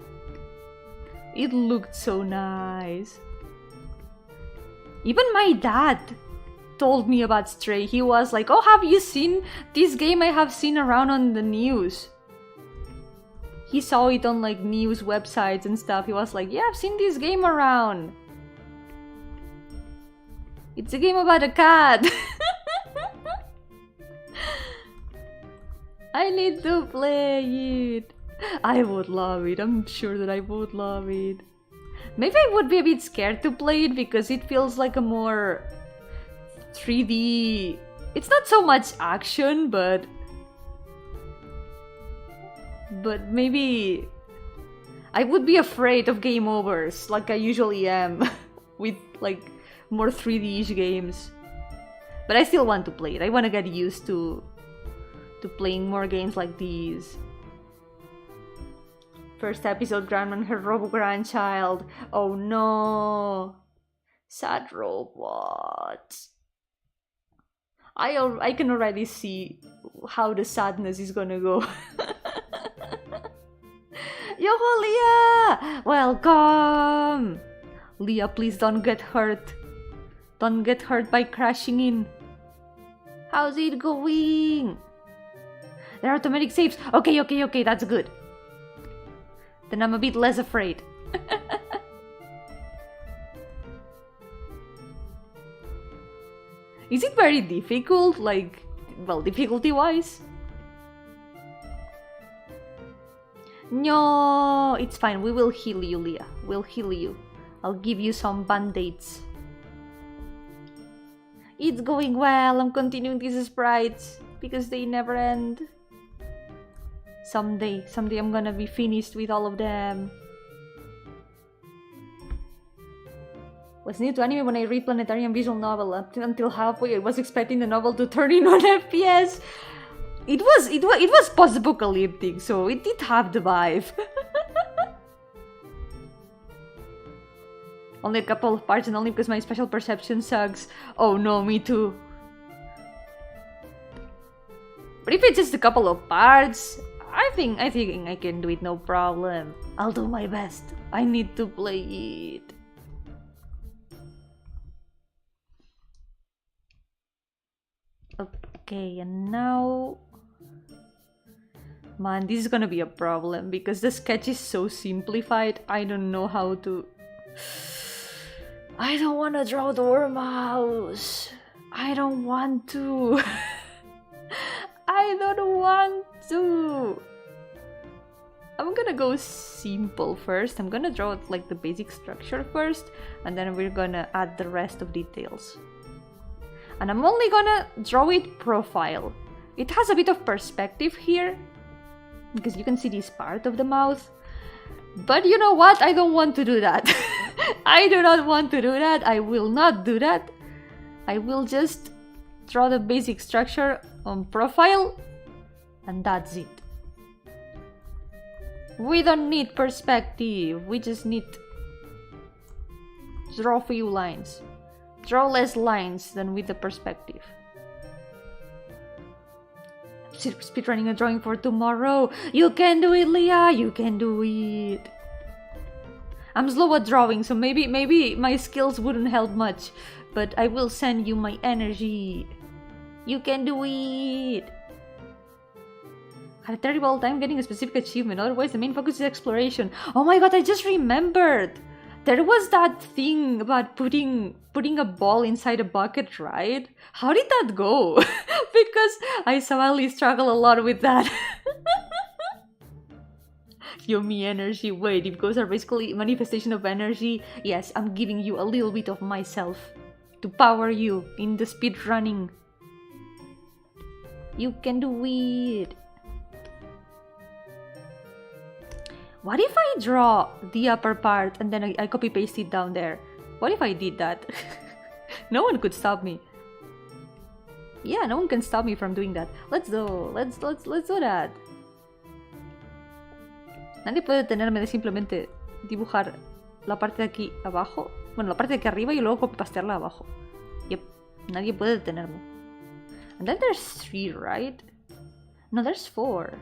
It looked so nice. Even my dad told me about Stray. He was like, oh, have you seen this game I have seen around on the news? He saw it on like news websites and stuff. He was like, yeah, I've seen this game around. It's a game about a cat. I need to play it. I would love it. I'm sure that I would love it. Maybe I would be a bit scared to play it because it feels like a more 3D... It's not so much action, but maybe I would be afraid of game overs like I usually am with like more 3D-ish games. But I still want to play it. I want to get used to playing more games like these. First episode, grandma and her robo-grandchild. Oh no! Sad robot. I can already see how the sadness is gonna go. Yo-hooo, Leah! Welcome! Leah, please don't get hurt. Don't get hurt by crashing in. How's it going? There are automatic saves. Okay, that's good. then I'm a bit less afraid. Is it very difficult? Like, well, difficulty-wise? No, it's fine. We will heal you, Leah. We'll heal you. I'll give you some band-aids. It's going well. I'm continuing these sprites because they never end. Someday I'm gonna be finished with all of them. Was new to anime when I read Planetarium visual novel. Until halfway, I was expecting the novel to turn in on FPS. It was post-apocalyptic, so it did have the vibe. Only a couple of parts and only because my special perception sucks. Oh no, me too. But if it's just a couple of parts, I think I can do it no problem. I'll do my best. I need to play it. Okay, and now... Man, this is gonna be a problem because the sketch is so simplified. I don't know how to... I don't want to draw Dormouse. I don't want to. I don't want to. I'm gonna go simple first. I'm gonna draw like the basic structure first, and then we're gonna add the rest of details. And I'm only gonna draw it profile. It has a bit of perspective here, because you can see this part of the mouth. But you know what? I don't want to do that. I do not want to do that. I will not do that. I will just draw the basic structure on profile, and that's it. We don't need perspective. We just need to draw a few lines. Draw less lines than with the perspective. Speedrunning a drawing for tomorrow. You can do it, Leah. You can do it. I'm slow at drawing, so maybe my skills wouldn't help much, but I will send you my energy. You can do it. Had a terrible time getting a specific achievement. Otherwise, the main focus is exploration. Oh my god! I just remembered. There was that thing about putting a ball inside a bucket, right? How did that go? Because I somehow struggle a lot with that. Yomi energy. Wait, if ghosts are basically manifestation of energy, yes, I'm giving you a little bit of myself to power you in the speed running. You can do it. What if I draw the upper part and then I copy paste it down there? What if I did that? No one could stop me. Yeah, no one can stop me from doing that. Let's do that. Nadie puede detenerme de simplemente dibujar la parte de aquí abajo. Bueno, la parte de aquí arriba y luego copy-pastearla abajo. Yep, nadie puede detenerme. And then there's 3, right? No, there's 4.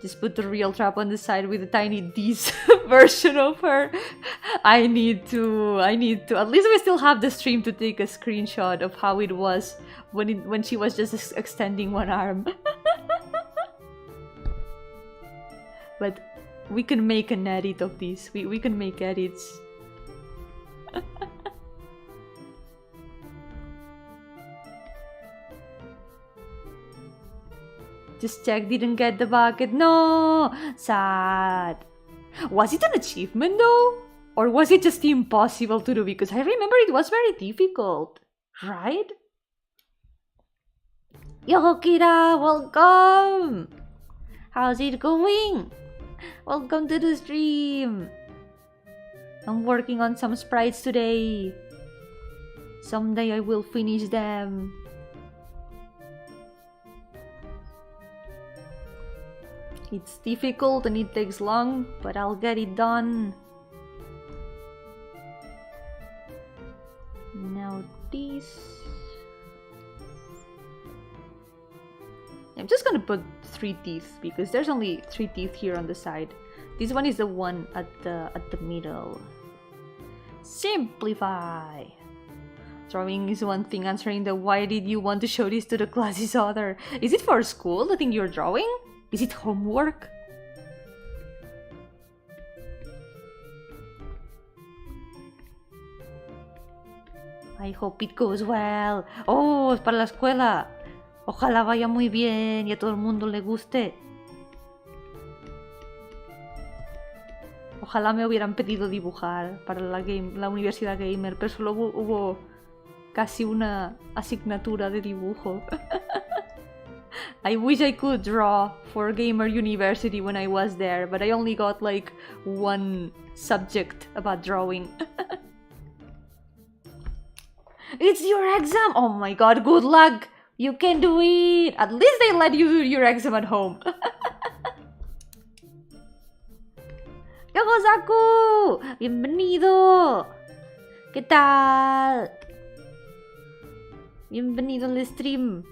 Just put the real trap on the side with a tiny D's version of her. I need to. At least we still have the stream to take a screenshot of how it was when she was just extending one arm. But we can make an edit of this. We can make edits. Just check, didn't get the bucket. No! Sad. Was it an achievement though? Or was it just impossible to do? Because I remember it was very difficult. Right? Yo, Kira! Welcome! How's it going? Welcome to the stream! I'm working on some sprites today. Someday I will finish them. It's difficult and it takes long, but I'll get it done. Now this... I'm just gonna put 3 teeth because there's only 3 teeth here on the side. This one is the one at the middle. Simplify! Drawing is one thing, answering the why did you want to show this to the class is other. Is it for school, the thing you're drawing? Is it homework? I hope it goes well. Oh, es para la escuela. Ojalá vaya muy bien y a todo el mundo le guste. Ojalá me hubieran pedido dibujar para la universidad gamer, pero solo hubo casi una asignatura de dibujo. I wish I could draw for Gamer University when I was there, but I only got like one subject about drawing. It's your exam! Oh my god, good luck! You can do it! At least they let you do your exam at home. ¡Yogosaku! ¡Bienvenido! ¿Qué tal? Bienvenido al stream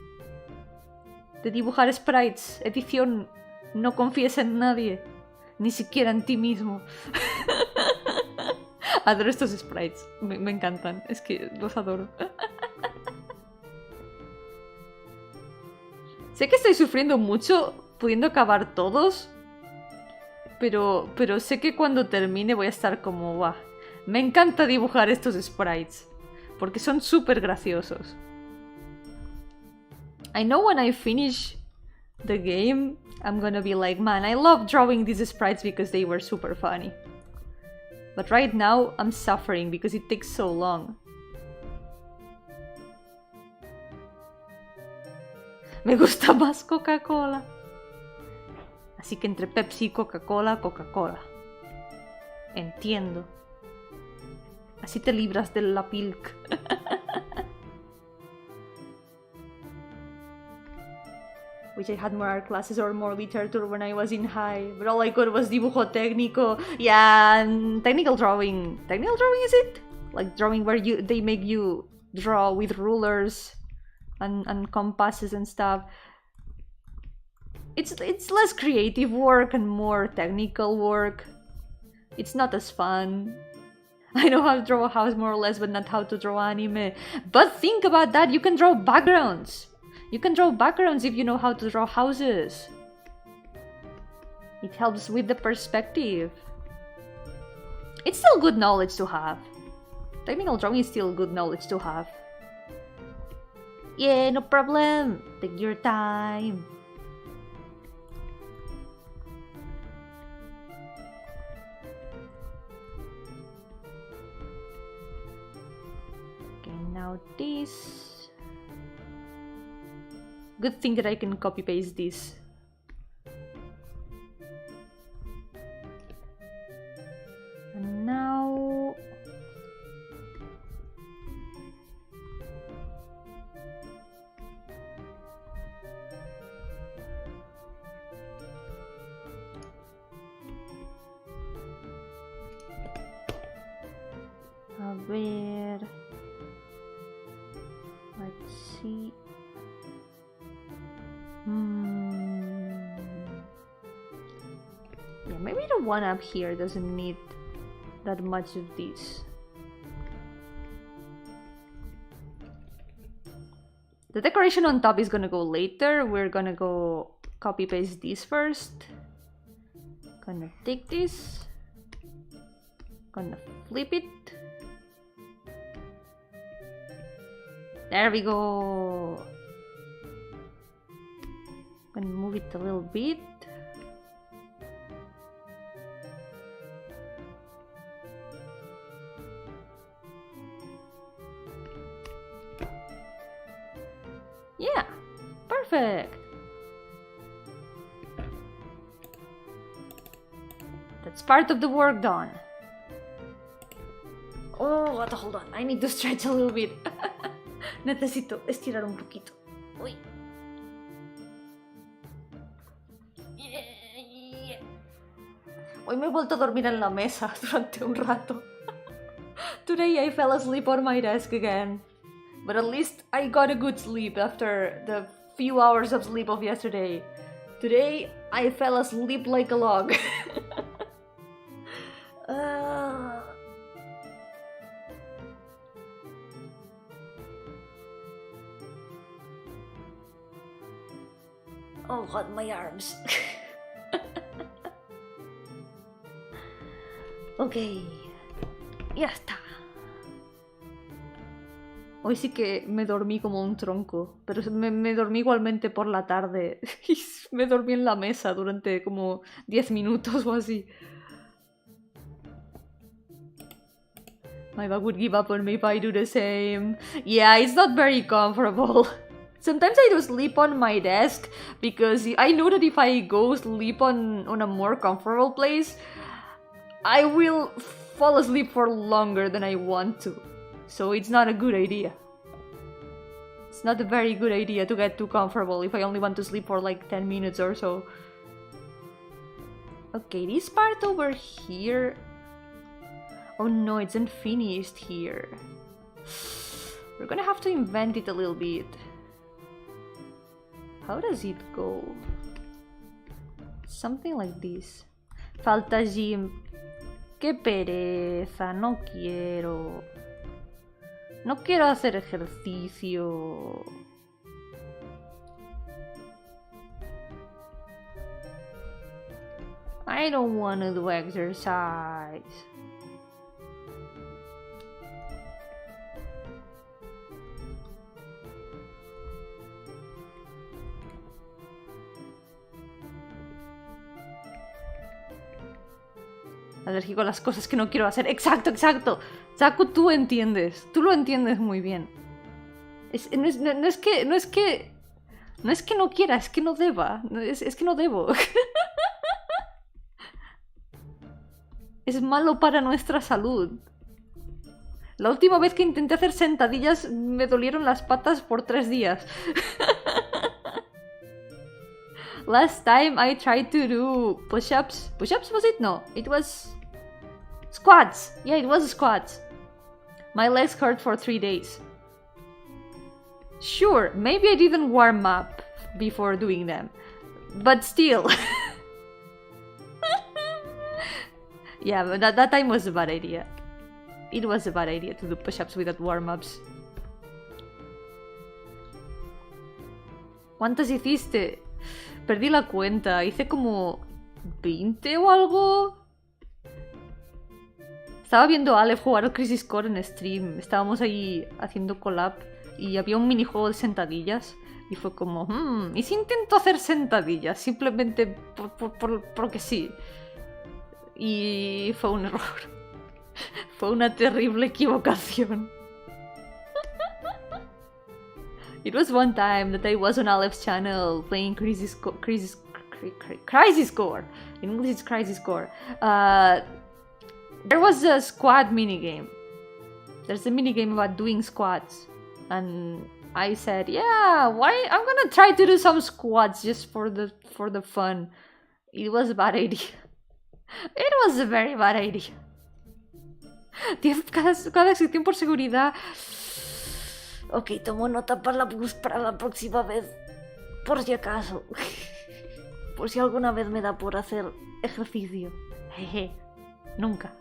de dibujar sprites, edición no confíes en nadie, ni siquiera en ti mismo. Adoro estos sprites, me encantan, es que los adoro. Sé que estoy sufriendo mucho pudiendo acabar todos, pero sé que cuando termine voy a estar como, ¡buah! Me encanta dibujar estos sprites, porque son súper graciosos. I know when I finish the game, I'm gonna be like, man, I love drawing these sprites because they were super funny. But right now, I'm suffering because it takes so long. Me gusta más Coca-Cola. Así que entre Pepsi y Coca-Cola, Coca-Cola. Entiendo. Así te libras de la pilk. Wish I had more art classes or more literature when I was in high, but all I got was dibujo técnico. Yeah, and technical drawing. Technical drawing, is it? Like drawing where they make you draw with rulers and compasses and stuff. It's less creative work and more technical work. It's not as fun. I know how to draw a house more or less, but not how to draw anime. But think about that, you can draw backgrounds. You can draw backgrounds if you know how to draw houses. It helps with the perspective. It's still good knowledge to have. Technical drawing is still good knowledge to have. Yeah, no problem. Take your time. Okay, now this. Good thing that I can copy paste this. And now a ver. Let's see. Yeah, maybe the one up here doesn't need that much of this. The decoration on top is gonna go later. We're gonna go copy paste this first. Gonna take this. Gonna flip it. There we go. Gonna move it a little bit. Yeah, perfect. That's part of the work done. Oh, what? Hold on. I need to stretch a little bit. Necesito estirar un poquito. Uy. Hoy me he vuelto a dormir en la mesa durante un rato. Today I fell asleep on my desk again. But at least I got a good sleep after the few hours of sleep of yesterday. Today I fell asleep like a log. Oh god, my arms. Ok, ya está. Hoy sí que me dormí como un tronco, pero me dormí igualmente por la tarde. Y me dormí en la mesa durante como 10 minutos o así. My back would give up on me if I do the same. Yeah, it's not very comfortable. Sometimes I do sleep on my desk because I know that if I go sleep on a more comfortable place, I will fall asleep for longer than I want to. So it's not a good idea. It's not a very good idea to get too comfortable if I only want to sleep for like 10 minutes or so. Okay, this part over here... Oh no, it's unfinished here. We're gonna have to invent it a little bit. How does it go? Something like this. Falta gym. Qué pereza, no quiero. No quiero hacer ejercicio. I don't want to do exercise. Alérgico a las cosas que no quiero hacer. ¡Exacto, exacto! Zaku, tú entiendes. Tú lo entiendes muy bien. No es que no quiera, es que no deba. Es que no debo. Es malo para nuestra salud. La última vez que intenté hacer sentadillas me dolieron las patas por 3 días. Last time I tried to do push-ups. Push-ups was it? No, it was squats. Yeah, it was squats. My legs hurt for 3 days. Sure, maybe I didn't warm up before doing them. But still. Yeah, but that time was a bad idea. It was a bad idea to do push-ups without warm-ups. ¿Cuántas hiciste? Perdí la cuenta, hice como 20 o algo. Estaba viendo a Aleph jugar al Crisis Core en stream. Estábamos ahí haciendo collab y había un minijuego de sentadillas. Y fue como, ¿y si intento hacer sentadillas? Simplemente porque sí. Y fue un error. Fue una terrible equivocación. It was one time that I was on Aleph's channel playing Crisis Core. In English it's Crisis Core. There was a squat minigame. There's a minigame about doing squats. And I said, yeah, why? I'm gonna try to do some squats just for the fun. It was a bad idea. It was a very bad idea. Cada sección por seguridad. Ok, tomo nota para la próxima vez. Por si acaso. Por si alguna vez me da por hacer ejercicio. Jeje. Nunca.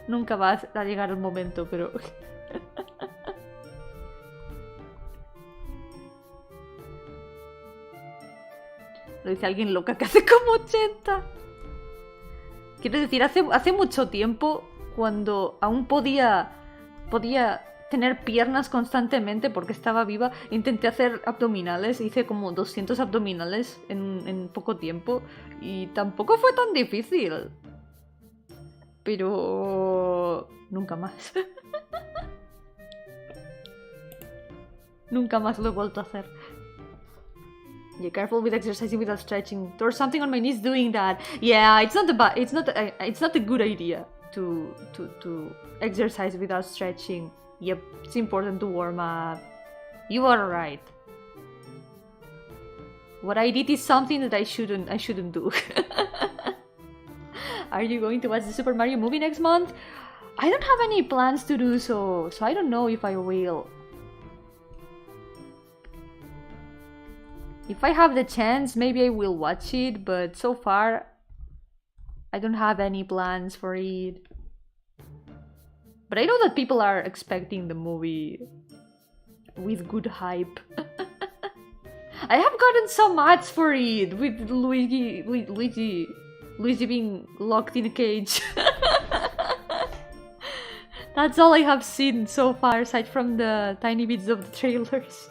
Nunca va a llegar el momento, pero... Lo dice alguien loca que hace como 80. Quiero decir, hace mucho tiempo, cuando aún podía tener piernas constantemente porque estaba viva, intenté hacer abdominales, hice como 200 abdominales en poco tiempo y tampoco fue tan difícil. Pero... nunca más. Nunca más lo he vuelto a hacer. Yeah, careful with exercising without stretching. There's something on my knees doing that. Yeah, it's not a good idea to exercise without stretching. Yep, it's important to warm up. You are right. What I did is something that I shouldn't do. Are you going to watch the Super Mario movie next month? I don't have any plans to do so I don't know if I will. If I have the chance, maybe I will watch it, but so far, I don't have any plans for it. But I know that people are expecting the movie with good hype. I have gotten some ads for it with Luigi being locked in a cage. That's all I have seen so far, aside from the tiny bits of the trailers.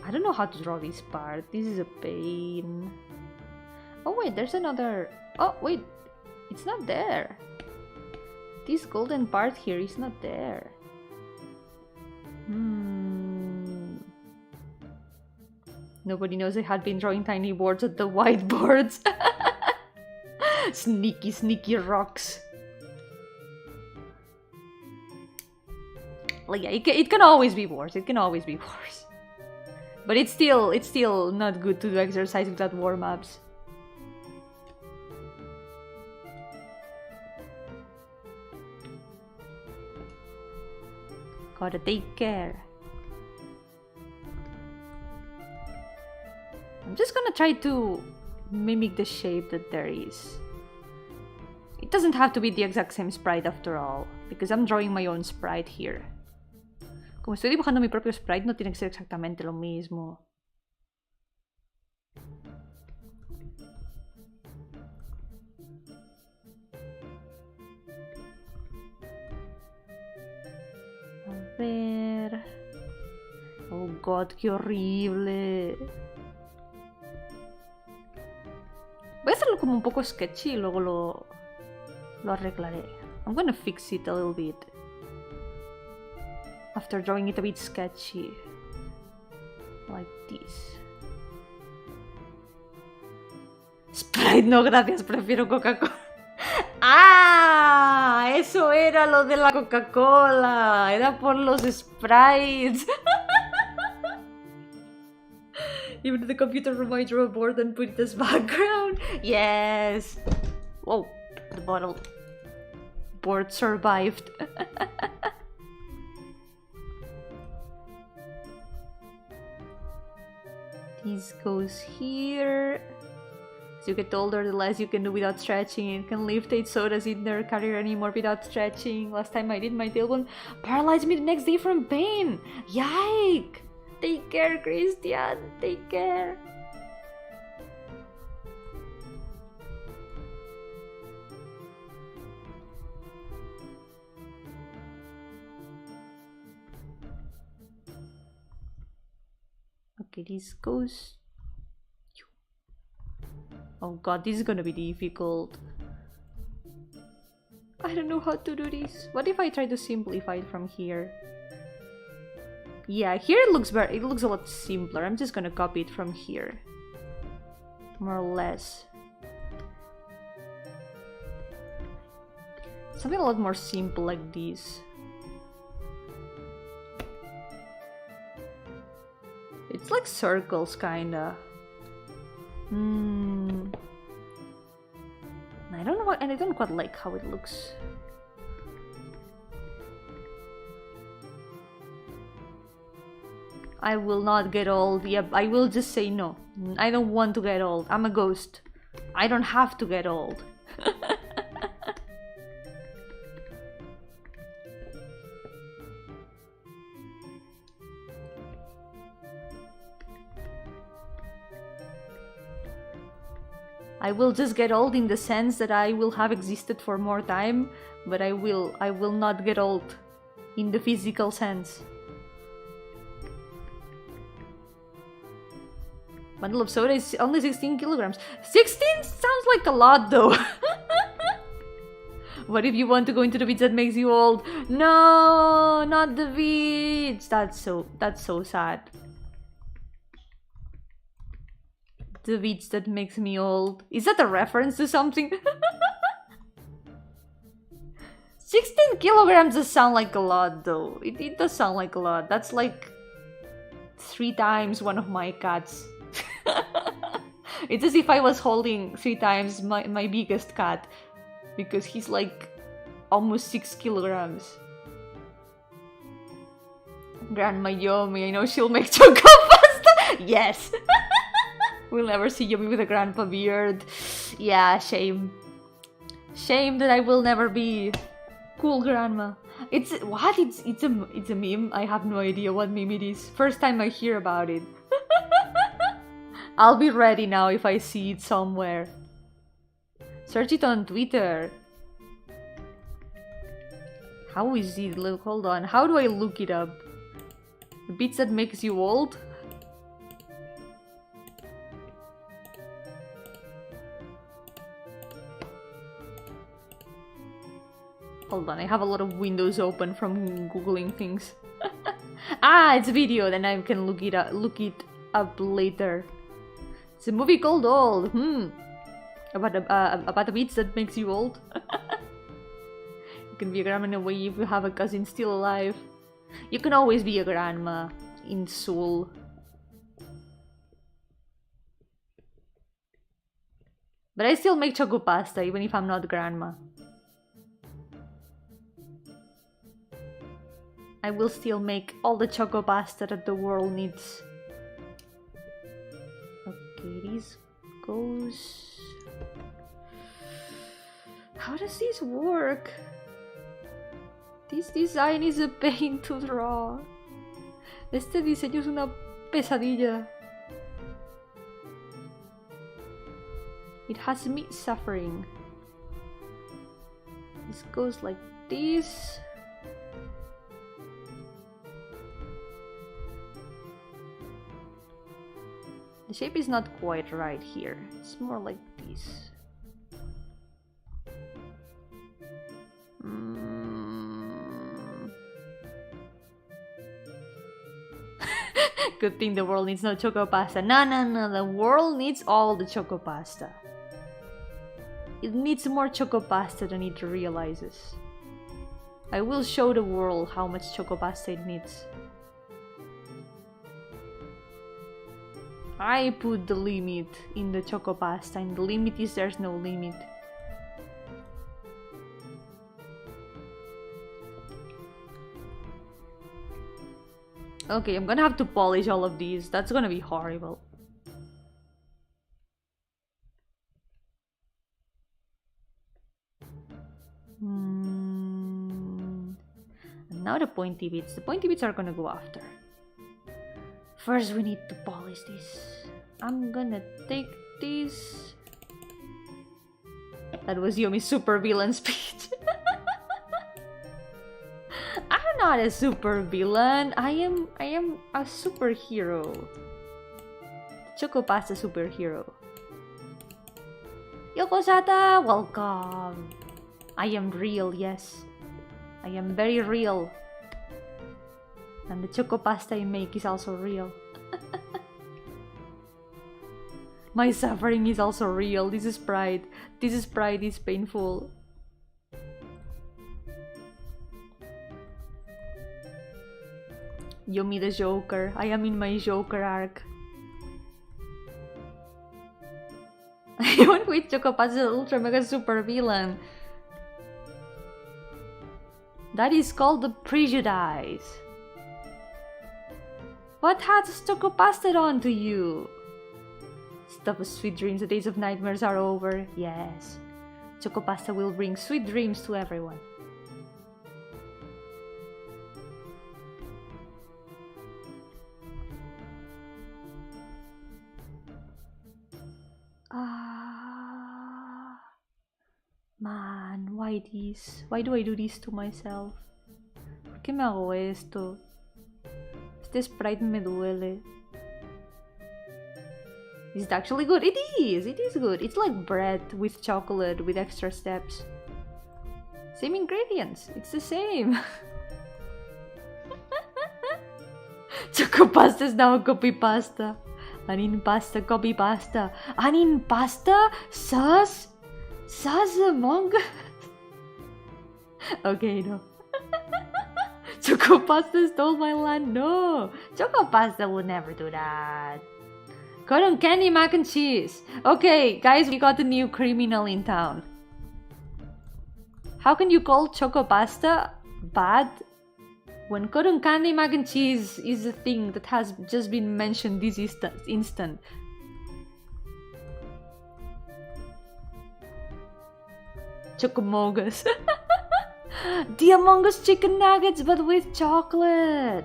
I don't know how to draw this part. This is a pain. Oh wait, there's another... Oh wait, it's not there. This golden part here is not there. Nobody knows I had been drawing tiny boards at the whiteboards. Sneaky, sneaky rocks. Like, yeah, it can always be worse. It can always be worse. But it's still not good to do exercise without warm-ups. Gotta take care. I'm just gonna try to mimic the shape that there is. It doesn't have to be the exact same sprite after all, because I'm drawing my own sprite here. Como estoy dibujando mi propio sprite, no tiene que ser exactamente lo mismo. A ver... Oh god, qué horrible. Voy a hacerlo como un poco sketchy y luego lo arreglaré. I'm gonna fix it a little bit. After drawing it a bit sketchy. Like this. Sprite, no gracias, prefiero Coca-Cola. ¡Ah! Eso era lo de la Coca-Cola. Era por los sprites. Even the computer room I drew a board and put it as background. Yes! Whoa, the bottle. Board survived. This goes here. As you get older, the less you can do without stretching. You can lift 8 sodas in their career anymore without stretching. Last time I did, my tailbone paralyzed me the next day from pain. Yike! Take care, Christian. Take care. Okay, this goes... Oh god, this is gonna be difficult. I don't know how to do this. What if I try to simplify it from here? Yeah, here it looks a lot simpler. I'm just gonna copy it from here. More or less. Something a lot more simple like this. It's like circles, kinda. I don't know what, and I don't quite like how it looks. I will not get old. Yep, I will just say no. I don't want to get old. I'm a ghost. I don't have to get old. I will just get old in the sense that I will have existed for more time, but I will not get old in the physical sense. Bundle of soda is only 16 kilograms. 16 sounds like a lot though. What if you want to go into the beach that makes you old? No, not the beach. That's so sad. The beach that makes me old. Is that a reference to something? 16 kilograms does sound like a lot though. It does sound like a lot. That's like 3 times one of my cats. It's as if I was holding 3 times my biggest cat. Because he's like almost 6 kilograms. Grandma Yomi, I know she'll make choco pasta. Yes! We'll never see Yomi with a grandpa beard. Yeah, shame. Shame that I will never be Cool grandma. It's what? It's a meme. I have no idea what meme it is. First time I hear about it. I'll be ready now if I see it somewhere. Search it on Twitter. How is it? Look, hold on. How do I look it up? The bits that makes you old? Hold on, I have a lot of windows open from googling things. Ah, it's a video, then I can look it up later. It's a movie called Old. About the beats that makes you old. You can be a grandma in a way if you have a cousin still alive. You can always be a grandma in Seoul. But I still make choco pasta even if I'm not grandma. I will still make all the choco pasta that the world needs. Okay, this goes... How does this work? This design is a pain to draw. Este diseño es una pesadilla. It has me suffering. This goes like this. The shape is not quite right here. It's more like this. Good thing the world needs no choco pasta. No. The world needs all the choco pasta. It needs more choco pasta than it realizes. I will show the world how much choco pasta it needs. I put the limit in the choco pasta, and the limit is there's no limit. Okay, I'm gonna have to polish all of these. That's gonna be horrible. And now the pointy bits. The pointy bits are gonna go after. First, we need to polish this. I'm gonna take this. That was Yomi's super villain speech. I'm not a super villain. I am a superhero. Choco pasta superhero. Yoko-sata, welcome. I am real, yes. I am very real. And the choco pasta I make is also real. My suffering is also real. This is pride. This is pride is painful. Yomi the Joker. I am in my Joker arc. I went with choco pasta ultra mega super villain. That is called the prejudice. What has choco pasta done to you? Stuff of sweet dreams, the days of nightmares are over. Yes. Choco pasta will bring sweet dreams to everyone. Man, why this? Why do I do this to myself? ¿Por qué me hago esto? Este sprite me duele. Is it actually good? It is good. It's like bread with chocolate with extra steps. Same ingredients. It's the same. Choco pasta is now copy pasta. Anin pasta, copy pasta. Anin pasta? Sauce? Sauce among us? Okay, no. Choco pasta stole my land. No, choco pasta would never do that. Cotton candy mac and cheese. Okay, guys, we got a new criminal in town. How can you call choco pasta bad when cotton candy mac and cheese is a thing that has just been mentioned this instant? Chocomogas. The Among Us chicken nuggets, but with chocolate.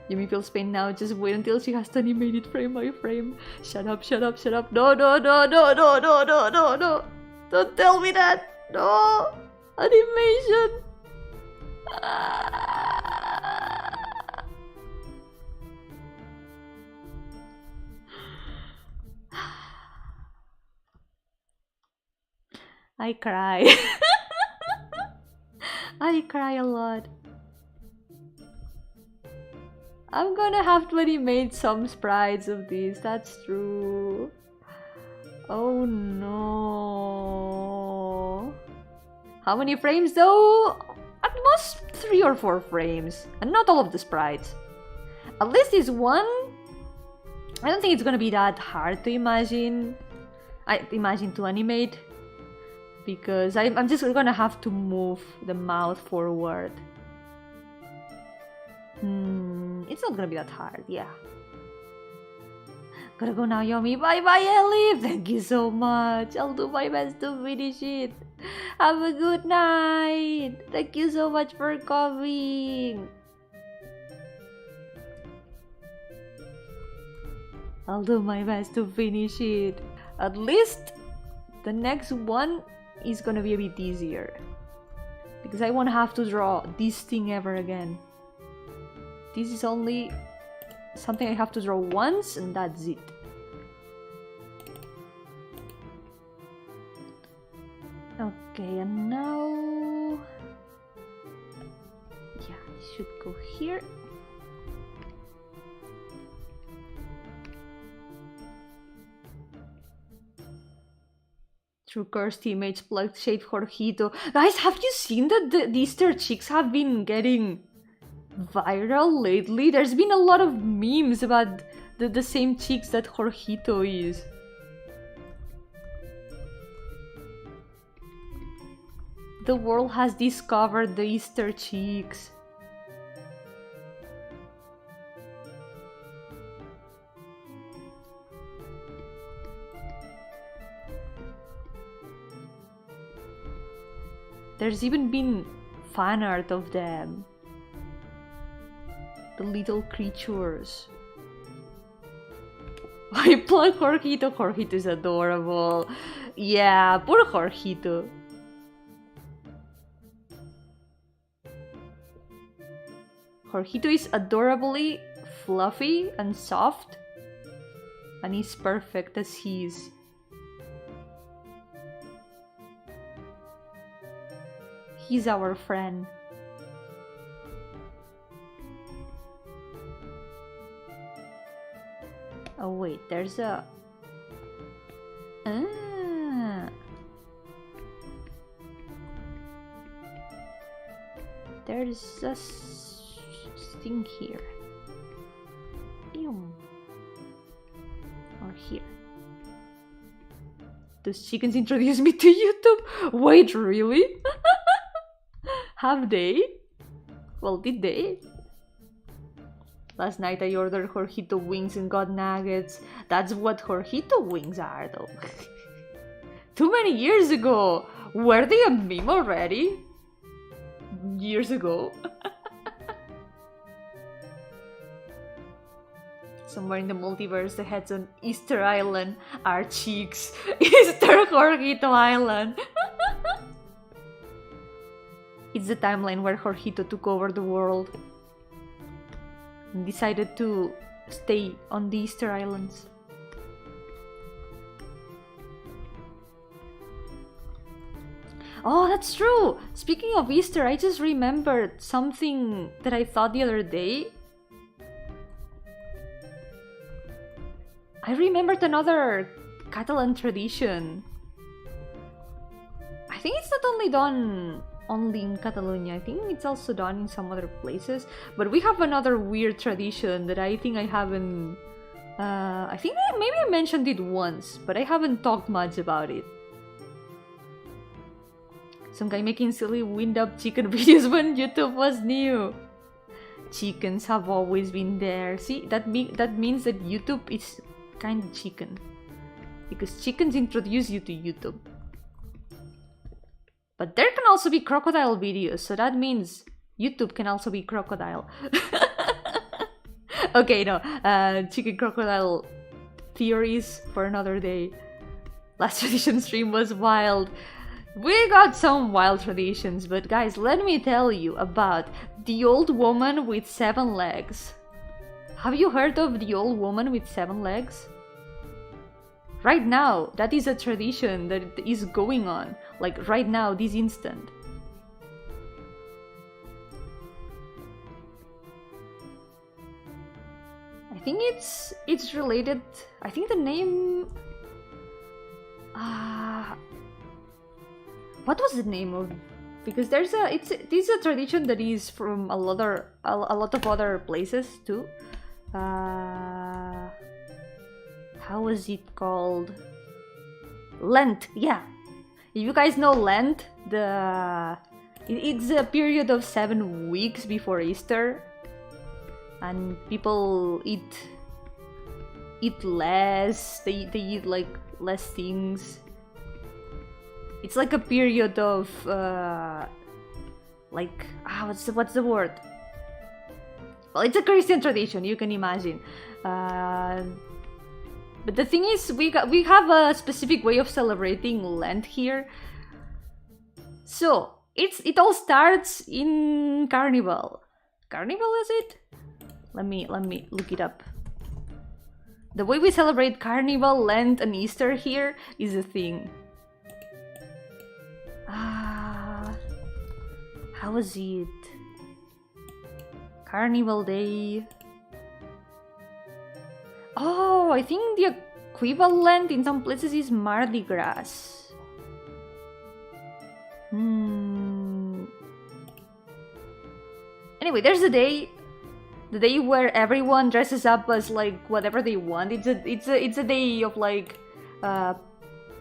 Yumi feels pain now. Just wait until she has to animate it frame by frame. Shut up, shut up, shut up. No, no, no, no, no, no, no, no, no. Don't tell me that. No. Animation. I cry. I cry a lot. I'm gonna have to animate some sprites of this, that's true. Oh no. How many frames though? At most 3 or 4 frames. And not all of the sprites. At least this one, I don't think it's gonna be that hard to imagine. To animate. Because I'm just gonna have to move the mouth forward. It's not gonna be that hard, yeah. Gotta go now, Yomi. Bye bye, Ellie. Thank you so much. I'll do my best to finish it. Have a good night. Thank you so much for coming. I'll do my best to finish it. At least the next one is gonna be a bit easier. Because I won't have to draw this thing ever again. This is only something I have to draw once and that's it. Okay, and now... yeah, it should go here. True Kirsty image plugged shade Jorgito. Guys, have you seen that the Easter chicks have been getting viral lately? There's been a lot of memes about the same chicks that Jorgito is. The world has discovered the Easter chicks. There's even been fan art of them. The little creatures. I plug Jorgito. Jorgito is adorable. Yeah, poor Jorgito. Jorgito is adorably fluffy and soft. And he's perfect as he is. He's our friend. Oh wait, there's a... There's a thing here. Or here. Those chickens introduced me to YouTube? Wait, really? Have they? Well, did they? Last night I ordered Jorgito wings and got nuggets. That's what Jorgito wings are, though. Too many years ago! Were they a meme already? Years ago? Somewhere in the multiverse, the heads on Easter Island are cheeks. Easter Jorgito Island! It's the timeline where Jorgito took over the world and decided to stay on the Easter Islands. Oh, that's true! Speaking of Easter, I just remembered something that I thought the other day. I remembered another Catalan tradition. I think it's not only done only in Catalonia, I think it's also done in some other places. But we have another weird tradition that I think I haven't... I think maybe I mentioned it once, but I haven't talked much about it. Some guy making silly wind-up chicken videos when YouTube was new. Chickens have always been there. See, that means that YouTube is kind of chicken. Because chickens introduce you to YouTube. But there can also be crocodile videos, so that means YouTube can also be crocodile. Okay, no, chicken crocodile theories for another day. Last tradition stream was wild. We got some wild traditions, but guys, let me tell you about the old woman with 7 legs. Have you heard of the old woman with 7 legs? Right now, that is a tradition that is going on. Like right now, this instant. I think it's related. I think the name. What was the name of? Because this is a tradition that is from a lot of other places too. How was it called? Lent, yeah. If you guys know Lent, it's a period of 7 weeks before Easter, and people eat less. They eat like less things. It's like a period of what's the word? Well, it's a Christian tradition, you can imagine. But the thing is, we have a specific way of celebrating Lent here. So it all starts in Carnival. Carnival, is it? Let me look it up. The way we celebrate Carnival, Lent, and Easter here is a thing. How was it? Carnival Day. Oh, I think the equivalent in some places is Mardi Gras. Anyway, there's the day where everyone dresses up as like whatever they want. It's a day of like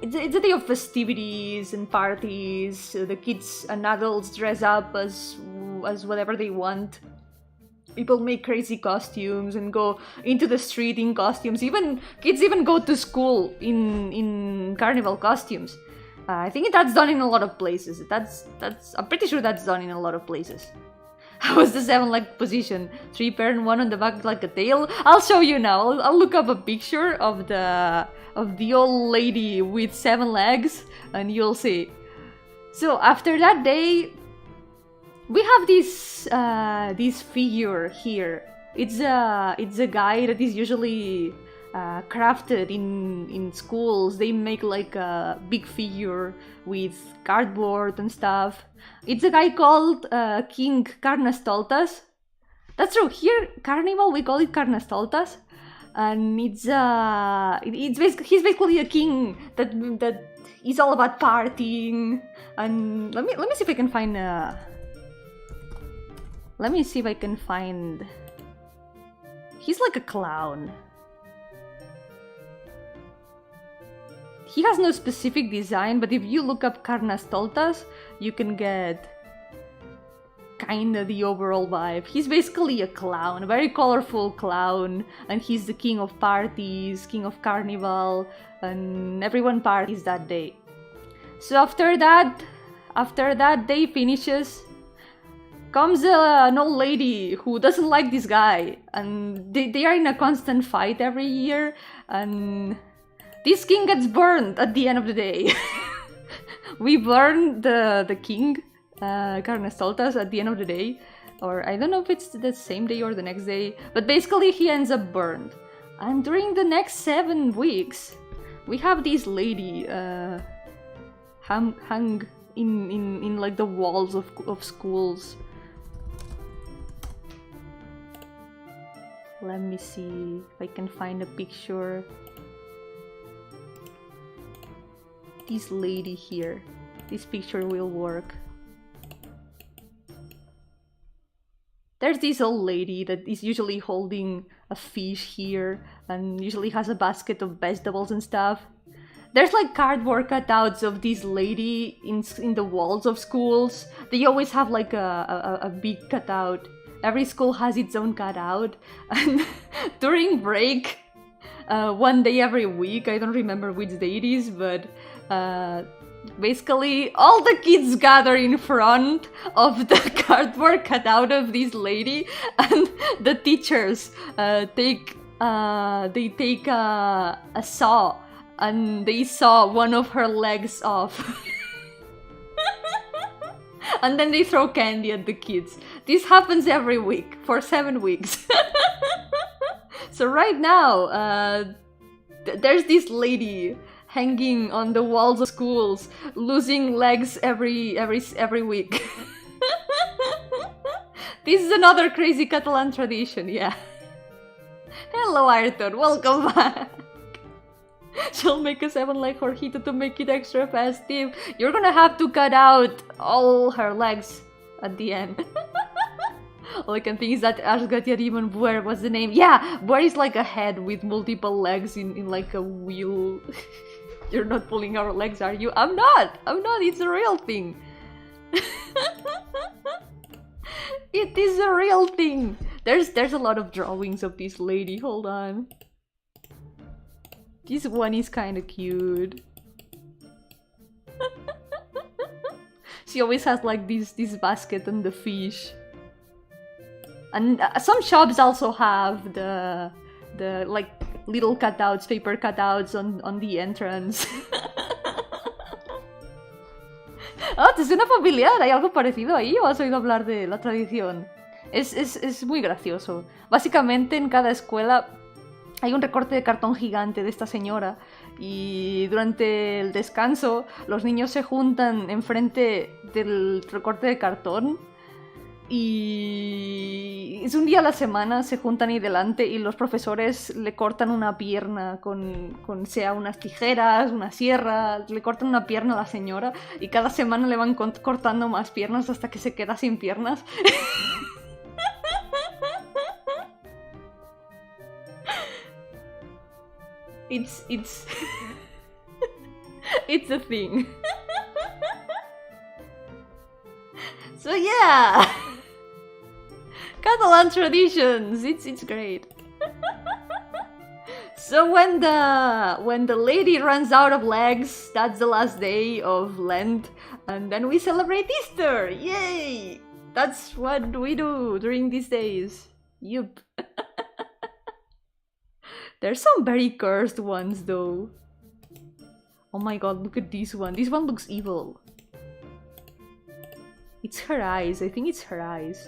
it's a day of festivities and parties. The kids and adults dress up as whatever they want. People make crazy costumes and go into the street in costumes. Kids even go to school in carnival costumes. I think that's done in a lot of places. I'm pretty sure that's done in a lot of places. How was the 7-leg position? 3 pair and 1 on the back like a tail? I'll show you now. I'll look up a picture of the old lady with 7 legs and you'll see. So after that day, we have this figure here. It's a guy that is usually crafted in schools. They make like a big figure with cardboard and stuff. It's a guy called King Carnestoltes. That's true. Here, Carnival, we call it Carnestoltes, and he's basically a king that is all about partying. And let me see if I can find Let me see if I can find. He's like a clown. He has no specific design, but if you look up Carnestoltes, you can get kinda the overall vibe. He's basically a clown, a very colorful clown, and he's the king of parties, king of carnival, and everyone parties that day. So after that day finishes, comes an old lady who doesn't like this guy, and they are in a constant fight every year, and this king gets burned at the end of the day. We burn the king, Carnestoltes, at the end of the day, or I don't know if it's the same day or the next day, but basically he ends up burned. And during the next 7 weeks, we have this lady hung in like the walls of schools. Let me see if I can find a picture. This lady here. This picture will work. There's this old lady that is usually holding a fish here and usually has a basket of vegetables and stuff. There's like cardboard cutouts of this lady in the walls of schools. They always have like a big cutout. Every school has its own cutout. And during break, one day every week, I don't remember which day it is, but Basically, all the kids gather in front of the cardboard cutout of this lady, and the teachers take a saw and they saw one of her legs off. And then they throw candy at the kids. This happens every week for 7 weeks. So right now, there's this lady hanging on the walls of schools, losing legs every week. This is another crazy Catalan tradition, yeah. Hello, Ayrton, welcome back. She'll make a 7-leg horjito to make it extra festive. You're gonna have to cut out all her legs at the end. All I can think is that Vuer was the name. Yeah, Vuer is like a head with multiple legs in like a wheel. You're not pulling our legs, are you? I'm not! It's a real thing. It is a real thing. There's a lot of drawings of this lady. Hold on. This one is kind of cute. She always has like this basket and the fish. And some shops also have the like little cutouts, paper cutouts on the entrance. Ah, ¿te suena familiar? ¿Hay algo parecido ahí o has oído hablar de la tradición? Es muy gracioso. Básicamente en cada escuela hay un recorte de cartón gigante de esta señora y durante el descanso los niños se juntan enfrente del recorte de cartón y es un día a la semana, se juntan ahí delante y los profesores le cortan una pierna con sea unas tijeras, una sierra, le cortan una pierna a la señora y cada semana le van cortando más piernas hasta que se queda sin piernas. It's it's a thing. So yeah, Catalan traditions. It's great. So when the lady runs out of legs, that's the last day of Lent, and then we celebrate Easter. Yay! That's what we do during these days. Yup. There's some very cursed ones though. Oh my god, look at this one. This one looks evil. It's her eyes. I think it's her eyes.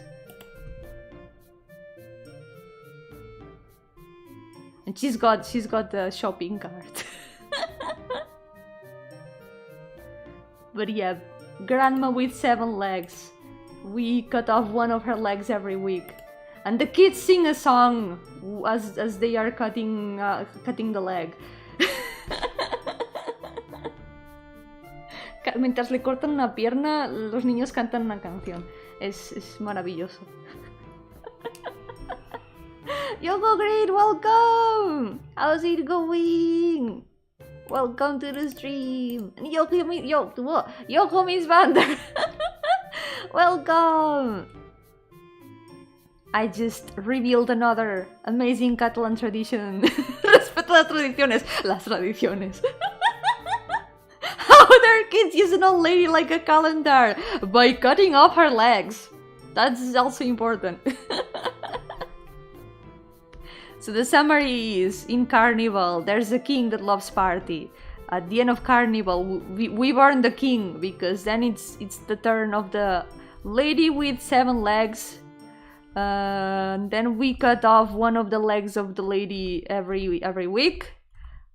And she's got the shopping cart. But yeah, grandma with 7 legs. We cut off one of her legs every week. And the kids sing a song as they are cutting the leg. Mientras le cortan una pierna, los niños cantan una canción. Es maravilloso. Yo-hooo, great, welcome! How's it going? Welcome to the stream. Yo-hooo, Miss Vander. Welcome! I just revealed another amazing Catalan tradition. Respeto las tradiciones. Las tradiciones. How their kids use an old lady like a calendar? By cutting off her legs. That's also important. So the summary is, in Carnival, there's a king that loves party. At the end of Carnival, we burn the king, because then it's the turn of the lady with 7 legs. Then we cut off one of the legs of the lady every week,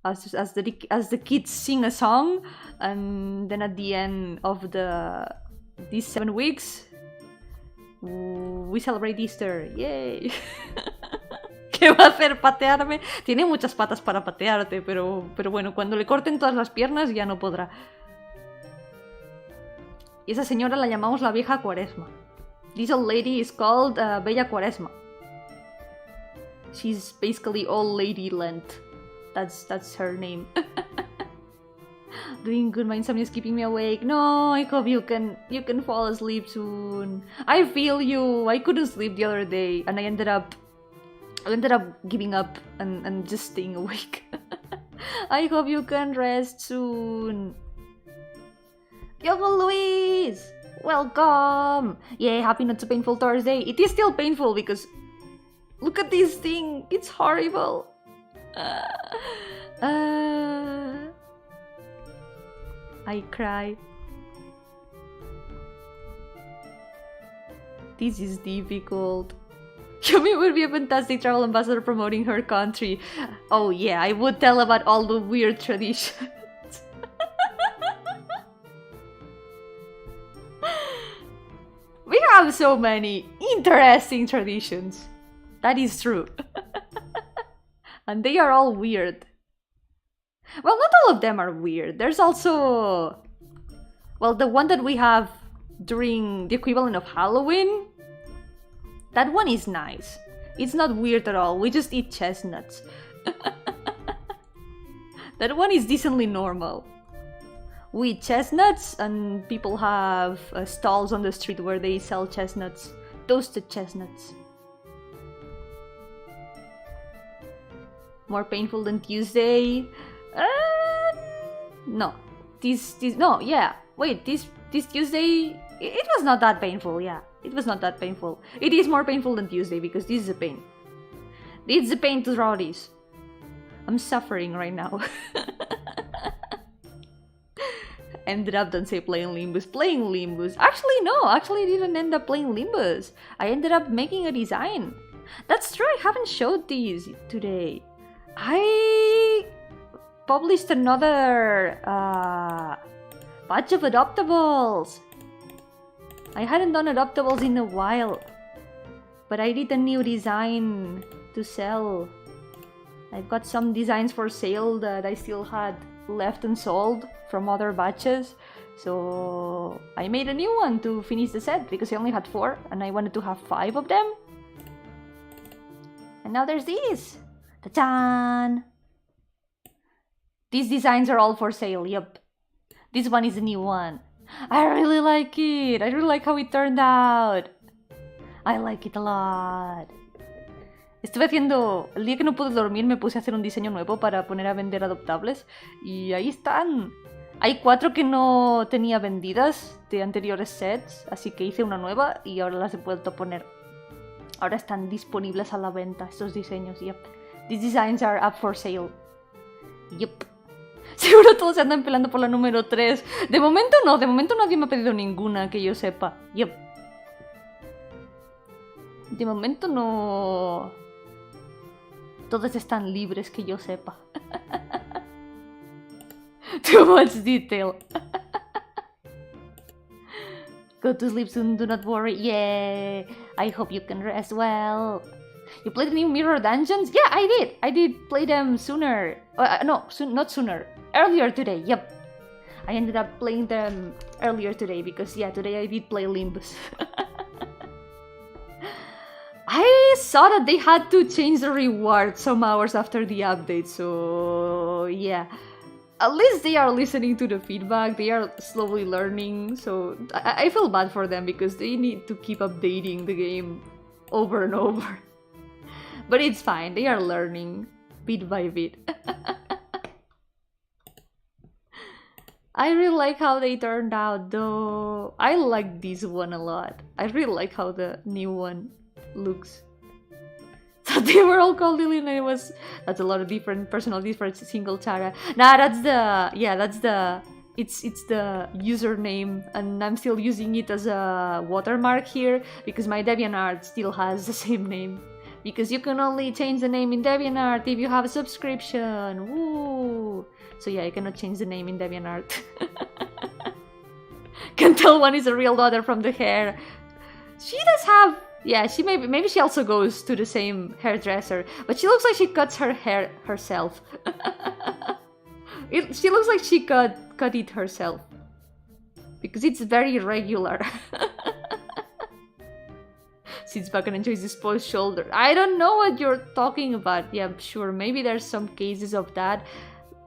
as the kids sing a song, and then at the end of these 7 weeks, we celebrate Easter. Yay! ¿Qué va a hacer? ¿Patearme? Tiene muchas patas para patearte, pero bueno, cuando le corten todas las piernas ya no podrá. Y esa señora la llamamos la vieja Cuaresma. This old lady is called Bella Cuaresma. She's basically old lady Lent. That's her name. Doing good, my insomnia is keeping me awake. No, I hope you can fall asleep soon. I feel you. I couldn't sleep the other day, and I ended up giving up and just staying awake. I hope you can rest soon. Yo-hooo, Luis! Welcome! Yeah, happy not so painful Thursday. It is still painful because look at this thing. It's horrible. I cry. This is difficult. Yomi would be a fantastic travel ambassador promoting her country. Oh yeah, I would tell about all the weird traditions. We have so many interesting traditions. That is true. And they are all weird. Well, not all of them are weird. There's also... Well, the one that we have during the equivalent of Halloween. That one is nice. It's not weird at all. We just eat chestnuts. That one is decently normal. We eat chestnuts and people have stalls on the street where they sell chestnuts. Toasted chestnuts. More painful than Tuesday? No. No, yeah. Wait, this Tuesday... It was not that painful, yeah. It was not that painful. It is more painful than Tuesday because this is a pain. It's a pain to draw this. I'm suffering right now. Ended up, don't say playing Limbus. Playing Limbus. Actually, no. Actually, I didn't end up playing Limbus. I ended up making a design. That's true. I haven't showed these today. I published another batch of adoptables. I hadn't done adoptables in a while, but I did a new design to sell. I've got some designs for sale that I still had left unsold from other batches, so I made a new one to finish the set because I only had 4 and I wanted to have 5 of them. And now there's these. Ta-chan! These designs are all for sale, yup. This one is a new one. I really like it. I really like how it turned out. I like it a lot. Estuve haciendo... El día que no pude dormir me puse a hacer un diseño nuevo para poner a vender adoptables. Y ahí están. Hay 4 que no tenía vendidas de anteriores sets, así que hice una nueva y ahora las he vuelto a poner. Ahora están disponibles a la venta estos diseños, yep. These designs are up for sale. Yep. Seguro todos se andan pelando por la número 3. De momento nadie me ha pedido ninguna que yo sepa. Yep. De momento no... Todos están libres que yo sepa. Too much detail. Go to sleep soon, do not worry. Yeah, I hope you can rest well. You played the new Mirror Dungeons? Yeah, I did. I did play them sooner. Not sooner. Earlier today, yep. I ended up playing them earlier today because, yeah, today I did play Limbus. I saw that they had to change the reward some hours after the update, so yeah. At least they are listening to the feedback, they are slowly learning, so I feel bad for them because they need to keep updating the game over and over. But it's fine, they are learning bit by bit. I really like how they turned out though. I like this one a lot. I really like how the new one looks. So they were all called Lily and that's a lot of different personalities for a single Tara. Nah, that's the it's the username and I'm still using it as a watermark here because my DeviantArt still has the same name. Because you can only change the name in DeviantArt if you have a subscription. Woo! So yeah, I cannot change the name in DeviantArt. Can tell one is a real daughter from the hair. She does have... Yeah, she maybe she also goes to the same hairdresser. But she looks like she cuts her hair herself. She looks like she cut it herself. Because it's very irregular. Sits back and enjoys his posed shoulder. I don't know what you're talking about. Yeah, sure, maybe there's some cases of that.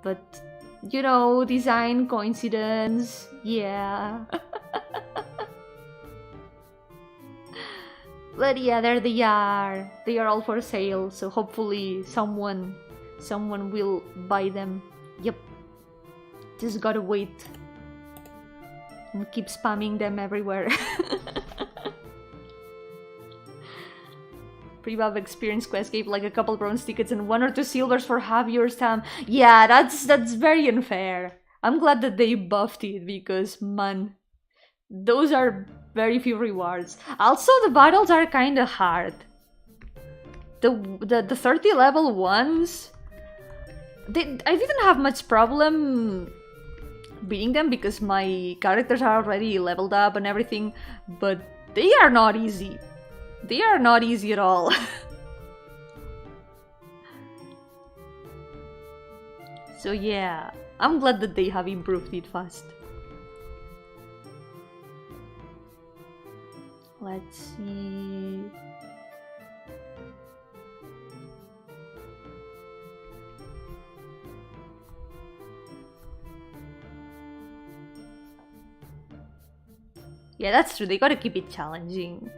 But, you know, design coincidence. Yeah. But yeah, there they are. They are all for sale. So hopefully someone will buy them. Yep. Just gotta wait. and keep spamming them everywhere. Pre-buff experience quest gave like a couple bronze tickets and 1 or 2 silvers for half your stamp. Yeah, that's very unfair. I'm glad that they buffed it because, man, those are very few rewards. Also, the battles are kind of hard. The 30 level ones, I didn't have much problem beating them because my characters are already leveled up and everything, but they are not easy. They are not easy at all. So yeah, I'm glad that they have improved it fast. Let's see. Yeah, that's true. They gotta keep it challenging.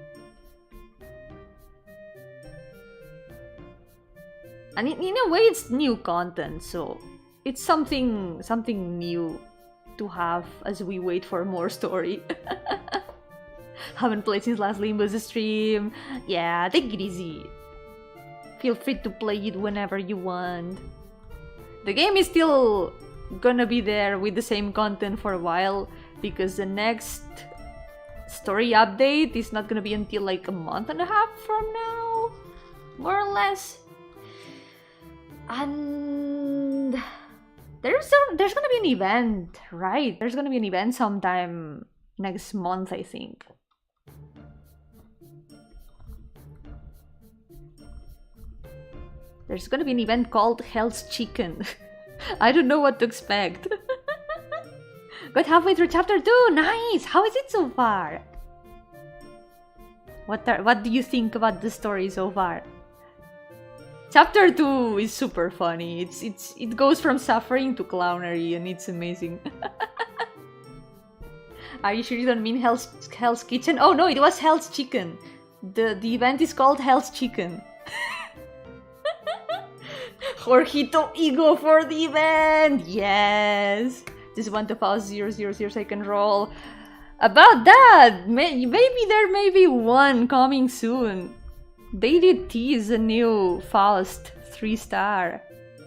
And in a way, it's new content, so it's something new to have as we wait for more story. Haven't played since last Limbo's stream. Yeah, take it easy. Feel free to play it whenever you want. The game is still gonna be there with the same content for a while because the next story update is not gonna be until like a month and a half from now, more or less. And there's gonna be an event, right? There's gonna be an event sometime next month, I think. There's gonna be an event called Hell's Chicken. I don't know what to expect. Got halfway through chapter 2, nice! How is it so far? What do you think about the story so far? Chapter 2 is super funny. It goes from suffering to clownery and it's amazing. Are you sure you don't mean Hell's Kitchen? Oh no, it was Hell's Chicken. The event is called Hell's Chicken. Jorgito Ego for the event! Yes! Just want to pause 000 second roll. About that, maybe there may be one coming soon. They did tease a new Faust 3-star.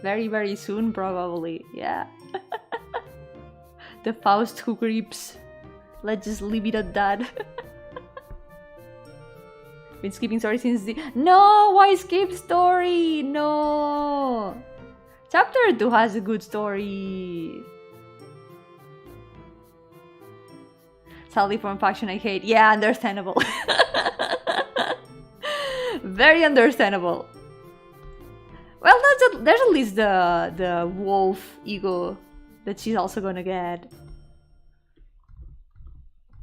Very soon, probably. Yeah. The Faust who creeps. Let's just leave it at that. Been skipping story since the... No! Why skip story? No! Chapter 2 has a good story. Sadly from faction I hate. Yeah, understandable. Very understandable. Well, there's at least the wolf ego that she's also gonna get.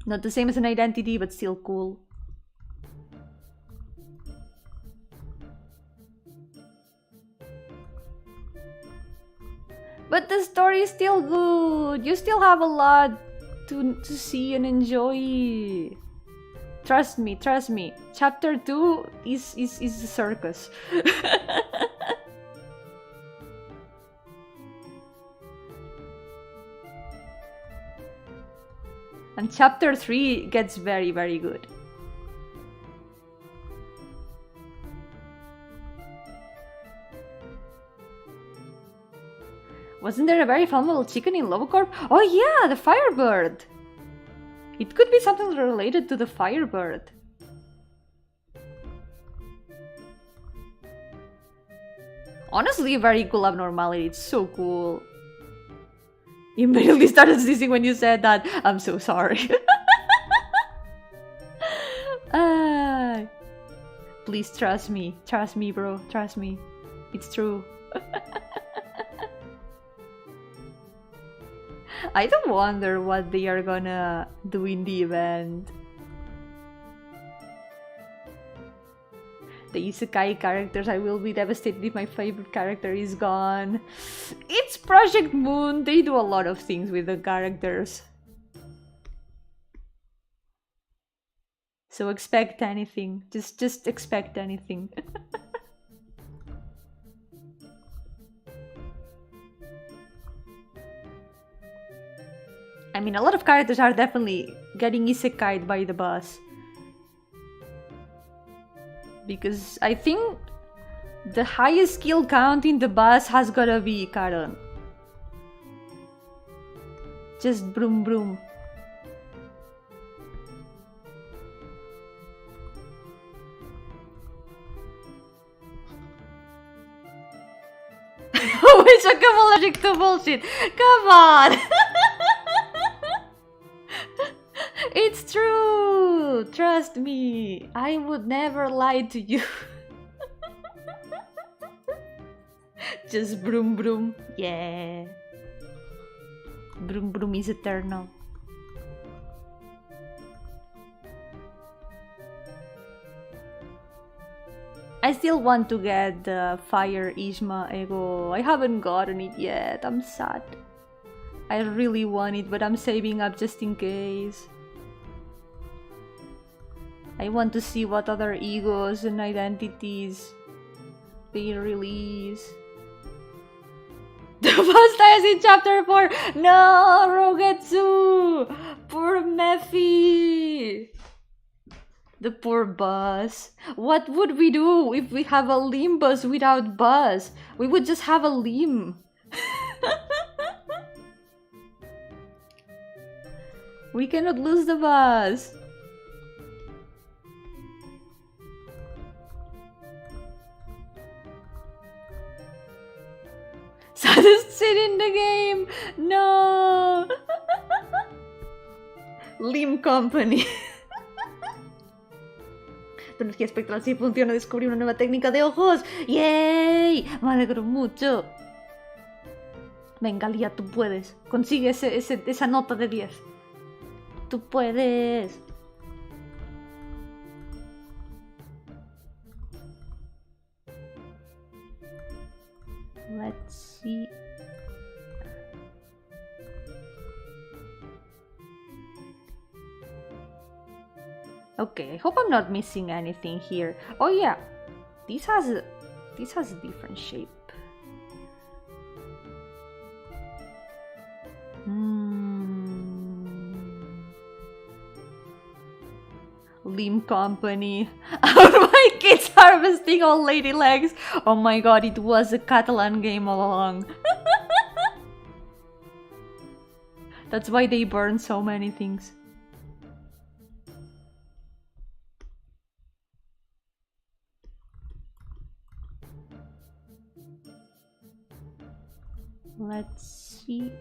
Not the same as an identity, but still cool. But the story is still good. You still have a lot to see and enjoy. Trust me. Chapter 2 is a circus. And chapter 3 gets very good. Wasn't there a very flammable chicken in Lobocorp? Oh yeah, the Firebird! It could be something related to the Firebird. Honestly, very cool abnormality. It's so cool. Immediately started sneezing when you said that. I'm so sorry. Please trust me. Trust me, bro. Trust me. It's true. I don't wonder what they are gonna do in the event. The isekai characters, I will be devastated if my favorite character is gone. It's Project Moon, they do a lot of things with the characters. So expect anything, just expect anything. I'm mean, a lot of characters are definitely getting isekai'd by the bus. Because I think the highest skill count in the bus has gotta be Karon. Just broom broom. Which I'm allergic to bullshit. Come on. It's true. Trust me. I would never lie to you. Just broom broom. Yeah. Broom broom is eternal. I still want to get the Fire Ishma Ego. I haven't gotten it yet. I'm sad. I really want it, but I'm saving up just in case. I want to see what other egos and identities they release. The first time is in chapter 4! No! Rogetsu! Poor Mephi! The poor bus. What would we do if we have a limb bus without bus? We would just have a limb. We cannot lose the bus. Saddest scene in the game. No. Limb Company. Tu energía espectral sí funciona. Descubrí una nueva técnica de ojos. ¡Yay! Me alegro mucho. Venga, Lía, tú puedes. Consigue esa nota de 10. Tú puedes. Let's see. Okay, I hope I'm not missing anything here. Oh yeah, this has a different shape. Limb Company. Are my kids harvesting old lady legs? Oh my god, it was a Catalan game all along. That's why they burn so many things. Let's see.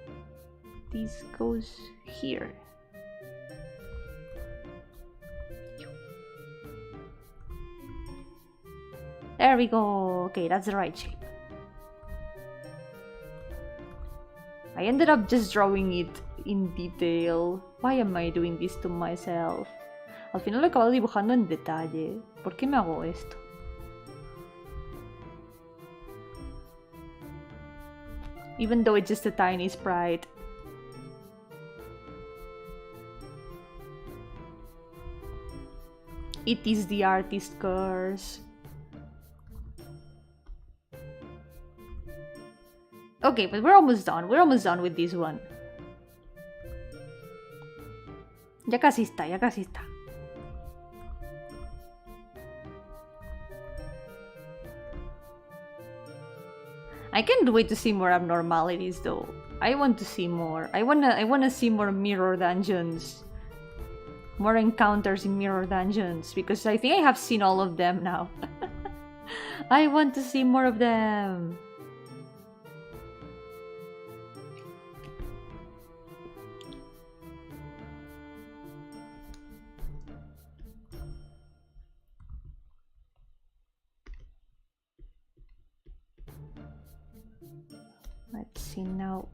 This goes here. There we go. Okay, that's the right shape. I ended up just drawing it in detail. Why am I doing this to myself? Al final lo he acabado dibujando en detalle. ¿Por qué me hago esto? Even though it's just a tiny sprite. It is the artist's curse. Okay, but we're almost done. We're almost done with this one. Ya casi está, ya casi está. I can't wait to see more abnormalities though. I want to see more. I wanna see more mirror dungeons. More encounters in mirror dungeons. Because I think I have seen all of them now. I want to see more of them. Let's see now.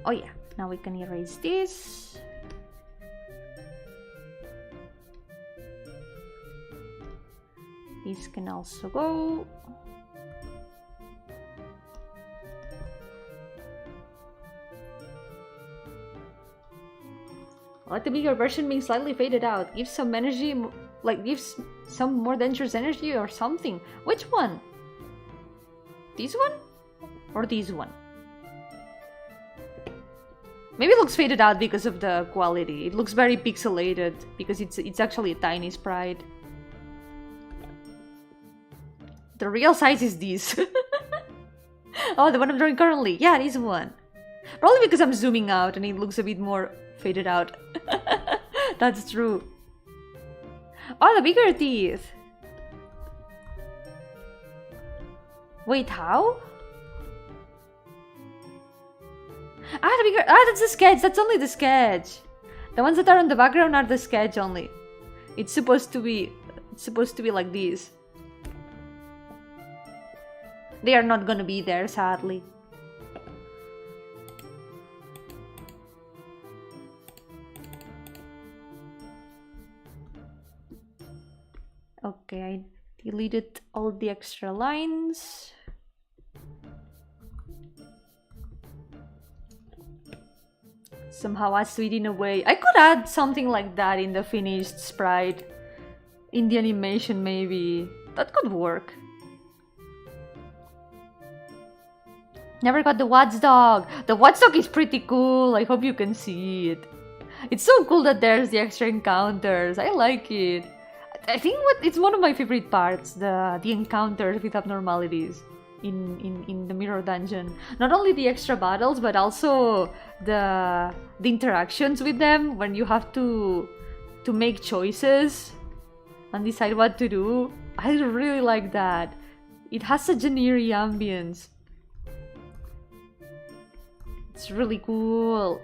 Oh yeah, now we can erase this. This can also go. Let the bigger version being slightly faded out. Give some energy, like gives some more dangerous energy or something. Which one? This one? Or this one? Maybe it looks faded out because of the quality. It looks very pixelated because it's actually a tiny sprite. The real size is this. Oh, the one I'm drawing currently. Yeah, this one. Probably because I'm zooming out and it looks a bit more faded out. That's true. Oh, the bigger teeth. Wait, how? Ah, the bigger. Ah, that's the sketch. That's only the sketch. The ones that are in the background are the sketch only. It's supposed to be like this. They are not gonna be there, sadly. Okay, I deleted all the extra lines. Somehow I sweet in a way. I could add something like that in the finished sprite. In the animation, maybe. That could work. Never got the watchdog. The watchdog is pretty cool. I hope you can see it. It's so cool that there's the extra encounters. I like it. I think it's one of my favorite parts, the encounters with abnormalities in the mirror dungeon. Not only the extra battles, but also the interactions with them when you have to make choices and decide what to do. I really like that. It has such an eerie ambience. It's really cool.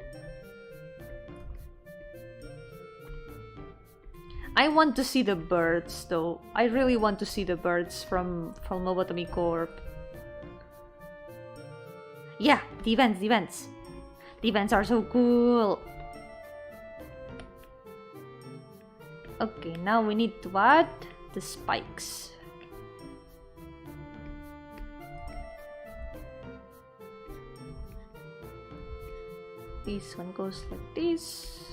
I want to see the birds though. I really want to see the birds from Lobotomy Corp. Yeah, the events. The events are so cool. Okay, now we need to add the spikes. This one goes like this.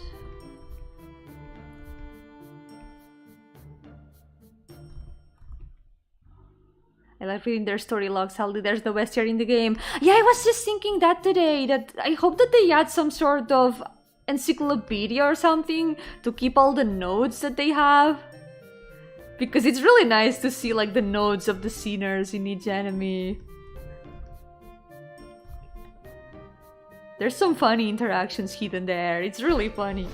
I like reading their story logs. Sadly, there's no bestiary in the game. Yeah, I was just thinking that today. That I hope that they add some sort of encyclopedia or something to keep all the notes that they have. Because it's really nice to see like the notes of the sceners in each enemy. There's some funny interactions hidden there. It's really funny.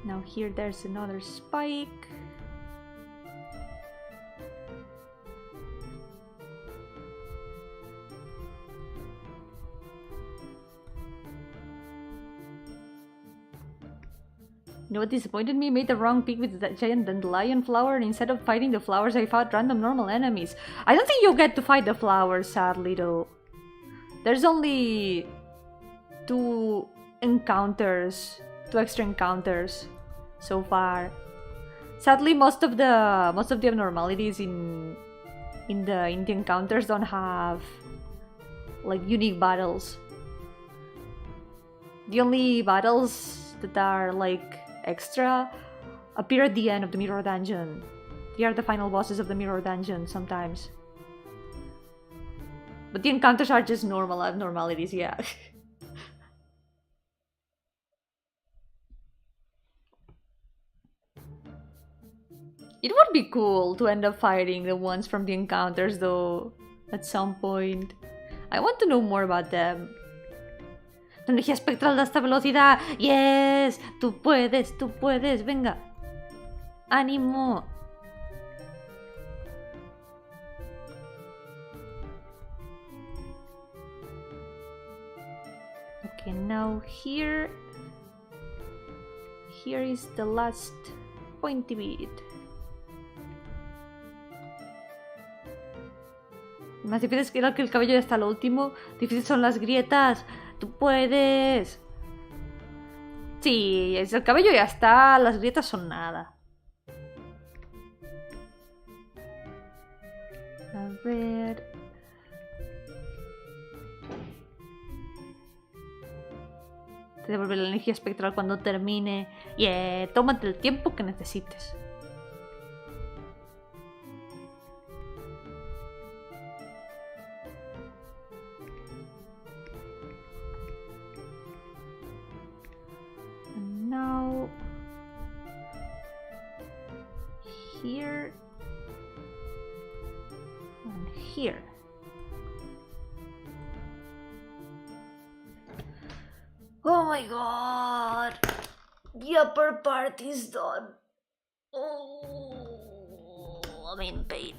Now here there's another spike. You know what disappointed me? Made the wrong pick with that giant dandelion flower, and instead of fighting the flowers I fought random normal enemies. I don't think you'll get to fight the flowers, sadly though. There's only two extra encounters so far. Sadly, most of the abnormalities in the encounters don't have like unique battles. The only battles that are like extra appear at the end of the mirror dungeon. They are the final bosses of the mirror dungeon sometimes. But the encounters are just normal abnormalities, yeah. It would be cool to end up fighting the ones from the encounters though, at some point. I want to know more about them. La energía espectral da esta velocidad. Yes, tú puedes, venga. Ánimo. Okay, now here is the last pointy bit. Más difícil es que el cabello ya está lo último. Difíciles son las grietas. Tú puedes. Sí, el cabello ya está. Las grietas son nada. A ver. Te devuelve la energía espectral cuando termine. Yeah, tómate el tiempo que necesites. here. Oh my god! The upper part is done. Oh, I'm in pain.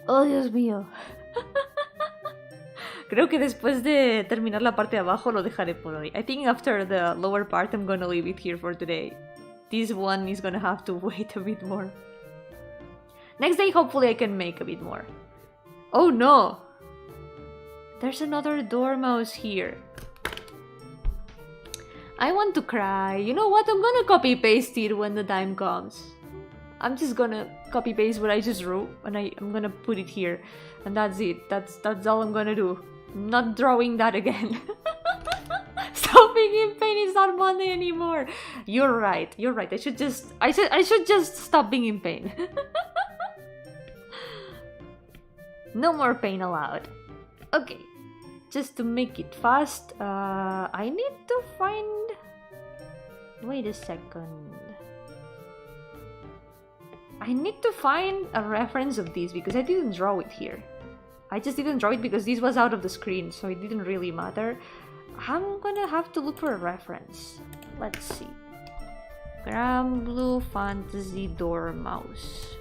Oh, Dios mío. Creo que después de terminar la parte de abajo lo dejaré por hoy. I think after the lower part I'm gonna leave it here for today. This one is gonna have to wait a bit more. Next day hopefully I can make a bit more. Oh no! There's another dormouse here. I want to cry. You know what? I'm gonna copy paste it when the time comes. I'm just gonna copy paste what I just wrote and I'm gonna put it here. And that's it. That's all I'm gonna do. I'm not drawing that again. Stop being in pain is not Monday anymore. You're right. You're right. I should just stop being in pain. No more pain allowed. Okay. Just to make it fast, I need to find... Wait a second. I need to find a reference of this because I didn't draw it here. I just didn't draw it because this was out of the screen, so it didn't really matter. I'm gonna have to look for a reference. Let's see. Granblue Fantasy Dormouse.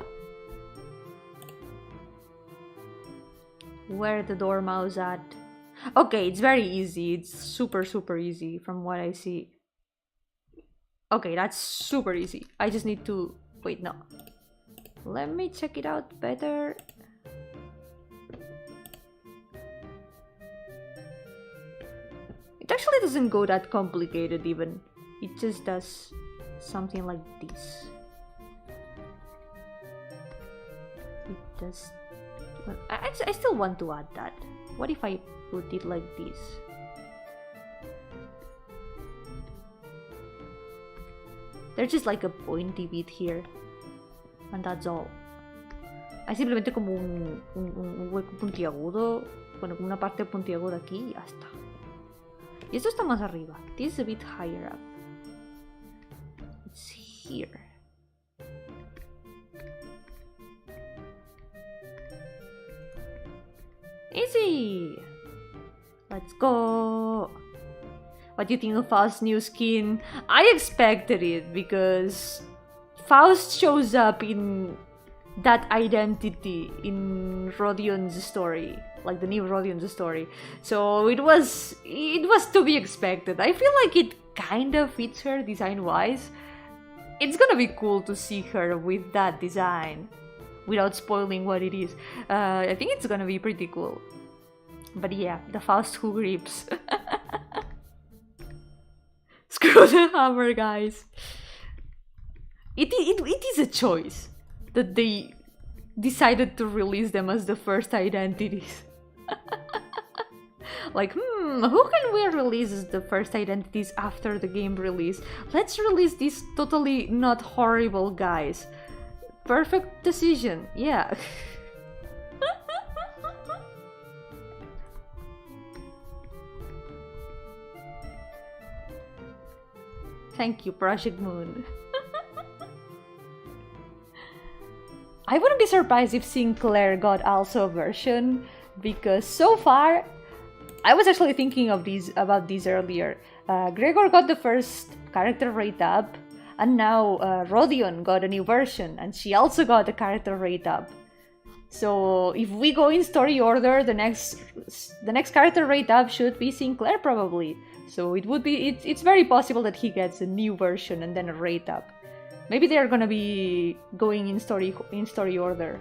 Where the Dormouse at? Okay, it's very easy. It's super easy from what I see. Okay, that's super easy. I just need to... Wait, no. Let me check it out better. It actually doesn't go that complicated even. It just does something like this. It does... Well, I still want to add that. What if I put it like this? There's just like a pointy bit here. And that's all. Hay simplemente como un hueco puntiagudo. Bueno, como una parte puntiaguda aquí y ya está. Y esto está más arriba. This is a bit higher up. It's here. Easy! Let's go! What do you think of Faust's new skin? I expected it because Faust shows up in that identity in Rodion's story, like the new Rodion's story. So it was to be expected. I feel like it kind of fits her design-wise. It's gonna be cool to see her with that design. Without spoiling what it is. I think it's gonna be pretty cool. But yeah, the Faust who grips. Screw the hammer, guys. It is a choice that they decided to release them as the first identities. Like, who can we release as the first identities after the game release? Let's release these totally not horrible guys. Perfect decision, yeah. Thank you, Project Moon. I wouldn't be surprised if Sinclair got also a version, because so far, I was actually thinking of about these earlier. Gregor got the first character rate up, and now Rodion got a new version, and she also got a character rate up. So if we go in story order, the next character rate up should be Sinclair probably. So it's very possible that he gets a new version and then a rate up. Maybe they are gonna be going in story order.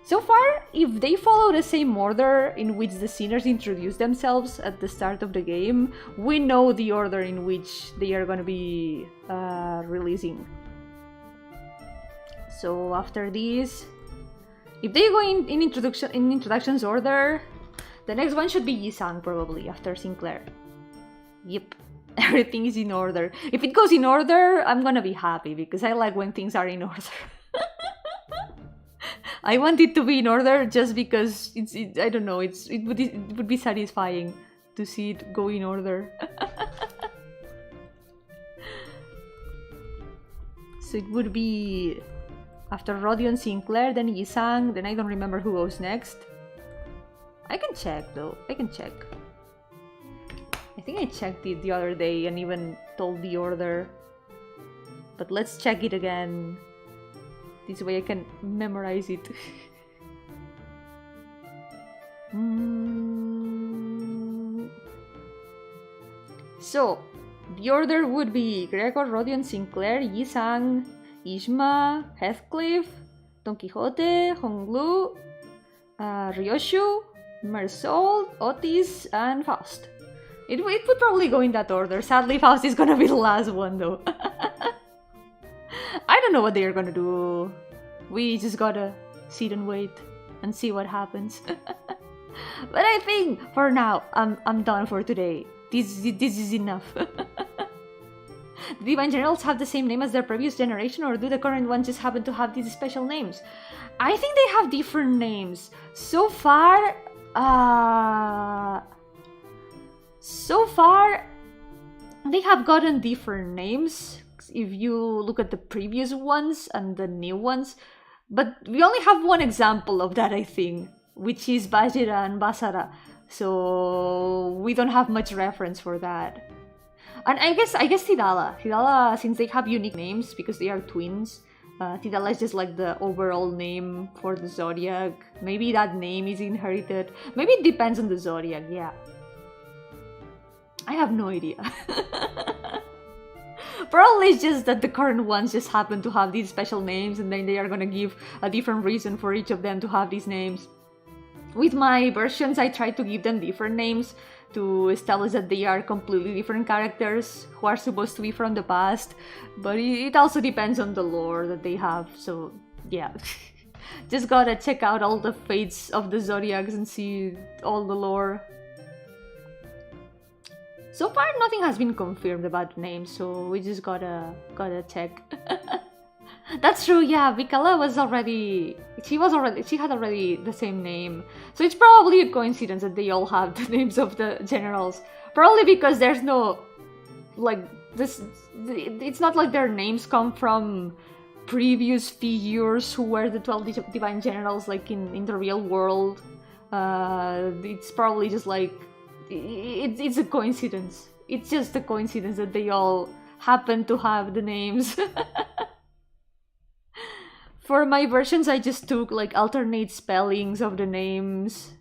So far, if they follow the same order in which the sinners introduce themselves at the start of the game, we know the order in which they are gonna be releasing. So after this, if they go in introductions order, the next one should be Yisang probably after Sinclair. Yep, everything is in order. If it goes in order, I'm gonna be happy because I like when things are in order. I want it to be in order just because I don't know, it would be satisfying to see it go in order. So it would be After Rodion Sinclair, then Yisang, then I don't remember who goes next. I can check though, I can check. I think I checked it the other day and even told the order. But let's check it again. This way I can memorize it. So, the order would be Gregor, Rodion, Sinclair, Yisang, Ishma, Heathcliff, Don Quixote, Honglu, Ryoshu, Marisol, Otis, and Faust. It would probably go in that order. Sadly, Faust is gonna be the last one though. I don't know what they're gonna do. We just gotta sit and wait and see what happens. But I think for now, I'm done for today. This is enough. The Divine Generals have the same name as their previous generation, or do the current ones just happen to have these special names? I think they have different names. So far, they have gotten different names if you look at the previous ones and the new ones. But we only have one example of that, I think, which is Bajira and Basara. So we don't have much reference for that. And I guess Tidala, since they have unique names because they are twins, Tidala is just like the overall name for the zodiac. Maybe that name is inherited. Maybe it depends on the zodiac, yeah. I have no idea. Probably it's just that the current ones just happen to have these special names, and then they are gonna give a different reason for each of them to have these names. With my versions, I try to give them different names to establish that they are completely different characters who are supposed to be from the past, but it also depends on the lore that they have, so yeah. Just gotta check out all the fates of the zodiacs and see all the lore. So far, nothing has been confirmed about the names, so we just gotta check. That's true, yeah, Vikala she had already the same name. So it's probably a coincidence that they all have the names of the generals. Probably because there's no, like, it's not like their names come from previous figures who were the 12 divine generals, like in the real world. It's probably just like, it's a coincidence. It's just a coincidence that they all happen to have the names. For my versions, I just took like alternate spellings of the names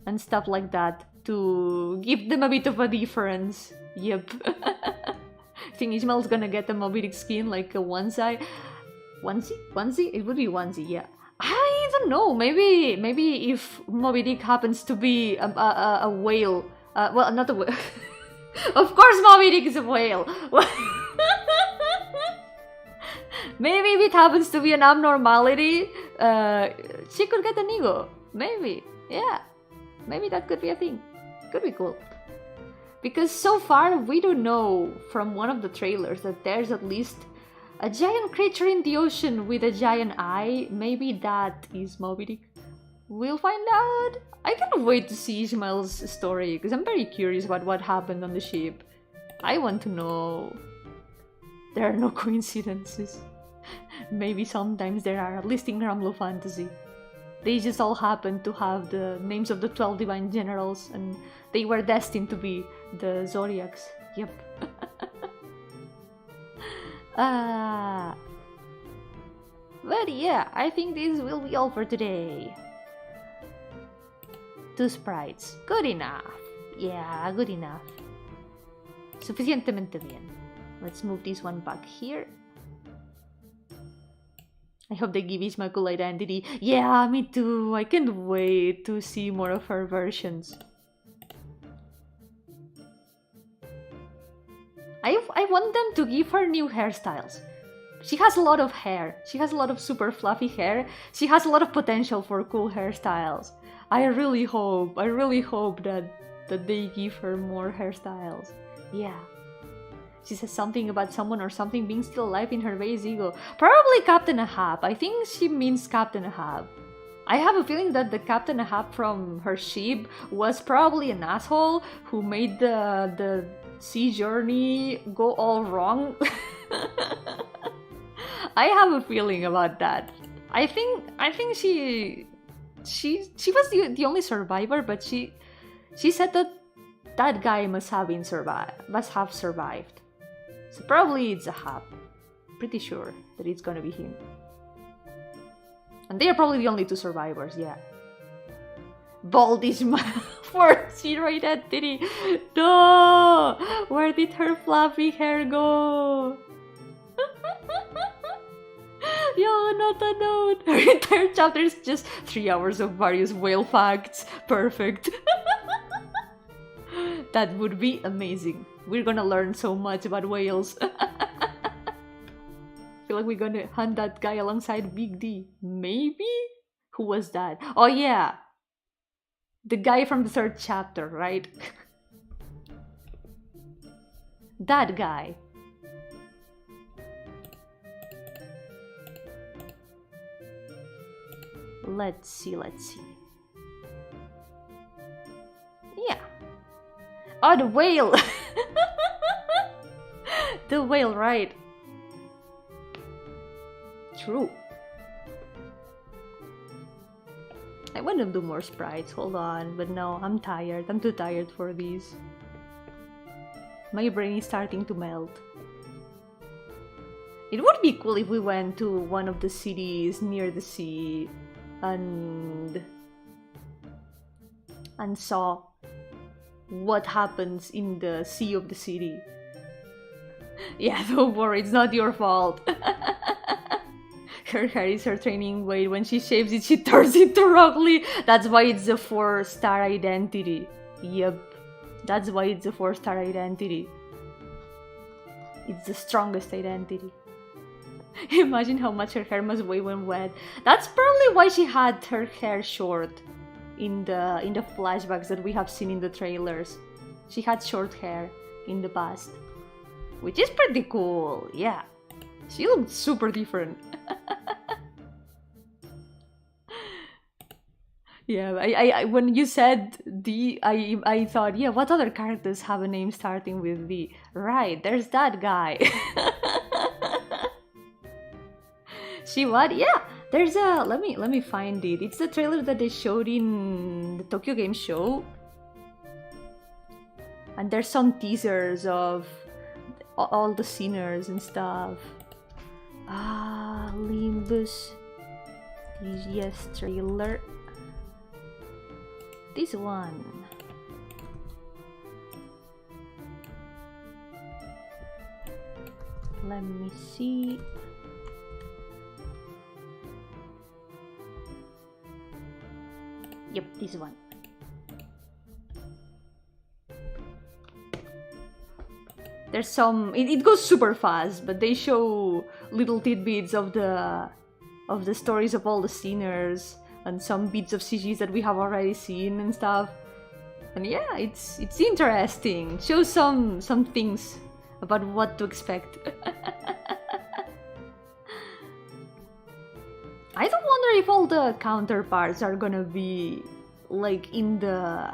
and stuff like that to give them a bit of a difference. Yep. I think Ishmael's gonna get a Moby Dick skin, like a onesie. Onesie? It would be onesie, yeah. I don't know, maybe if Moby Dick happens to be a whale. Well, not a whale. Of course Moby Dick is a whale. Maybe if it happens to be an abnormality, she could get an ego. Maybe. Yeah. Maybe that could be a thing. Could be cool. Because so far, we don't know from one of the trailers that there's at least a giant creature in the ocean with a giant eye. Maybe that is Moby Dick. We'll find out. I can't wait to see Ishmael's story, because I'm very curious about what happened on the ship. I want to know. There are no coincidences. Maybe sometimes there are, at least in Granblue Fantasy. They just all happen to have the names of the 12 divine generals, and they were destined to be the zodiacs. Yep. But yeah, I think this will be all for today. 2 sprites. Good enough. Yeah, good enough. Suficientemente bien. Let's move this one back here. I hope they give Ishma a cool identity. Yeah, me too. I can't wait to see more of her versions. I want them to give her new hairstyles. She has a lot of hair. She has a lot of super fluffy hair. She has a lot of potential for cool hairstyles. I really hope that they give her more hairstyles. Yeah. She says something about someone or something being still alive in her base ego. Probably Captain Ahab. I think she means Captain Ahab. I have a feeling that the Captain Ahab from her ship was probably an asshole who made the sea journey go all wrong. I have a feeling about that. I think she was the only survivor, but she said that guy must have survived. So probably it's a hub. Pretty sure that it's gonna be him. And they are probably the only two survivors, yeah. Baldish for zero identity. No! Where did her fluffy hair go? Yo, not a note. Her entire chapter is just 3 hours of various whale facts. Perfect. That would be amazing. We're gonna learn so much about whales. I feel like we're gonna hunt that guy alongside Big D. Maybe? Who was that? Oh yeah! The guy from the 3rd chapter, right? That guy. Let's see. Yeah. Oh, the whale! The whale, right. True. I want to do more sprites, hold on, but no, I'm tired. I'm too tired for these. My brain is starting to melt. It would be cool if we went to one of the cities near the sea and saw what happens in the sea of the city. Yeah, don't worry, it's not your fault. Her hair is her training weight. When she shaves it, she turns into Rock Lee. That's why it's a 4-star identity. Yep. That's why it's a 4-star identity. It's the strongest identity. Imagine how much her hair must weigh when wet. That's probably why she had her hair short in the flashbacks that we have seen in the trailers. She had short hair in the past. Which is pretty cool, yeah. She looked super different. Yeah, I when you said D, I thought, yeah, what other characters have a name starting with D? Right, there's that guy. She what? Yeah, there's a let me find it. It's the trailer that they showed in the Tokyo Game Show. And there's some teasers of all the sceners and stuff. Ah, Limbus. Yes, trailer. This one. Let me see. Yep, this one. There's some. It goes super fast, but they show little tidbits of the stories of all the sceners and some bits of CGs that we have already seen and stuff. And yeah, it's interesting. Shows some things about what to expect. I don't wonder if all the counterparts are gonna be like in the,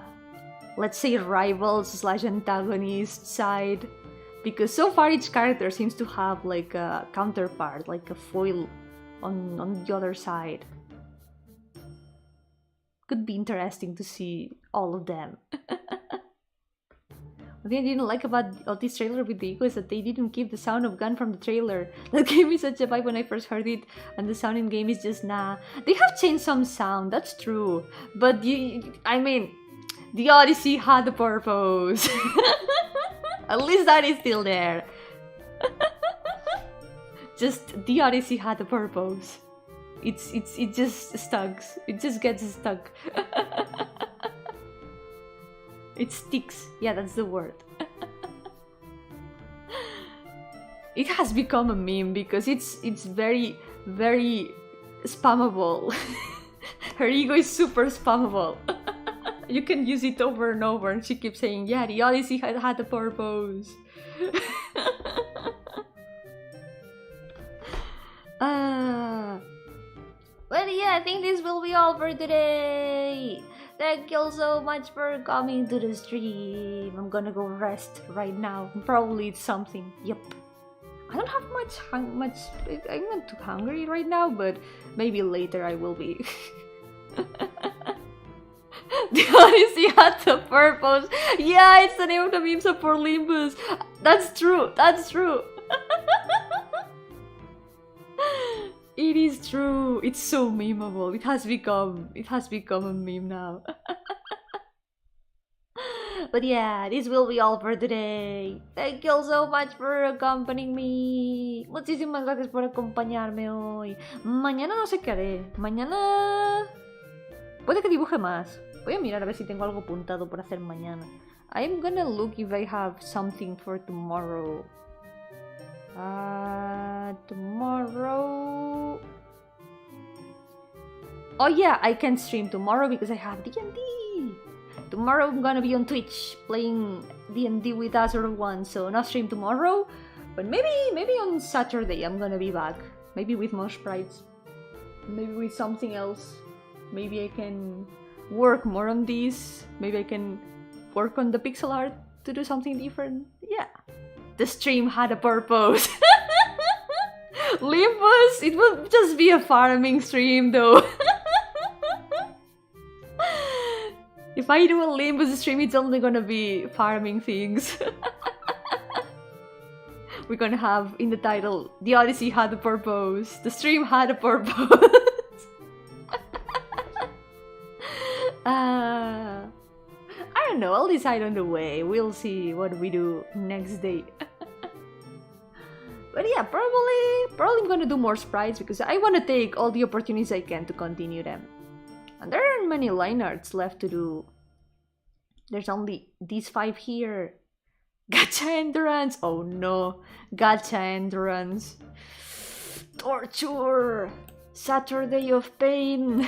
let's say, rivals / antagonist side. Because so far each character seems to have like a counterpart, like a foil on the other side. Could be interesting to see all of them. One thing I didn't like about this trailer with the Eco is that they didn't keep the sound of gun from the trailer. That gave me such a vibe when I first heard it, and the sound in game is just nah. They have changed some sound, that's true. But I mean, the Odyssey had a purpose. At least that is still there. Just the Odyssey had a purpose. It just stuck. It just gets stuck. It sticks. Yeah, that's the word. It has become a meme because it's very, very spammable. Her ego is super spammable. You can use it over and over, and she keeps saying, yeah, the Odyssey had a purpose. Well, yeah, I think this will be all for today. Thank you all so much for coming to the stream. I'm gonna go rest right now. Probably it's something. Yep. I don't have much. I'm not too hungry right now, but maybe later I will be. The Odyssey had a purpose. Yeah, it's the name of the meme for Limbus. That's true. That's true. It is true. It's so memeable. It has become a meme now. But yeah, this will be all for today. Thank you all so much for accompanying me. Muchísimas gracias por acompañarme hoy. Mañana no sé qué haré. Mañana puede que dibuje más. Voy a mirar a ver si tengo algo apuntado por hacer mañana. I'm gonna look if I have something for tomorrow. Tomorrow... Oh yeah, I can stream tomorrow because I have D&D. Tomorrow I'm gonna be on Twitch playing D&D with other one, so not stream tomorrow, but maybe on Saturday I'm gonna be back. Maybe with more sprites. Maybe with something else. Maybe I can work more on this. Maybe I can work on the pixel art to do something different. Yeah. The stream had a purpose. Limbus, it will just be a farming stream though. If I do a Limbus stream, it's only gonna be farming things. We're gonna have in the title, the Odyssey had a purpose, the stream had a purpose. I don't know, I'll decide on the way. We'll see what we do next day. But yeah, probably I'm gonna do more sprites because I want to take all the opportunities I can to continue them. And there aren't many line arts left to do. There's only these 5 here. Gacha endurance! Oh no! Gacha endurance! Torture! Saturday of pain!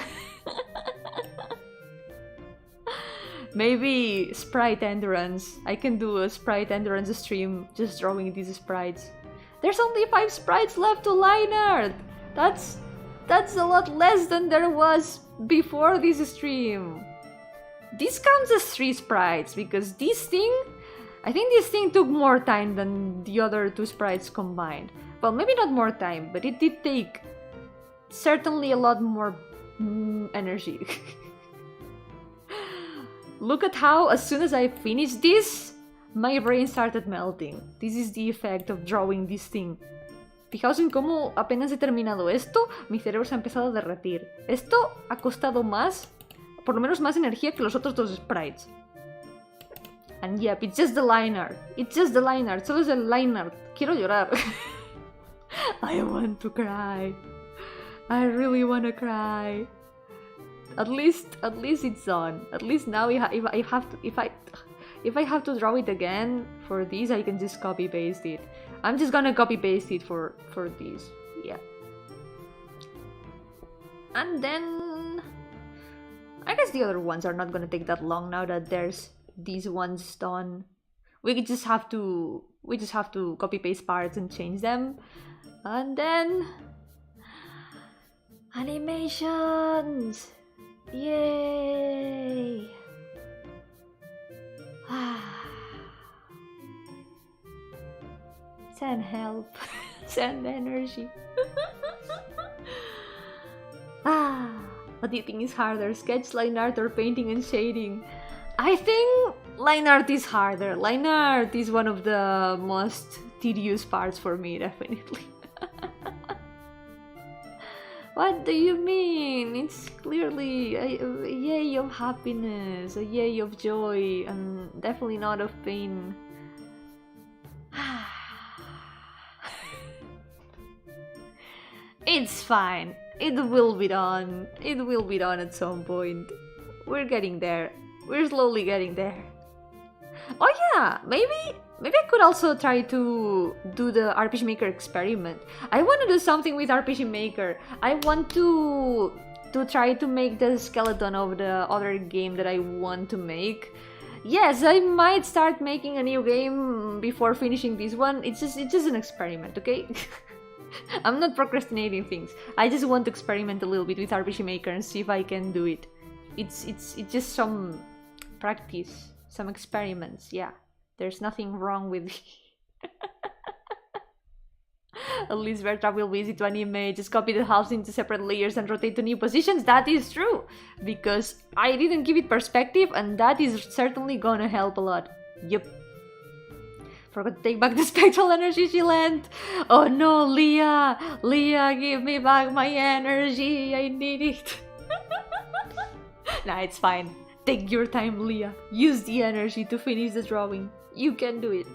Maybe sprite endurance. I can do a sprite endurance stream just drawing these sprites. There's only 5 sprites left to line art! That's a lot less than there was before this stream. This counts as 3 sprites because I think this thing took more time than the other 2 sprites combined. Well, maybe not more time, but it did take certainly a lot more energy. Look at how, as soon as I finished this, my brain started melting. This is the effect of drawing this thing. Fijaos en cómo apenas he terminado esto, mi cerebro se ha empezado a derretir. Esto ha costado más, por lo menos más energía que los otros 2 sprites. And yep, it's just the line art. It's just the line art. Solo es el line art. Quiero llorar. I want to cry. I really want to cry. At least it's done. At least now if I have to draw it again for this, I can just copy paste it. I'm just gonna copy paste it for this. Yeah. And then I guess the other ones are not gonna take that long now that there's these ones done. We just have to copy paste parts and change them. And then animations. Yay! Send help. Send energy. What do you think is harder? Sketch, line art, or painting and shading? I think line art is harder. Line art is one of the most tedious parts for me, definitely. What do you mean? It's clearly a yay of happiness, a yay of joy, and definitely not of pain. It's fine. It will be done. It will be done at some point. We're getting there. We're slowly getting there. Oh yeah, maybe I could also try to do the RPG Maker experiment. I want to do something with RPG Maker. I want to try to make the skeleton of the other game that I want to make. Yes, I might start making a new game before finishing this one. It's just an experiment, okay? I'm not procrastinating things. I just want to experiment a little bit with RPG Maker and see if I can do it. It's just some practice, some experiments, yeah. There's nothing wrong with it. At least Bertra will be easy to animate. Just copy the house into separate layers and rotate to new positions. That is true, because I didn't give it perspective, and that is certainly gonna help a lot. Yep. Forgot to take back the spectral energy she lent. Oh no, Leah! Leah, give me back my energy. I need it. Nah, it's fine. Take your time, Leah. Use the energy to finish the drawing. You can do it.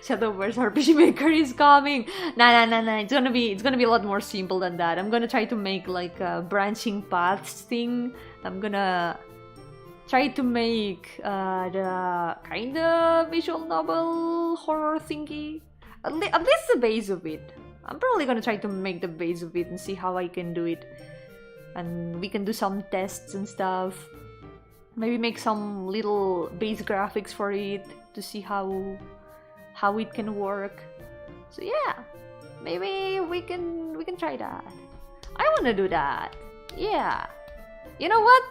Shadowverse RPG Maker is coming. Nah. It's gonna be a lot more simple than that. I'm gonna try to make like a branching paths thing. I'm gonna try to make the kind of visual novel horror thingy. At least the base of it. I'm probably gonna try to make the base of it and see how I can do it. And we can do some tests and stuff. Maybe make some little base graphics for it to see how it can work. So yeah, maybe we can try that. I wanna do that. Yeah. You know what?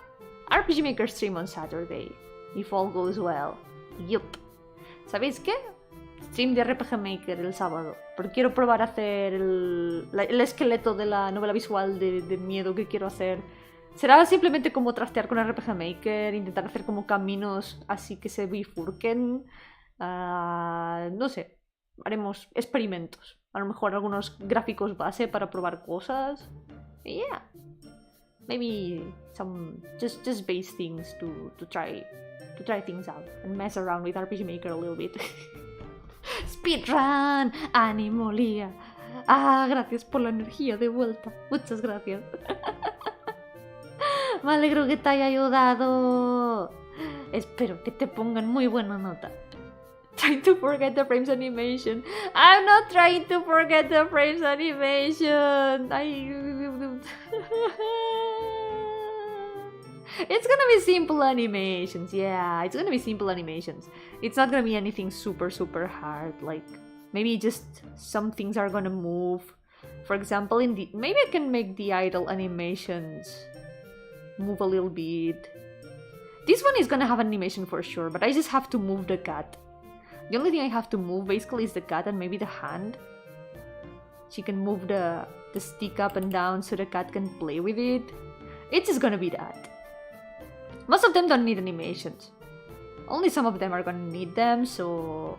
RPG Maker stream on Saturday, if all goes well. Yup. ¿Sabéis qué? Stream de RPG Maker el sábado, porque quiero probar a hacer el esqueleto de la novela visual de miedo que quiero hacer. Será simplemente como trastear con RPG Maker, intentar hacer como caminos así que se bifurquen. No sé, haremos experimentos. A lo mejor algunos gráficos base para probar cosas. Yeah. Maybe some just base things to try things out and mess around with RPG Maker a little bit. Speedrun, ánimo, Lía. Gracias por la energía de vuelta. Muchas gracias. Me alegro que te haya ayudado. Espero que te pongan muy buena nota. Trying to forget the frames animation. I'm not trying to forget the frames animation. It's gonna be simple animations, yeah, it's gonna be simple animations. It's not gonna be anything super hard, like maybe just some things are gonna move. For example, maybe I can make the idle animations move a little bit. This one is gonna have an animation for sure, but I just have to move the cat. The only thing I have to move basically is the cat and maybe the hand. She can move the stick up and down so the cat can play with it. It's just gonna be that. Most of them don't need animations. Only some of them are gonna need them, so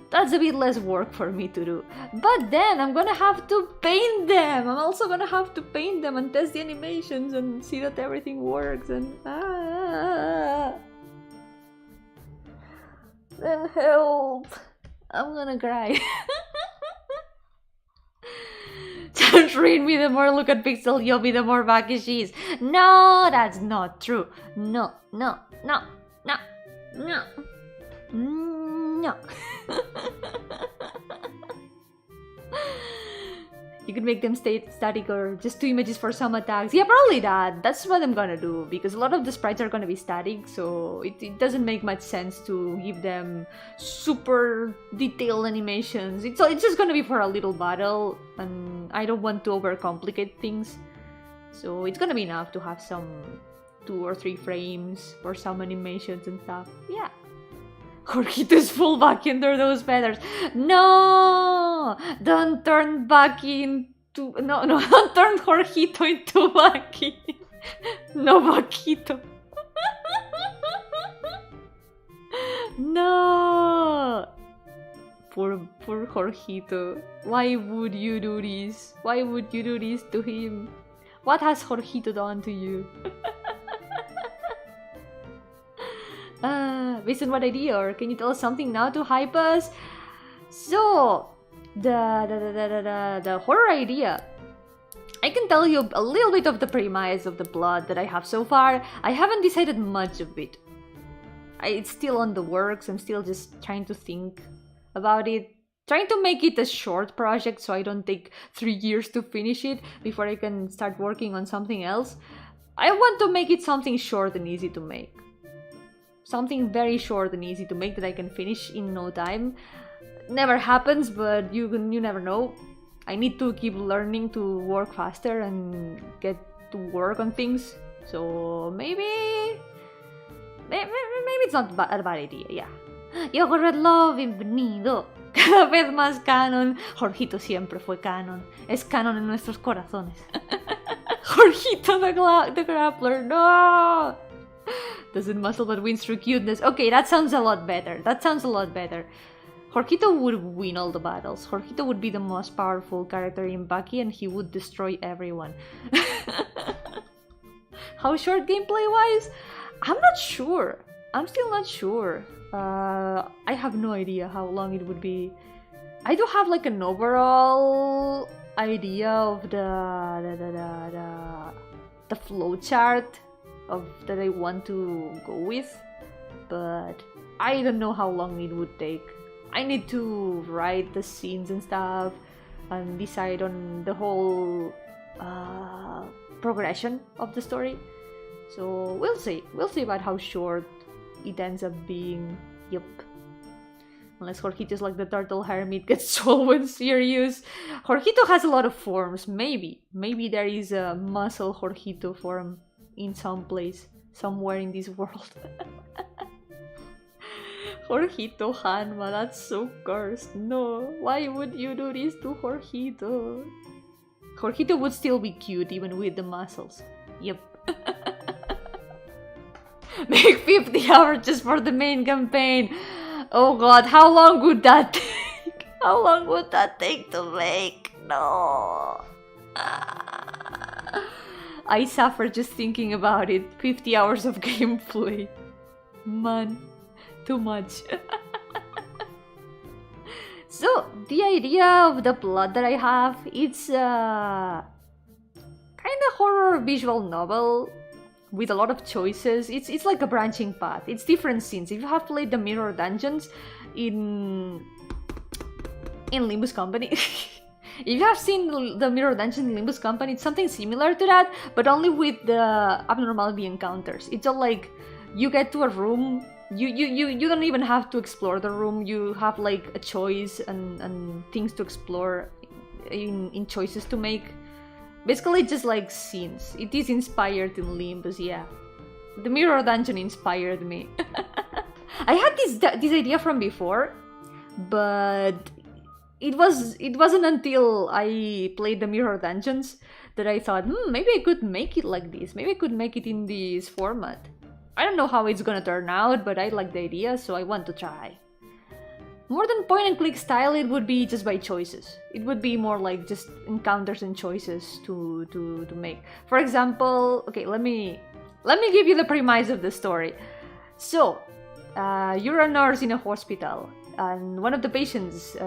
that's a bit less work for me to do. But then I'm gonna have to paint them! I'm also gonna have to paint them and test the animations and see that everything works and Then help! I'm gonna cry. Don't read me, the more I look at Pixel Yomi, the more wacky she is. No, that's not true. No. You could make them stay static or just 2 images for some attacks. Yeah, probably that. That's what I'm gonna do, because a lot of the sprites are gonna be static, so it doesn't make much sense to give them super detailed animations. It's just gonna be for a little battle, and I don't want to overcomplicate things. So it's gonna be enough to have some 2 or 3 frames for some animations and stuff. Yeah. Jorgito's full back under those feathers. No! Don't turn Baki into... No, don't turn Jorgito into Baki. No, Bakito. No! Poor Jorgito. Why would you do this? Why would you do this to him? What has Jorgito done to you? Based on what idea, or can you tell us something now to hype us? So, the horror idea. I can tell you a little bit of the premise of the plot that I have so far. I haven't decided much of it. It's still on the works. I'm still just trying to think about it. Trying to make it a short project so I don't take 3 years to finish it before I can start working on something else. I want to make it something short and easy to make. Something very short and easy to make that I can finish in no time. Never happens, but you never know. I need to keep learning to work faster and get to work on things. So maybe it's not a bad idea, yeah. Yo, Red Love, bienvenido. Cada vez más canon. Jorgito siempre fue canon. Es canon en nuestros corazones. Jorgito the grappler, no! Doesn't muscle but wins through cuteness. Okay, that sounds a lot better. Jorgito would win all the battles. Jorgito would be the most powerful character in Baki and he would destroy everyone. How short gameplay-wise? I'm not sure. I'm still not sure. I have no idea how long it would be. I do have like an overall idea of the flowchart of that I want to go with, but I don't know how long it would take. I need to write the scenes and stuff and decide on the whole progression of the story. So we'll see about how short it ends up being. Yup. Unless Jorgito's like the turtle hermit, gets so serious. Jorgito has a lot of forms. Maybe there is a muscle Jorgito form in some place, somewhere in this world. Jorgito Hanma, that's so cursed. No, why would you do this to Jorgito? Jorgito would still be cute even with the muscles. Yep. Make 50 hours just for the main campaign. Oh god, how long would that take? How long would that take to make? No. I suffer just thinking about it. 50 hours of gameplay. Man, too much. So, the idea of the plot that I have, it's a kind of horror visual novel with a lot of choices. It's like a branching path. It's different scenes. If you have played the Mirror Dungeons in Limbus Company, if you have seen the Mirror Dungeon in Limbus Company, it's something similar to that, but only with the abnormality encounters. It's all like you get to a room. You don't even have to explore the room. You have like a choice and things to explore in choices to make. Basically just like scenes. It is inspired in Limbus, yeah. The Mirror Dungeon inspired me. I had this idea from before, but it wasn't until I played the Mirror Dungeons that I thought, maybe I could make it like this. Maybe I could make it in this format. I don't know how it's gonna turn out, but I like the idea, so I want to try. More than point and click style, it would be just by choices. It would be more like just encounters and choices to make. For example, okay, let me give you the premise of the story. So, you're a nurse in a hospital, and one of the patients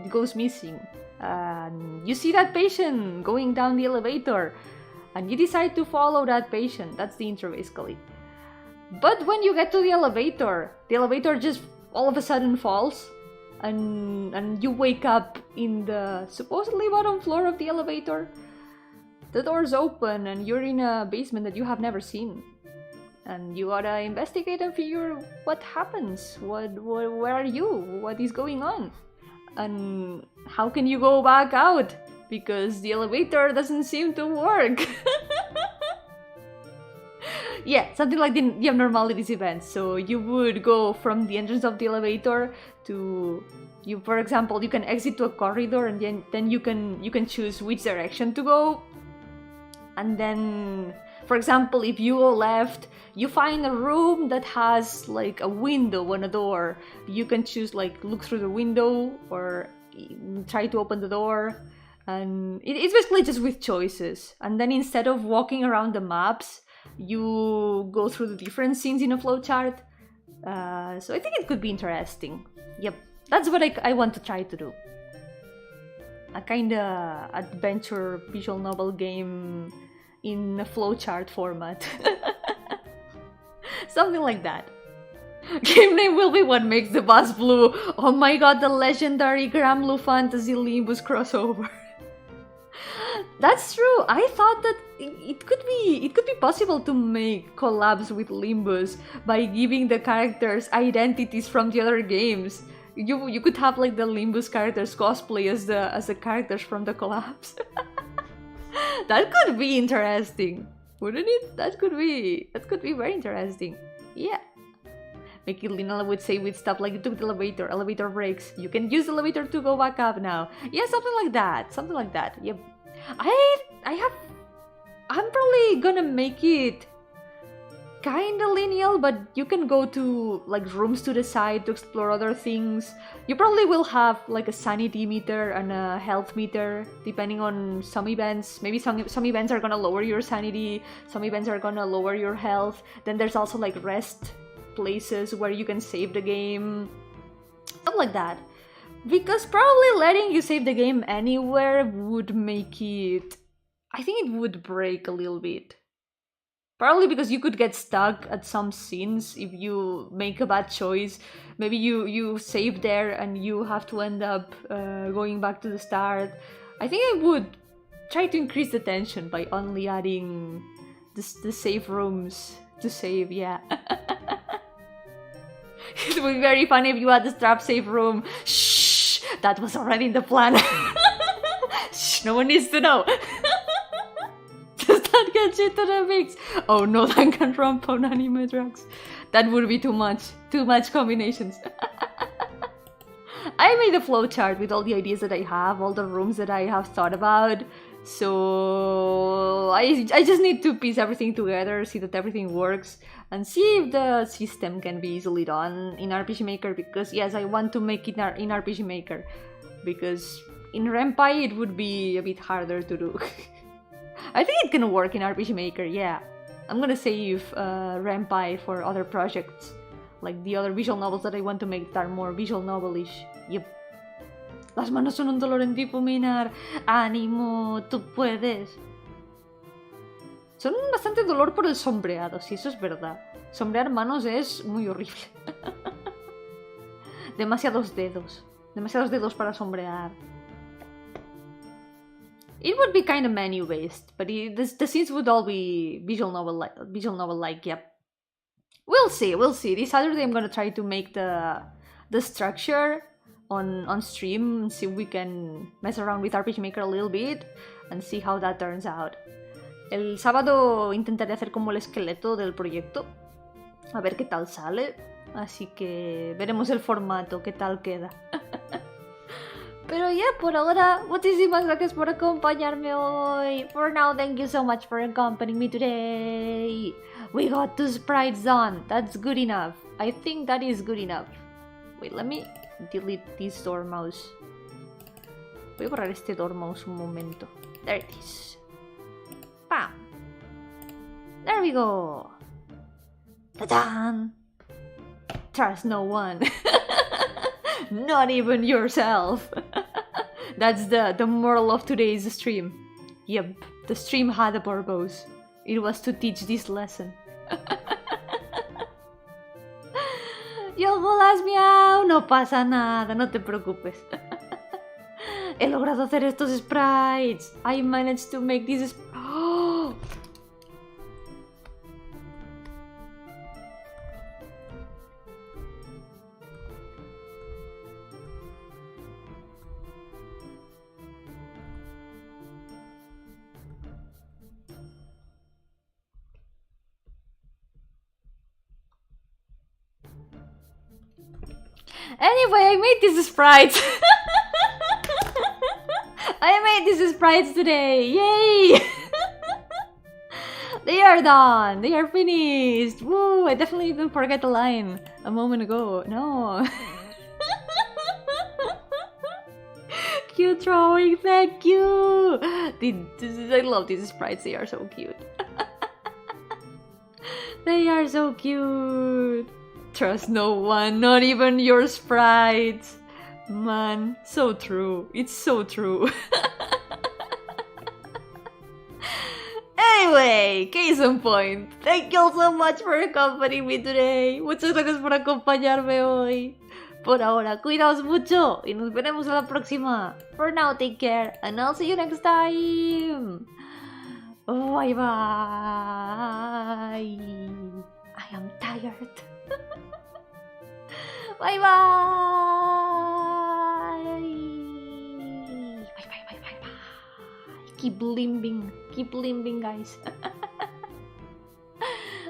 goes missing. And you see that patient going down the elevator, and you decide to follow that patient. That's the intro, basically. But when you get to the elevator just all of a sudden falls, and you wake up in the supposedly bottom floor of the elevator. The door's open and you're in a basement that you have never seen. And you gotta investigate and figure what happens, where are you, what is going on? And how can you go back out? Because the elevator doesn't seem to work. Yeah, something like the abnormalities event. So you would go from the entrance of the elevator to for example, you can exit to a corridor, and then you can choose which direction to go. And then, for example, if you go left, you find a room that has like a window on a door. You can choose like look through the window or try to open the door. And it's basically just with choices. And then instead of walking around the maps, you go through the different scenes in a flowchart. So I think it could be interesting. Yep, that's what I want to try to do. A kinda adventure visual novel game in a flowchart format. Something like that. Game name will be what makes the bus blue. Oh my god, the legendary Gramblue Fantasy Limbus crossover. That's true. I thought that it could be possible to make collabs with Limbus by giving the characters identities from the other games. You could have like the Limbus characters cosplay as the characters from the collabs. That could be interesting, wouldn't it? That could be very interesting. Yeah. Make it linear, I would say, with stuff like you took the elevator breaks. You can use the elevator to go back up now. Yeah, something like that. Something like that. Yep. I'm probably gonna make it kinda lineal, but you can go to like rooms to the side to explore other things. You probably will have like a sanity meter and a health meter depending on some events. Maybe some events are gonna lower your sanity, some events are gonna lower your health. Then there's also like rest places where you can save the game, stuff like that. Because probably letting you save the game anywhere would make it, I think it would break a little bit. Probably because you could get stuck at some scenes if you make a bad choice. Maybe you save there and you have to end up going back to the start. I think I would try to increase the tension by only adding the save rooms to save, yeah. It would be very funny if you had the trap save room. Shh! That was already in the plan. Shh, no one needs to know. Just not get shit to the mix. Oh no, Danganronpa on anime drugs. That would be too much. Too much combinations. I made a flowchart with all the ideas that I have, all the rooms that I have thought about. So I just need to piece everything together, see that everything works, and see if the system can be easily done in RPG Maker, because yes, I want to make it in RPG Maker, because in Renpai it would be a bit harder to do. I think it can work in RPG Maker, yeah. I'm gonna save Renpai for other projects, like the other visual novels that I want to make that are more visual novel-ish. Yep. Las manos son un dolor en difuminar. ¡Ánimo! ¡Tú puedes! Son bastante dolor por el sombreado, si eso es verdad. Sombrear manos es muy horrible. Demasiados dedos. Demasiados dedos para sombrear. It would be kind of menu-based, but the scenes would all be visual novel-like, yep. We'll see. This Saturday I'm gonna try to make the structure on stream and see if we can mess around with RPG Maker a little bit and see how that turns out. El sábado intentaré hacer como el esqueleto del proyecto, a ver qué tal sale, así que veremos el formato, qué tal queda. Pero ya, por ahora, muchísimas gracias por acompañarme hoy. For now, thank you so much for accompanying me today. We got 2 sprites done. That's good enough. I think that is good enough. Wait, let me delete this door mouse. Voy a borrar este door mouse un momento. There it is. Bam! There we go! Ta-da! Trust no one. Not even yourself. That's the moral of today's stream. Yep, the stream had a purpose. It was to teach this lesson. Yo-hooo las miau, no pasa nada, no te preocupes. He logrado hacer estos sprites. I managed to make these. Oh. Anyway, I made these sprites. I made these sprites today. Yay! They are done. They are finished. Woo! I definitely didn't forget the line a moment ago. No. Cute drawing. Thank you. I love these sprites. They are so cute. They are so cute. Trust no one, not even your sprites. Man, so true. It's so true. Anyway, case in point. Thank you all so much for accompanying me today. Muchas gracias por acompañarme hoy. Por ahora, cuidaos mucho y nos veremos a la próxima. For now, take care and I'll see you next time. Bye bye. I am tired. Bye bye. Bye bye bye bye bye. Keep limbing, guys.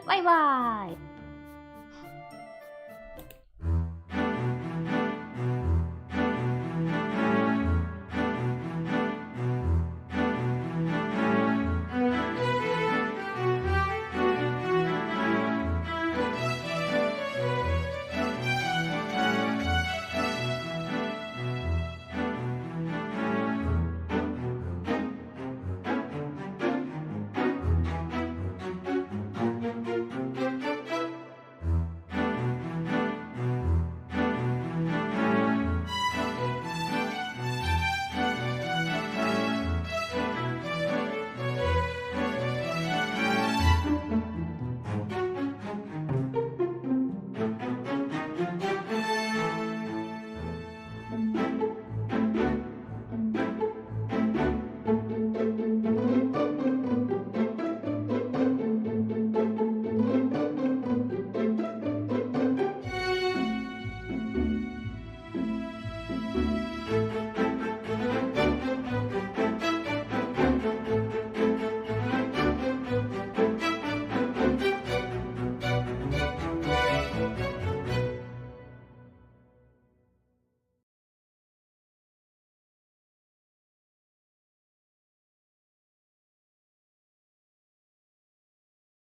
Bye bye.